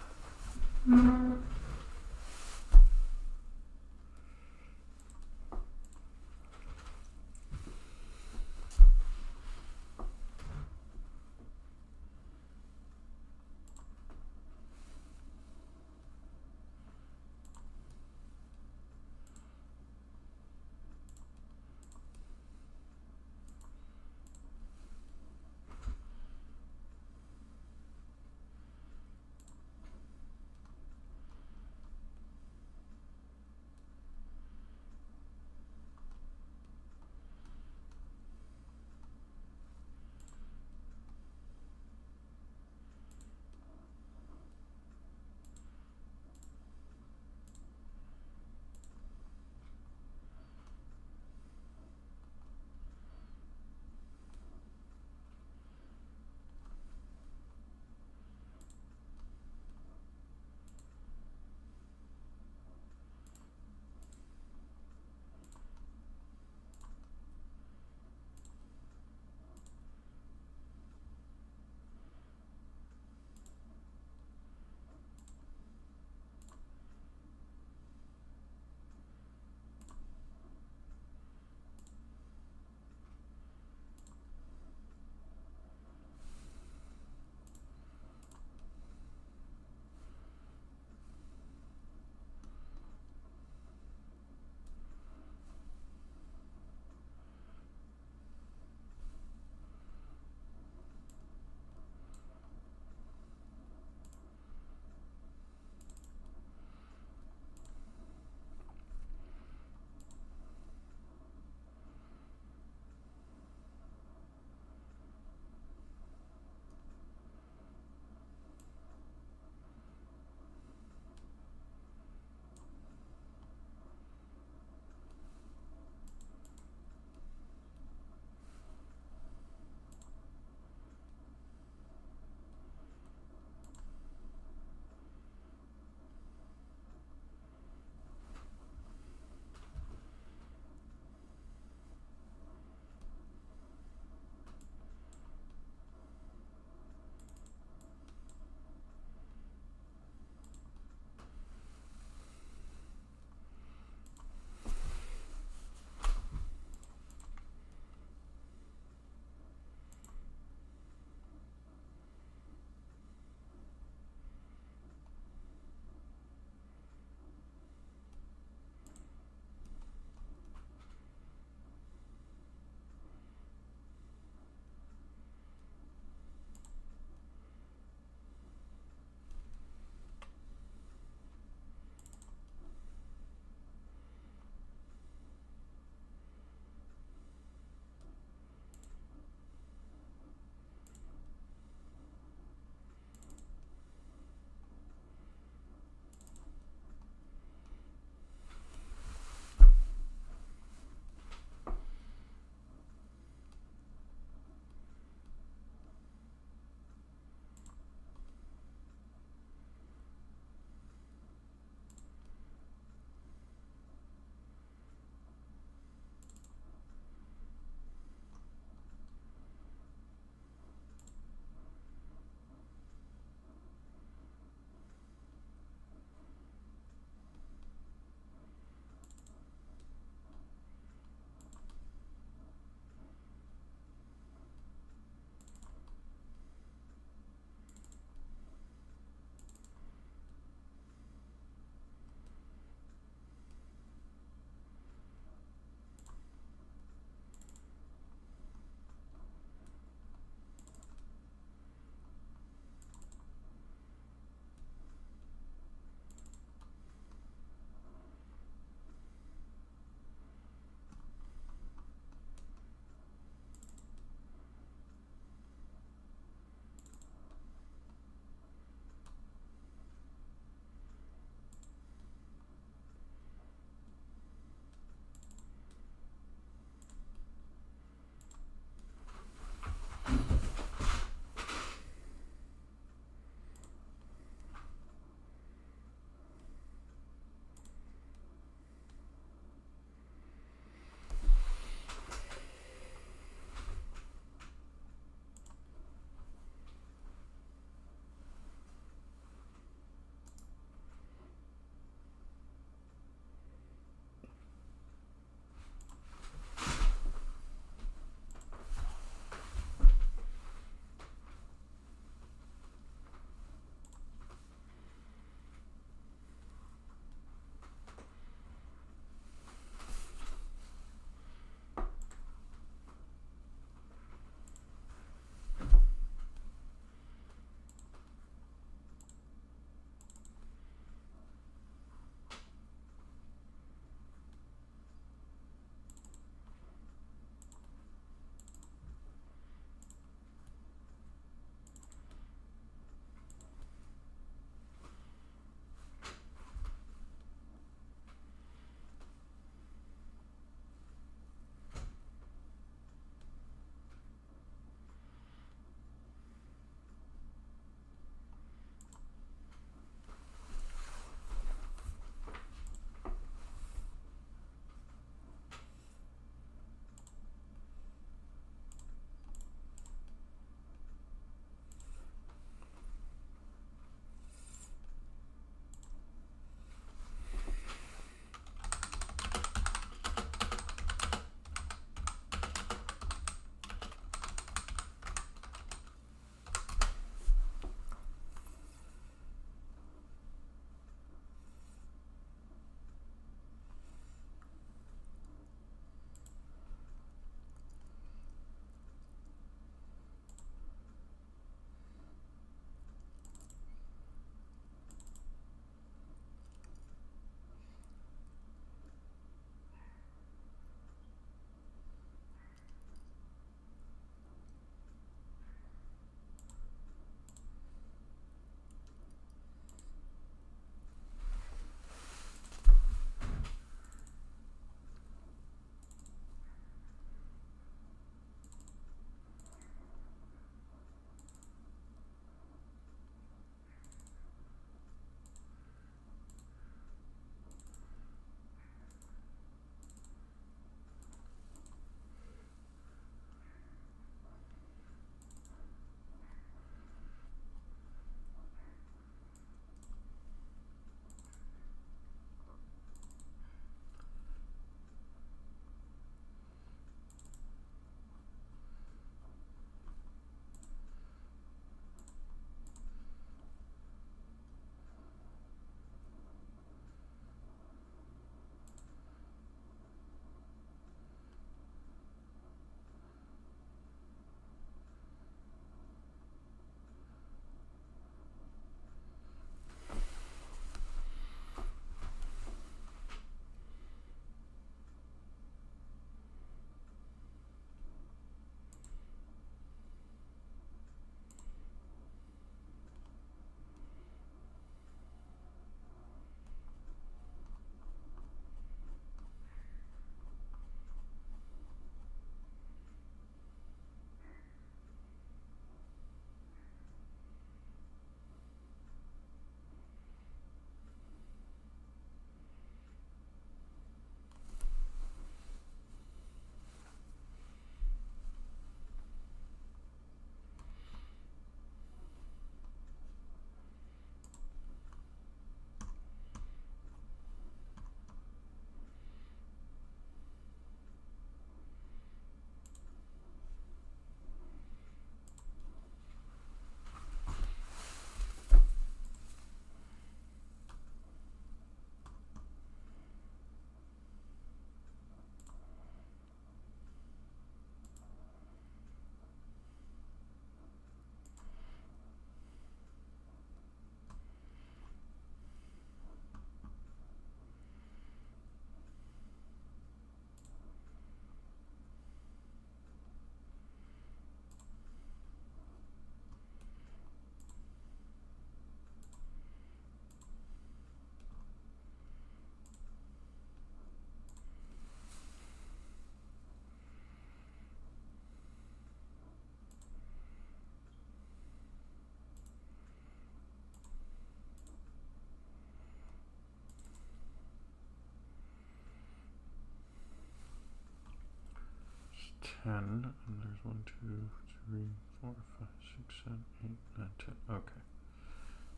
10, and there's 1, 2, 3, 4, 5, 6, 7, 8, 9, 10. Okay.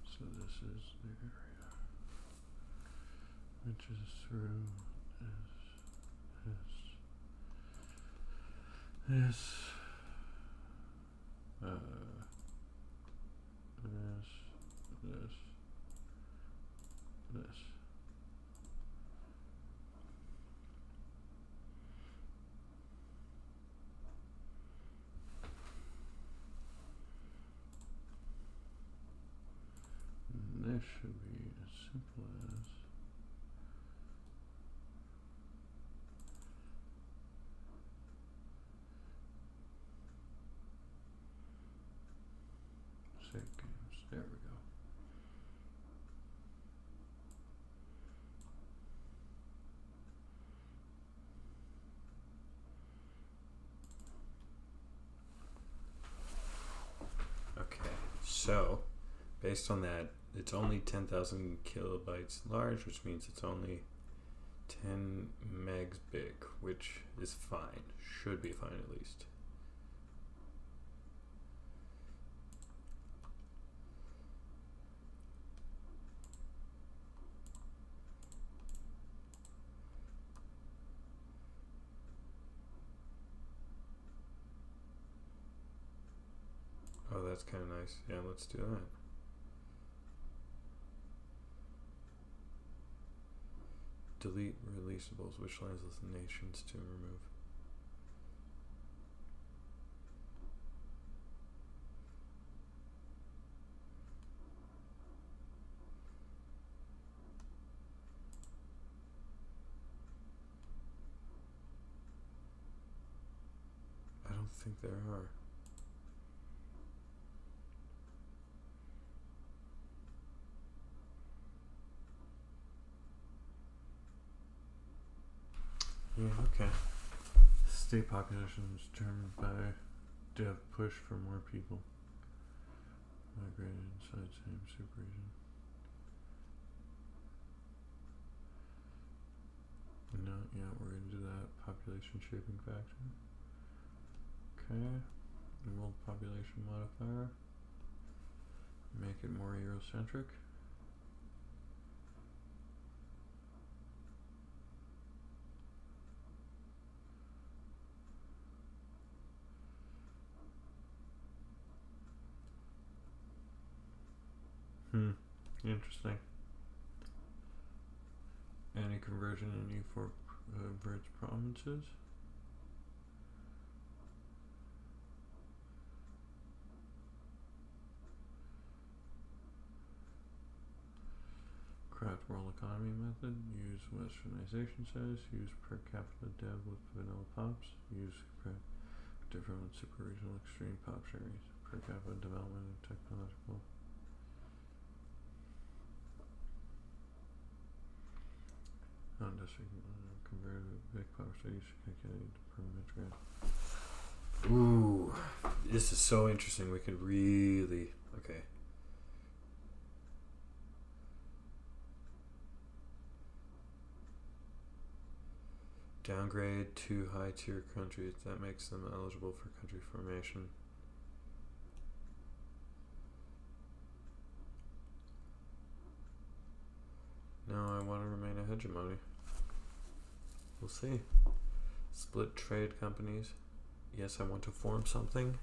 So this is the area which is through this, this. This should be as simple as save games. There we go. Okay, so based on that, it's only 10,000 kilobytes large, which means it's only 10 megs big, which is fine. Should be fine at least. Oh, that's kind of nice. Yeah, let's do that. Delete releasables. Which lines of the nations to remove? I don't think there are. Yeah, okay. State population is determined by dev push for more people. Migrated inside same superregion. No, yeah, we're gonna do that. Population shaping factor. Okay. World population modifier. Make it more Eurocentric. Interesting. Any conversion in E4 verts provinces? Craft world economy method. Use westernization status. Use per capita dev with vanilla pops. Use different with super regional extreme pop series. Per capita development and technological. Converted big power cities calculated per metric. Ooh, this is so interesting. We could really okay. Downgrade to high tier countries. That makes them eligible for country formation. No, I want to remain a hegemony. We'll see. Split trade companies. Yes, I want to form something.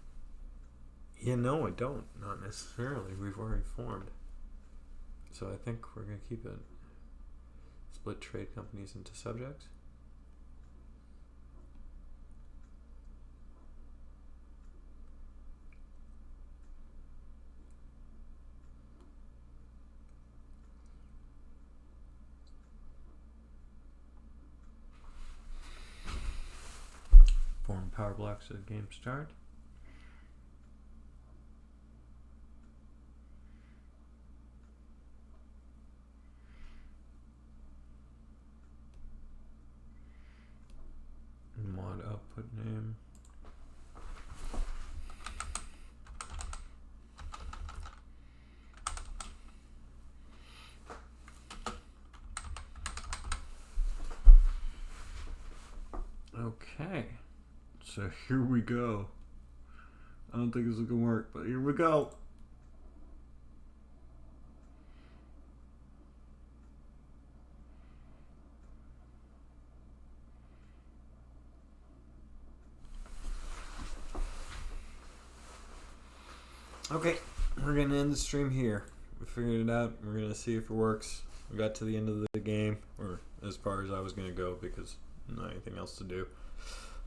Yeah, no, I don't. Not necessarily. We've already formed. So I think we're going to keep it. Split trade companies into subjects. Form power blocks at game start. Mod output name. Okay. So here we go. I don't think this is gonna work, but here we go. Okay, we're gonna end the stream here. We figured it out. We're gonna see if it works. We got to the end of the game, or as far as I was gonna go, because not anything else to do.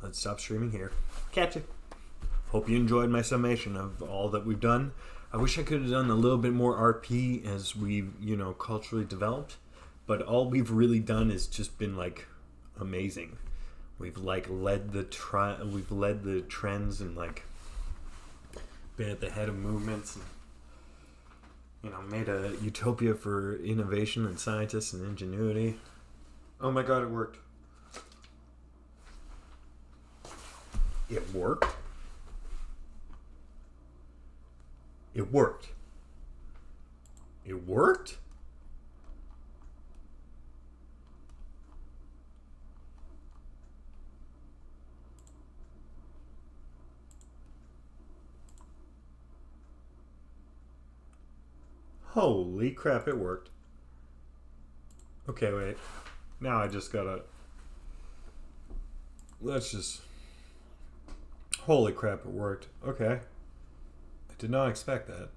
Let's stop streaming here. Catch you. Hope you enjoyed my summation of all that we've done. I wish I could have done a little bit more RP as we've, culturally developed, but all we've really done is just been like amazing. We've like led the trends and like been at the head of movements and made a utopia for innovation and scientists and ingenuity. Oh my god, it worked. It worked? It worked. It worked? Holy crap, it worked. Okay, wait. Now I just gotta... Let's just... Holy crap, it worked. Okay. I did not expect that.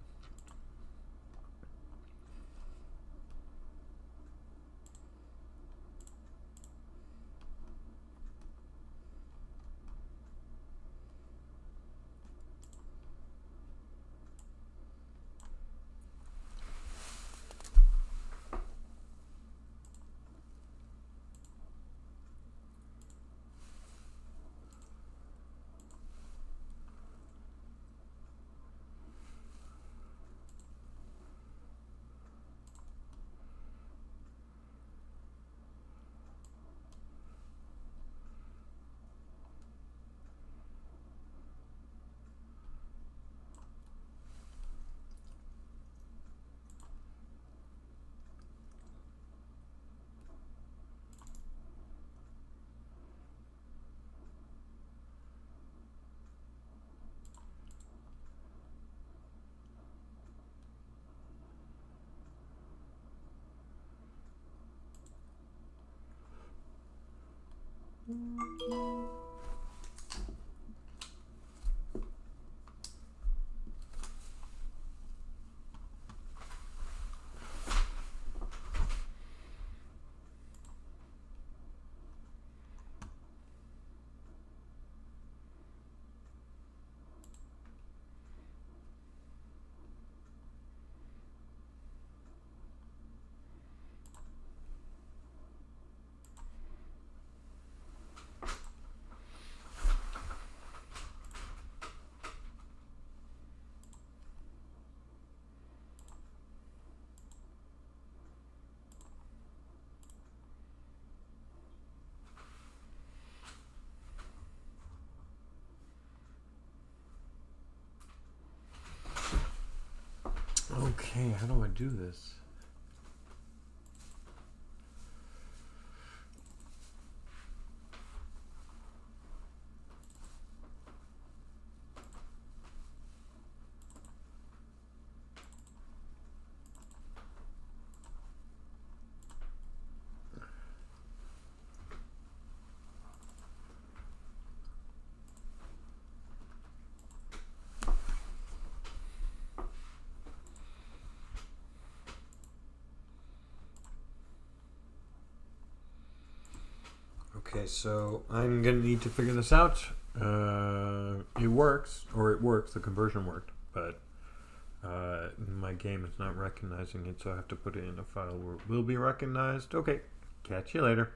Okay, how do I do this? Okay, so I'm gonna need to figure this out. It works, the conversion worked, but my game is not recognizing it, so I have to put it in a file where it will be recognized. Okay, catch you later.